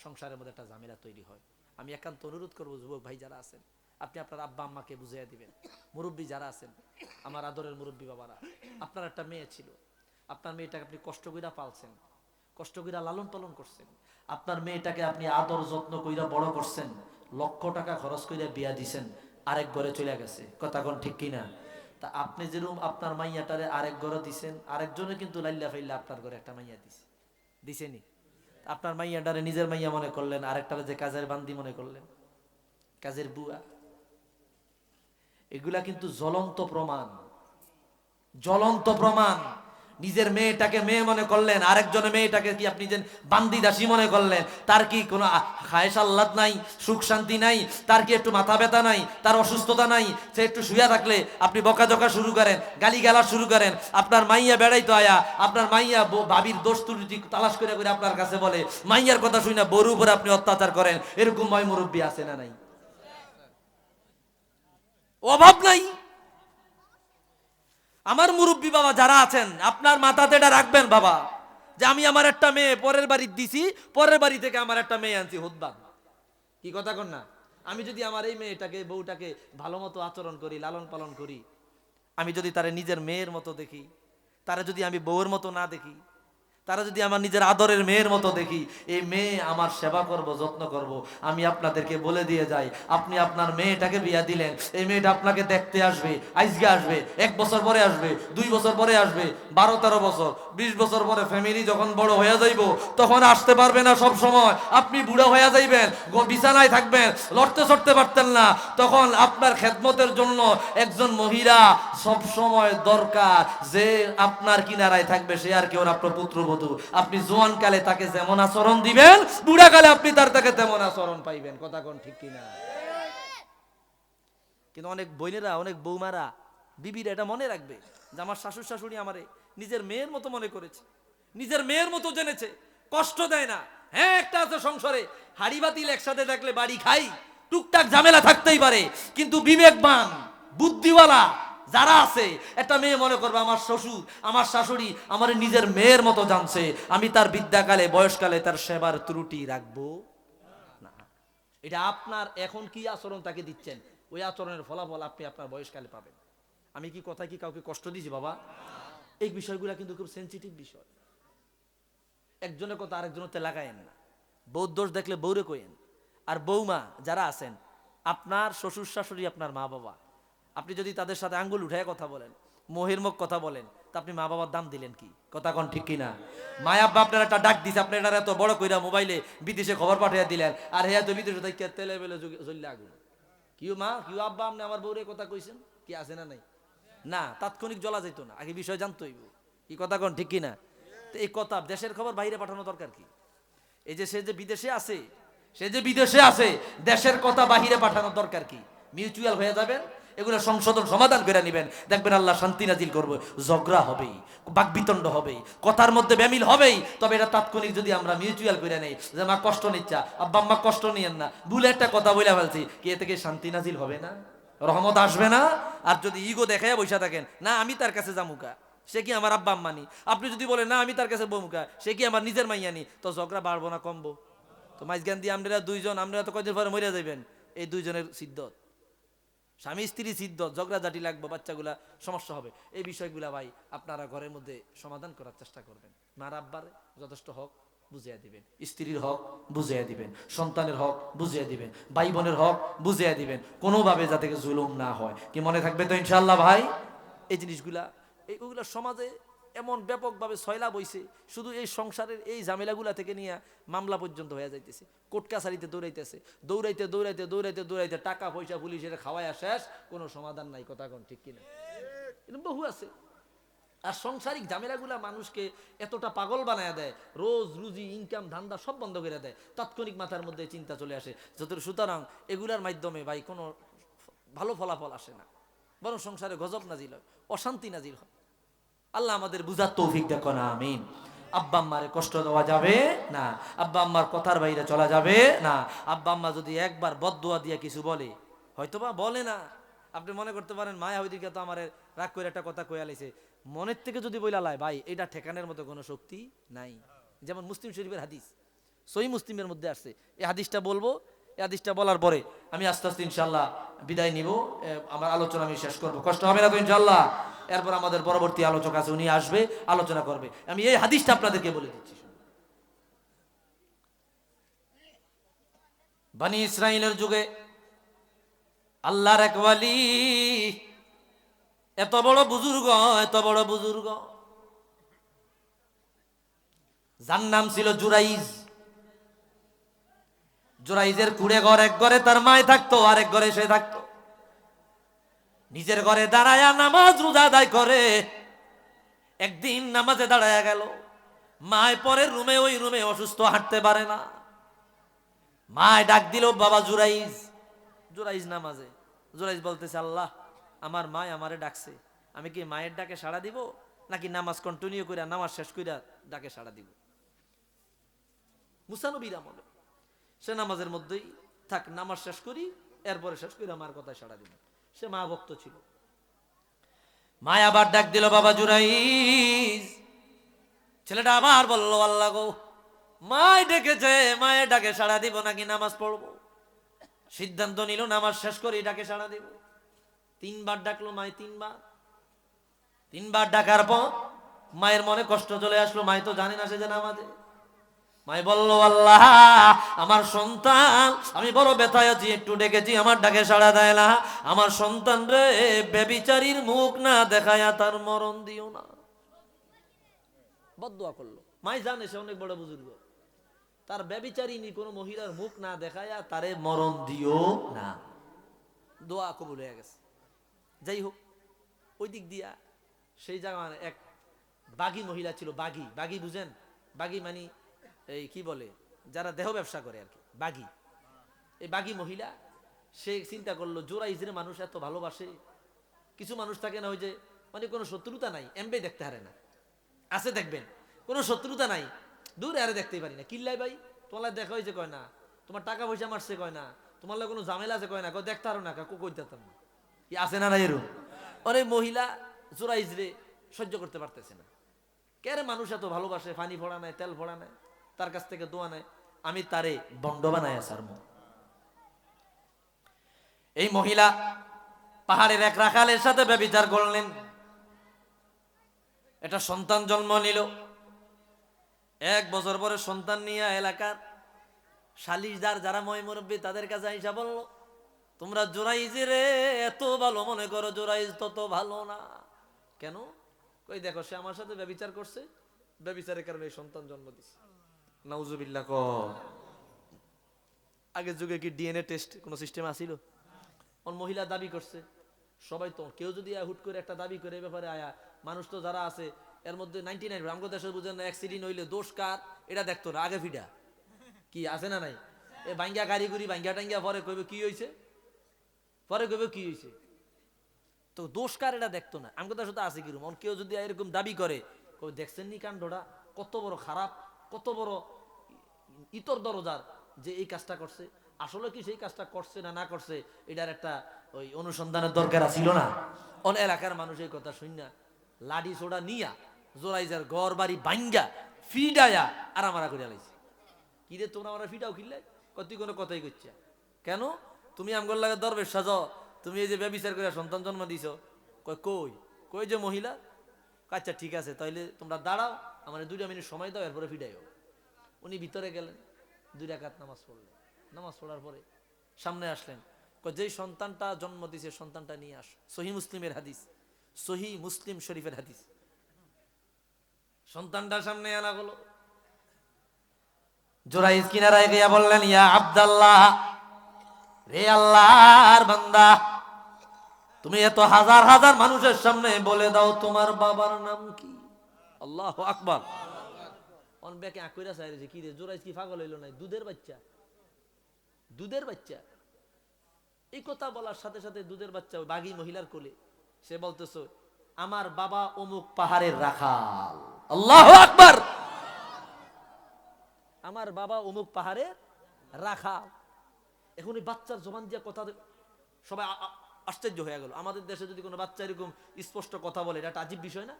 সংসারের মধ্যে একটা ঝামেলা তৈরি হয়। আমি একান্ত অনুরোধ করবো যুবক ভাই যারা আছেন, আপনি আপনার আব্বা আম্মাকে বুঝিয়ে দিবেন। মুরব্বী যারা আছেন, আমার আদরের মুরব্বী বাবারা, আপনার একটা মেয়ে ছিল, আপনার মেয়েটাকে আপনি কষ্ট কইরা পালছেন, কষ্ট কইরা লালন পালন করছেন, আপনার মেয়েটাকে আপনি আদর যত্ন কইরা বড় করছেন, লক্ষ টাকা খরচ কইরা বিয়া দিছেন, আরেক ঘরে চলে গেছে, কথা কোন ঠিক কিনা? তা আপনি যেরকম আপনার মাইয়াটারে আরেক ঘরে দিছেন, আরেকজনে কিন্তু লাইল্লা ফাইল্লা আপনার ঘরে একটা মাইয়া দিছে, দিছেনি? আপনার মাইয়াটারে নিজের মাইয়া মনে করলেন, আরেকটারে যে কাজের বান্দি মনে করলেন, কাজের বুয়া। এগুলা কিন্তু জ্বলন্ত প্রমাণ, জ্বলন্ত প্রমাণ। নিজের মেয়েটাকে মেয়ে মনে করলেন, আরেকজনের মেয়েটাকে কি আপনি যে বান্দি দাসী মনে করলেন। তার কি কোনো খায়েশ আহ্লাদ নাই, সুখ শান্তি নাই? তার কি একটু মাথা ব্যথা নাই? তার অসুস্থতা নাই? সে একটু শুয়ে থাকলে আপনি বকাঝকা শুরু করেন, গালি গালা শুরু করেন। আপনার মাইয়া বেড়াইতো আয়া, আপনার মাইয়া ভাবির দোষ ত্রুটি তালাশ করে করে আপনার কাছে বলে, মাইয়ার কথা শুনে না বড়ুর উপরে আপনি অত্যাচার করেন। এরকম ময় মুরব্বী আছে না নাই? অভাব নাই। আমার মুরব্বী বাবা যারা আছেন, আপনার মাথাতে এটা রাখবেন বাবা, যে আমি আমার একটা মেয়ে পরের বাড়ি দিছি, পরের বাড়ি থেকে আমার একটা মেয়ে আনছি হুদবাদ। কি কথা কন না? আমি যদি আমার এই মেয়েটাকে বউটাকে ভালো মতো আচরণ করি, লালন পালন করি, আমি যদি তারে নিজের মেয়ের মতো দেখি, তারা যদি আমি বউয়ের মতো না দেখি, তারা যদি আমার নিজের আদরের মেয়ের মতো দেখি, এই মেয়ে আমার সেবা করব, যত্ন করব। আমি আপনাদেরকে বলে দিয়ে যাই, আপনি আপনার মেয়েটাকে বিয়া দিলেন, এই মেয়েটা আপনাকে দেখতে আসবে, আজকে আসবে, 1 বছর পরে আসবে, 2 বছর পরে আসবে, 12-13 বছর, 20 বছর পরে ফ্যামিলি যখন বড় হয়ে যাইব, তখন আসতে পারবে না সব সময়। আপনি বুড়ো হয়ে যাইবেন, বিছানায় থাকবেন, লড়তে চড়তে পারতেন না, তখন আপনার খেদমতের জন্য একজন মহিলা সব সময় দরকার, যে আপনার কিনারায় থাকবে, সে আর কেউ না, আপনার পুত্রবধূ। আপনি জোয়ান কালে তাকে যেমন আচরণ দিবেন, বুড়া কালে আপনি তার তাকে তেমন আচরণ পাইবেন। কথা কোন ঠিক কিনা? কিন্তু অনেক বোনেরা, অনেক বৌমারা, বিবিরা এটা মনে রাখবে যে আমার শাশুড় শাশুড়ি আমারে নিজের মেয়ের মতো মনে করেছে, নিজের মেয়ের মতো জেনেছে, কষ্ট দেয় না। হ্যাঁ, একটা আছে সংসারে, হাড়ি বাতিল একসাথে থাকলে বাড়ি খাই, টুকটাক ঝামেলা থাকতেই পারে, কিন্তু বিবেকবান বুদ্ধিওয়ালা যারা আছে, একটা মেয়ে মনে করবে আমার শ্বশুর আমার শাশুড়ি আমার নিজের মেয়ের মতো জানছে, আমি তার বিদ্যাকালে বয়সকালে তার সেবার ত্রুটি রাখবো না। এটা আপনার এখন কি আচরণ তাকে দিচ্ছেন, ওই আচরণের ফলাফল আপনি আপনার বয়সকালে পাবেন। আমি কি কথা কি কাউকে কষ্ট দিয়েছি বাবা? এই বিষয়গুলো কিন্তু খুব সেন্সিটিভ বিষয়। একজনের কথা আরেকজনতে লাগায়েন না। বউ দোষ দেখলে বউরে কইেন। আর বৌমা যারা আছেন, আপনার শ্বশুর শাশুড়ি আপনার মা বাবা, আপনি যদি তাদের সাথে আঙ্গুল উঠায় কথা বলেন, মহির্মুখ কথা বলেন, তা আপনি মা বাবার দাম দিলেন কি? কথা কোন ঠিক কিনা? মায়া আব্বা আপনার একটা ডাক দিছে, আপনি এটা এত বড় কইরা মোবাইলে বিদেশে খবর পাঠিয়ে দিলেন, আর হ্যাঁ তো বিদেশে থেকে তেলে বেলে জ্বললে আগুন। কিউ মা, কিউ আব্বা, আপনি আমার বউরে কথা কইছেন, কি আছে না নাই? না, তাৎক্ষণিক জ্বলা যেত না, আগে বিষয় জানতে হইব। কি কথা কোন ঠিক কিনা? তো এই কথা, দেশের খবর বাইরে পাঠানো দরকার কি? এই যে সে যে বিদেশে আছে, সে যে বিদেশে আছে, দেশের কথা বাহিরে পাঠানোর দরকার কি? মিউচুয়াল হয়ে যাবেন, এগুলো সংশোধন সমাধান করে নেবেন, দেখবেন আল্লাহ শান্তি নাজিল করবে। ঝগড়া হবেই, বাকবিতণ্ড হবেই, কথার মধ্যে ব্যামিল হবেই, তবে এটা তাৎক্ষণিক যদি আমরা মিউচুয়াল করে নেই, যে মা কষ্ট নিচ্ছা, আব্বা আম্মা কষ্ট নিয়েন না, ভুলে একটা কথা বলে ফেলছি, কি এ থেকে শান্তি নাজিল হবে না? রহমত আসবে না? আর যদি ইগো দেখায় বসে থাকেন, না আমি তার কাছে যামুকা, সে কি আমার আব্বা আম্মানি, আপনি যদি বলেন না আমি তার কাছে বমুকা, সে কি আমার নিজের মাইয়ানি, তো ঝগড়া বাড়বো না কমবো? তো মাইজগান দিয়ে আমরা দুইজন, আমরা তো কয়দিন পরে মরে যাবেন। এই দুইজনের সিদ্ধত, স্বামী স্ত্রী সিদ্ধত, ঝগড়াঝাটি লাগবে, বাচ্চাগুলা সমস্যা হবে। এই বিষয়গুলা ভাই আপনারা ঘরের মধ্যে সমাধান করার চেষ্টা করবেন। মার আব্বার যথেষ্ট হক বুঝিয়ে দিবেন, স্ত্রীর হক বুঝিয়ে দিবেন, সন্তানের হক বুঝিয়ে দিবেন, ভাই বোনের হক বুঝিয়ে দিবেন, কোনোভাবে যাতে জুলুম না হয়। কি মনে থাকবে তো ইনশাআল্লাহ ভাই? এই জিনিসগুলা এইগুলা সমাজে এমন ব্যাপকভাবে ছয়লা বইছে, শুধু এই সংসারের এই ঝামেলাগুলা থেকে নিয়ে মামলা পর্যন্ত হয়ে যাইতেছে, কোর্ট কাছারিতে দৌড়াইতেছে, দৌড়াইতে দৌড়াইতে দৌড়াইতে দৌড়াইতে টাকা পয়সা পুলিশের খাওয়াইয়া শেষ, কোনো সমাধান নাই। কথা কোন ঠিক কিনা? এরকম বহু আছে। আর সংসারিক ঝামেলাগুলা মানুষকে এতটা পাগল বানায় দেয়, রোজ রুজি ইনকাম ধান্দা সব বন্ধ করে দেয়, তাৎক্ষণিক মাথার মধ্যে চিন্তা চলে আসে। সুতরাং এগুলার মাধ্যমে ভাই কোনো ভালো ফলাফল আসে না, বরং সংসারে গজব নাজিল হয়, অশান্তি নাজিল হয়। আল্লাহ আমাদের বুঝার তৌফিক দেখো না, আমিন। আব্বা আম্মারে কষ্ট দেওয়া যাবে না, আব্বা আম্মার কথার বাইরে চলা যাবে না। আব্বা আম্মা যদি একবার বদদুয়া দিয়ে কিছু বলে, হয়তোবা বলে না, আপনি মনে করতে পারেন মায়া ওইদিকে তো আমার রাগ করে একটা কথা কইয়া লাইছে, মনের থেকে যদি বইলা লাই ভাই এটা ঠেকানোর মতো কোনো শক্তি নাই। যেমন মুসলিম শরীফের হাদিস, সহি মুসলিমের মধ্যে আসছে, এই হাদিসটা বলবো, এই হাদিসটা বলার পরে আমি আস্তে আস্তে ইনশাল্লাহ বিদায় নিব, আমার আলোচনা আমি শেষ করব, কষ্ট হবে না তো ইনশাল্লাহ? এরপর আমাদের পরবর্তী আলোচক আছে, উনি আসবে, আলোচনা করবে। আমি এই হাদিসটা আপনাদেরকে বলে দিচ্ছি। বনি ইসরাইলের যুগে আল্লাহর এক ওয়ালি, এত বড় বুজুর্গ, এত বড় বুজুর্গ, যার নাম ছিল জুরাইজ। জুরাইজের কুড়ে ঘর, এক ঘরে তার মায় থাকতো, আরেক ঘরে সে থাকতো। নিজের ঘরে দাঁড়ায়া নামাজ রোজা আদায় করে। একদিন নামাজে দাঁড়ায়া গেল, মায় পরের রুমে, ওই রুমে অসুস্থ, হাঁটতে পারে না। মায় ডাক দিল, বাবা জুরাইজ। জুরাইজ নামাজে, জুরাইজ বলতেছে, আল্লাহ আমার মায় আমারে ডাকছে, আমি কি মায়ের ডাকে সাড়া দিব নাকি নামাজ কন্টিনিউ করে নামাজ শেষ করে ডাকে সাড়া দিব? মুসা নবীর আমলে সে নামাজের মধ্যেই থাক, নামাজ শেষ করি, এরপরে শেষ করে আমার কথায় সাড়া দিব। সে মা ভক্ত ছিল। মায় আবার ডাক দিল, বাবা জুরাইজ। ছেলেটা আবার বলল, আল্লাহ গো, মায় ডেকেছে, মায়ের ডাকে সাড়া দিব নাকি নামাজ পড়বো? সিদ্ধান্ত নিল নামাজ শেষ করে ডাকে সাড়া দিব। 3 বার ডাকলো মায়, 3 বার। 3 বার ডাকার পর মায়ের মনে কষ্ট চলে আসলো, মায় তো জানে না সে যে নামাজে। মায় বলল, আল্লাহ আমার সন্তান, আমি বড় ব্যথায় আছি, একটু ডেকেছি, আমার ডাকে সাড়া দেয় না। আমার সন্তান রে ব্যভিচারীর মুখ না দেখায়া তার মরণ দিও না। বদদোয়া করলো। মায় জানে সে অনেক বড় বুজুর্গ, তার ব্যভিচারিণী কোন মহিলার মুখ না দেখায়া তারে মরণ দিও না। দোয়া কবুল হয়ে গেছে। যাই হোক, ওই দিক দিয়া সেই জায়গায় এক বাগী মহিলা ছিল। বাগী, বাগী বুঝেন? বাগী মানে এই কি বলে, যারা দেহ ব্যবসা করে আর কি, বাগী। এই বাগী মহিলা, সে চিন্তা করলো, জোরাইজের মানুষ এত ভালোবাসে। কিছু মানুষ থাকে না, ওই যে মানে কোনো শত্রুতা নাই, এমবে দেখতে হারে না, আছে দেখবেন কোনো শত্রুতা নাই, দূরে আরে দেখতেই পারি না, কিল্লাই ভাই তোমার দেখা হয়েছে কয় না, তোমার টাকা পয়সা মারছে কয় না, তোমার লাগে কোনো ঝামেলা আছে কয় না, দেখতে পারো না, কই দিতাম না, কি আছে না না এরকম। অনেক মহিলা জোরাইজরে সহ্য করতে পারতেছে না। কেরে মানুষ এত ভালোবাসে, পানি ফোড়া নাই, তেল ফোড়া নাই, তার কাছ থেকে দোয়া নাই, আমি তারে বন্ড বানায় সারমু। এই মহিলা পাহাড়ের এক রাখালের সাথে ব্যভিচার করলেন, এটা সন্তান জন্ম নিল। 1 বছর পরে সন্তান নিয়ে এলাকার সালিশদার যারা ময় মুরব্বী তাদের কাছে আইসা বলল, তোমরা জোরাইজের এত ভালো মনে করো, জোরাইজ তত ভালো না। কেন? কই দেখো, সে আমার সাথে ব্যভিচার করছে, ব্যভিচারের কারণে এই সন্তান জন্ম দিছে। নাউজুবিল্লাহ। আগের যুগে কি ডিএনএ টেস্ট কোনো সিস্টেম আসিল? ওর মহিলা দাবি করছে, সবাই তো, কেউ যদি হুট করে একটা দাবি করে এই ব্যাপারে আয়া, মানুষ তো যারা আছে এর মধ্যে 99, আমাদের দেশে বুঝেন না, অ্যাক্সিডেন্ট হইলে দোষ কার এটা দেখতো না, আগে ফিডা কি আছে না নাই, এ ভাঙ্গা কারিগরি ভাঙ্গা টাঙ্গা পরে কইবে কি হয়েছে, পরে কইবে কি হয়েছে, তো দোষ কার এটা দেখতো না। আমাদের দেশে তো আছে কিরকম, কেউ যদি এরকম দাবি করে, কই দেখছেন নি কাণ্ডটা কত বড় খারাপ, কত বড় ইতর দরজার যে এই কাজটা করছে, আসলে কি সেই কাজটা করছে না না করছে এটার একটা ওই অনুসন্ধানের দরকার ছিল না। অন এলাকার মানুষ এই কথা শুন না, লাডি সোডা নিয়া জোরাইজার ঘর বাড়ি ভাঙ্গা ফিডায়া আরামারা করে লাইছে। কি রে তোমরা আমরা ফিডাও কিনলে, তুই কোনো কথাই করছে কেন? তুমি আমগর লাগে দরবেশ সাজ, তুমি এই যে ব্যভিচার করে সন্তান জন্ম দিছ। কই কই যে মহিলা, আচ্ছা ঠিক আছে, তাইলে তোমরা দাঁড়াও, আমার 2 মিনিট সময় দাও, এরপরে ফিডাইও। উনি ভিতরে গেলেন, 2 রাকাত নামাজ পড়লেন। নামাজ পড়ার পরে সামনে আসলেন, যেই সন্তানটা জন্ম দিছে সন্তানটা নিয়ে আস। সহি মুসলিমের হাদিস, সহি মুসলিম শরীফের হাদিস। সন্তানটা সামনে আনা হলো। জোরাইজ কিনারায় গিয়া বললেন, ইয়া আব্দাল্লাহ, রে আল্লাহর বান্দা, তুমি এত হাজার হাজার মানুষের সামনে বলে দাও তোমার বাবার নাম কি? আল্লাহু আকবার। অন বেকে আকইরা চাইছে, কি রে জোরাইজ কি পাগল হইল নাই? দুধের বাচ্চা, দুধের বাচ্চা। এই কথা বলার সাথে সাথে দুধের বাচ্চা বাগী মহিলার কোলে, সে বলতেছ, আমার বাবা অমুক পাহাড়ের রাখাল। আল্লাহু আকবার। আমার বাবা অমুক পাহাড়ের রাখাল। এখন এই বাচ্চার জবান দিয়া কথা সবাই আশ্চর্য হয়ে গেল। আমাদের দেশে যদি কোনো বাচ্চা এরকম স্পষ্ট কথা বলে, এটা একটা আজীব বিষয় না?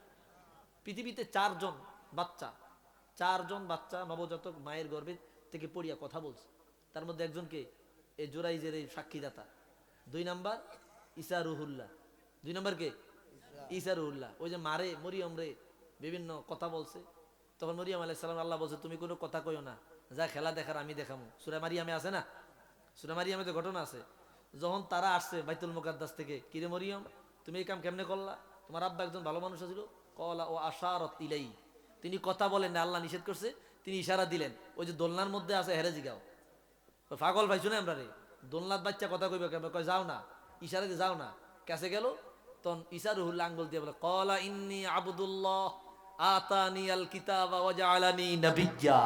পৃথিবীতে চারজন বাচ্চা নবজাতক মায়ের গর্ভে থেকে পড়িয়া কথা বলছে। তার মধ্যে একজনকে এই জোরাইজের এই সাক্ষীদাতা। 2 নাম্বার ঈসা রুহুল্লাহ। 2 নাম্বার কে? ঈসা রুহুল্লাহ। ওই যে মারে মরিয়ম রে বিভিন্ন কথা বলছে, তখন মরিয়ম আলাইহিস সালাম আল্লাহ বলছে তুমি কোনো কথা কইও না, যা খেলা দেখার আমি দেখামু। সূরা মারিয়ামে আছে না? সূরা মারিয়ামে তো ঘটনা আছে। যখন তারা আসছে বাইতুল মুকাদ্দাস থেকে, কিরে মরিয়ম তুমি এই কাম কেমনে করলা? তোমার আব্বা একজন ভালো মানুষ ছিল। কলা ও আশারত ইলাই, তিনি কথা বলেন না, আল্লাহ নিষেধ করছে, তিনি ইশারা দিলেন। ওই যে দোলনার মধ্যে আছে হেরে জিগাও, পাগল ভাই শুনে আমরা রে, দোলনার বাচ্চা কথা কইবে কেমন? কয় যাও না, ইশারা দিয়ে যাও না। কাছে গেল, তখন ঈসা রুহুল্লাহ আঙ্গুল দিয়ে বলে কলা ইন্নী আবদুল্লাহ আতানিয়াল কিতাবা ওয়া জাআলানি নাবিয়্যা।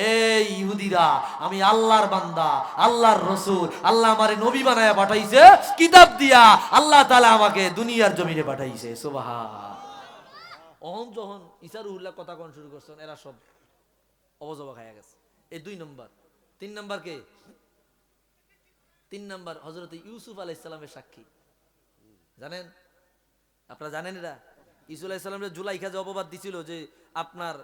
এই ইহুদিরা, আমি আল্লাহর বান্দা, আল্লাহর রাসূল, আল্লাহ আমারে নবী বানায়া পাঠাইছে কিতাব দিয়া, আল্লাহ তাআলা আমাকে দুনিয়ার জমিনে পাঠাইছে। সুবহান। যখন ঈসা রুহুল্লাহ কথা কোন শুরু করছেন, এরা সব অবজবা খায়া গেছে। এই 2 নম্বর। 3 নম্বর কে? 3 নম্বর হযরত ইউসুফ আলাইহিস সালামের সাক্ষী। জানেন? আপনারা জানেন এটা? ইউসুফ আলাইহিস সালামের জুলাইখা যে অপবাদ দিছিল যে আপনার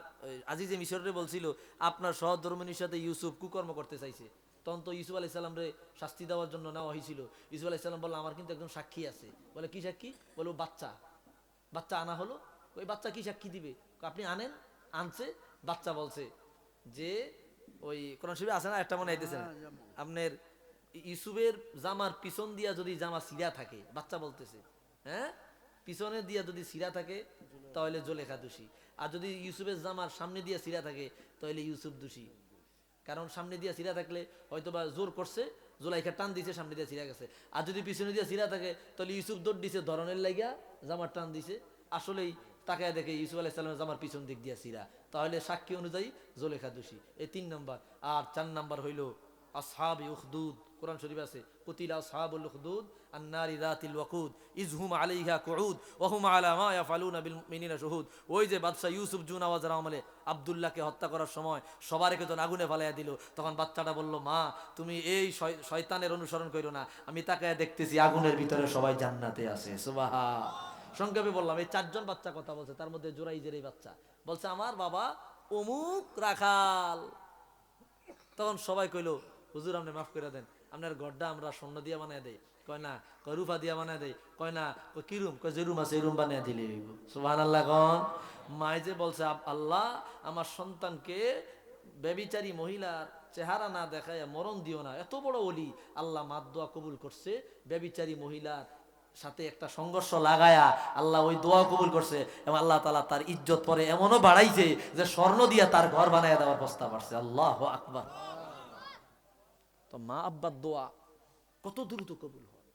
আজিজে মিশরে বলছিল আপনার সহধর্মিণীর সাথে ইউসুফ কুকর্ম করতে চাইছে, তখন তো ইউসুফ আলাইহিস সালামরে শাস্তি দেওয়ার জন্য নেওয়া হয়েছিল। ইউসুফ আলাইহিস সালাম বলল আমার কিন্তু একজন সাক্ষী আছে। বলে কি সাক্ষী? বলে বাচ্চা আনা হলো। ওই বাচ্চা কি সাক্ষী দিবে? আপনি আনেন। আনছে। বাচ্চা বলছে যে ওই কোরআন শরীফে আছে না একটা, মনে আইতেছে না আপনার, ইউসুফের জামার পিছন দিয়া যদি জামা সিরা থাকে, বাচ্চা বলতেছে, হ্যাঁ পিছনে দিয়া যদি সিরা থাকে তাহলে জুলেখা দোষী, আর যদি ইউসুফের জামার সামনে দিয়া সিরা থাকে তাহলে ইউসুফ দোষী। কারণ সামনে দিয়া সিরা থাকলে হয়তোবা জোর করছে, জুলাইখা টান দিছে, সামনে দিয়া সিরা গেছে। আর যদি পিছনে দিয়া সিরা থাকে তাহলে ইউসুফ দৌড় দিছে ধরনের লাগিয়া, জামার টান দিছে, আসলেই তাকায় দেখে ইউসুফ আলাইহিস সালামের জামার পিছন দিক দিয়া সিরা, তাহলে সাক্ষী অনুযায়ী জুলেখা দোষী। এই 3 নম্বর। আর 4 নম্বর হইল আসহাবে উখদুদ। কোরআন শরীফে আছে কুতিলা আসহাবুল উখদুদ আন-নারি যাতিল ওয়াকুদ ইযহুম আলাইহা কুউদ ওয়া হুম আলা মা ইয়াফালুনা বিল মুমিনিনা শুহুদ। ওই যে বাদশা ইউসুফ জুনাওয়াজের আমলে আব্দুল্লাহকে হত্যা করার সময় সবারকে তো আগুনে ফালাইয়া দিল, তখন বাচ্চাটা বলল মা তুমি এই শয়তানের অনুসরণ কইরো না, আমি তাকায় দেখতেছি আগুনের ভিতরে সবাই জান্নাতে আছে। সুবহান। সংক্ষেপে বললাম এই 4 জন বাচ্চা কথা বলছে, তার মধ্যে জোরাইজের এই বাচ্চা বলছে আমার বাবা অমুক রাখাল। তখন সবাই কইলো হুজুর আপনি মাফ করে দেন, আপনার গড্ডা আমরা স্বর্ণ দিয়া বানায় দেই। কয় না। কয় রূপা দিয়া বানায় দেই। কয় না। কয় কি রুম? কয় যে রুম আছে এই রুম বানায় দিলে হইব। সুবহানাল্লাহ। কোন মাই যে বলছে আল্লাহ আমার সন্তানকে ব্যভিচারী মহিলার চেহারা না দেখায় মরণ দিও না, এত বড় ওলি, আল্লাহ মার দোয়া কবুল করছে। ব্যভিচারী মহিলার সাথে একটা সংঘর্ষ লাগায়া আল্লাহ ওই দোয়া কবুল করছে, এবং আল্লাহ তাআলা তার ইজ্জত পরে এমনও বাড়াইছে যে স্বর্ণ দিয়া তার ঘর বানায় দেওয়ার প্রস্তাব আসছে। আল্লাহু আকবার। তো মা আব্বার দোয়া কত দ্রুত কবুল হয়।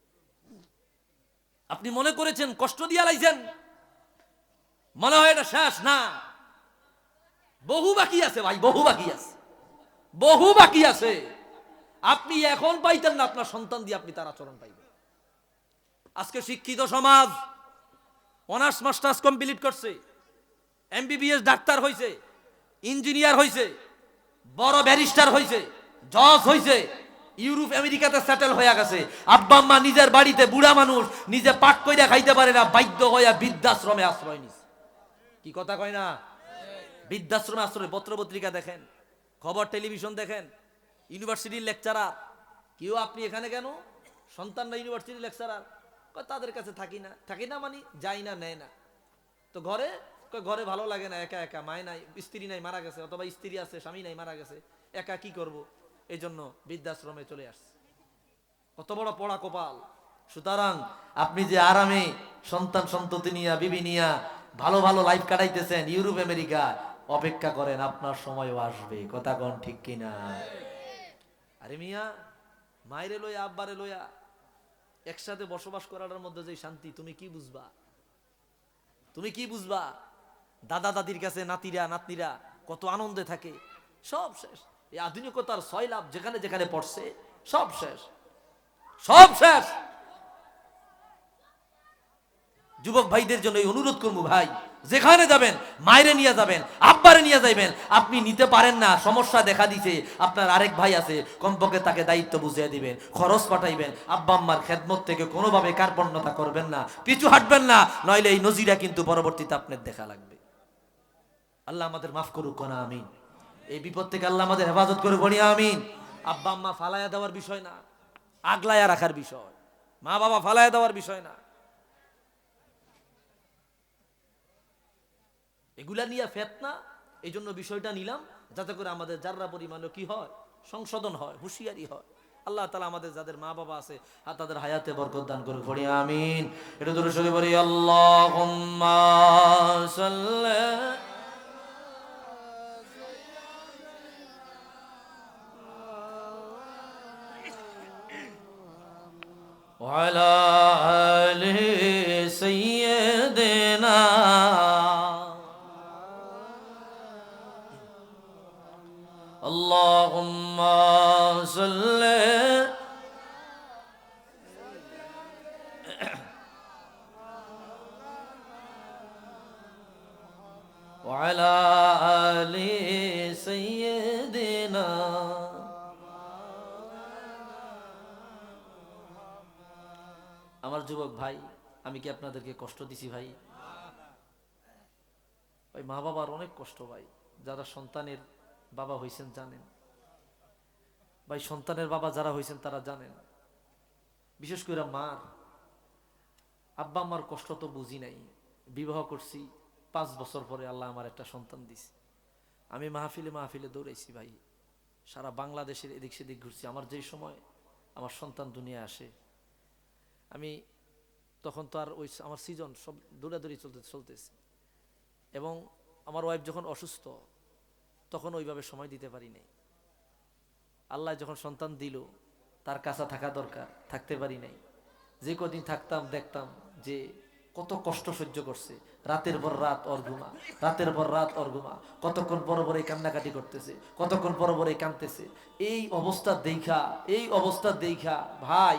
আপনি মনে করেছেন কষ্ট দিয়া লাইছেন, মনে হয় এটা শেষ না, বহু বাকি আছে ভাই, বহু বাকি আছে। আপনি এখন পাইতেন না, আপনার সন্তান দিয়ে আপনি তার আচরণ পাইবেন। আজকে শিক্ষিত সমাজ অনার্স মাস্টার্স কমপ্লিট করছে, এমবিবিএস ডাক্তার হইছে, ইঞ্জিনিয়ার হইছে, বড় ব্যারিস্টার হইছে, জজ হইছে, ইউরোপ আমেরিকাতে সেটেল হয়ে গেছে। আব্বা আম্মা নিজের বাড়িতে বুড়া মানুষ, নিজে পাক কইরা খাইতে পারে না, বাধ্য হইয়া বৃদ্ধাশ্রমে আশ্রয় নিছে। কি কথা কয় না? বৃদ্ধাশ্রমে আশ্রয়। পত্র পত্রিকা দেখেন, খবর টেলিভিশন দেখেন, ইউনিভার্সিটির লেকচারার। কেউ আপনি এখানে কেন? সন্তানরা ইউনিভার্সিটির লেকচারার। তাদের কাছে থাকি না মানে যাই না, নেয় না। তো ঘরে ভালো লাগে না, একা একা, মায় নাই, স্ত্রী নাই, মারা গেছে, অথবা স্ত্রী আছে স্বামী নাই, মারা গেছে, একা কি করব, এই জন্য বৃদ্ধাশ্রমে চলে আসছে। কত বড় পড়া কপাল। সুতরাং আপনি যে আরামে সন্তান সন্ততি নিয়া, বিবি নিয়া ভালো ভালো লাইফ কাটাইতেছেন ইউরোপ আমেরিকা, অপেক্ষা করেন, আপনার সময়ও আসবে। কথা কোন ঠিক কিনা? আরে মিয়া, মায়েরে লইয়া আব্বারে লইয়া একসাথে বসবাস করার মধ্যে যে শান্তি, তুমি কি বুঝবা? দাদা দাদির কাছে নাতিরা নাতনিরা কত আনন্দে থাকে, সব শেষ। এই আধুনিকতার সয়লাভ যেখানে যেখানে পড়ছে, সব শেষ। যুবক ভাইদের জন্য এই অনুরোধ করবো, ভাই যেখানে যাবেন মায়েরে নিয়ে যাবেন, আব্বারে নিয়ে যাইবেন। আপনি নিতে পারেন না, সমস্যা দেখা দিছে, আপনার আরেক ভাই আছে, কমপক্ষে তাকে দায়িত্ব বুঝিয়ে দিবেন, খরচ পাঠাইবেন। আব্বা আম্মার খেদমত থেকে কোনোভাবে কার্পণ্যতা করবেন না, পিছু হাঁটবেন না, নইলে এই নজিরা কিন্তু পরবর্তীতে আপনার দেখা লাগবে। আল্লাহ আমাদের মাফ করুক না, আমিন। এই বিপদ থেকে আল্লাহ আমাদের হেফাজত করুক, বলি আমিন। আব্বা আম্মা ফালায়া দেওয়ার বিষয় না, আগলায়া রাখার বিষয়। মা বাবা ফালায়া দেওয়ার বিষয় না। এগুলা নিয়ে ফেতনা, এই জন্য বিষয়টা নিলাম, যাতে করে আমাদের যাররা পরিমাণও কি হয়, সংশোধন হয়, হুঁশিয়ারি হয়। আল্লাহ তাআলা আমাদের যাদের মা বাবা আছে আর তাদের হায়াতে বরকত দান করুক, পড়ি আমিন। এটা দরুদ শরীফ পড়ি, আল্লাহুম্মা সাল্লি ওয়ালা আলি সাইয়্যিদিনা আল্লাহুম্মা সাল্লি ওয়ালা আলি সাইয়্যিদিনা। আমার যুবক ভাই, আমি কি আপনাদেরকে কষ্ট দিছি ভাই? ভাই মা বাবার অনেক কষ্ট ভাই, যারা সন্তানের বাবা হইছেন জানেন ভাই, সন্তানের বাবা যারা হইছেন তারা জানেন। বিশেষ করে মার, আব্বা আমার কষ্ট তো বুঝি নাই। বিবাহ করছি 5 বছর পরে আল্লাহ আমার একটা সন্তান দিছে। আমি মাহফিলে মাহফিলে দৌড়াইছি ভাই, সারা বাংলাদেশের এদিক সেদিক ঘুরছি। আমার যেই সময় আমার সন্তান দুনিয়া আসে, আমি তখন তো আর ওই আমার সিজন সব দৌড়াদৌড়ি চলতেছে, এবং আমার ওয়াইফ যখন অসুস্থ তখন ওইভাবে সময় দিতে পারি নাই। আল্লাহ যখন সন্তান দিল, তার কাছে থাকা দরকার, থাকতে পারি নাই। যে কদিন থাকতাম দেখতাম যে কত কষ্ট সহ্য করছে, রাতের পর রাত ওর ঘুমা, রাতের পর রাত ওর ঘুমা, কতক্ষণ পর পর এই কান্নাকাটি করতেছে, কতক্ষণ পর পর এই কাঁদতেছে। এই অবস্থা দেখা ভাই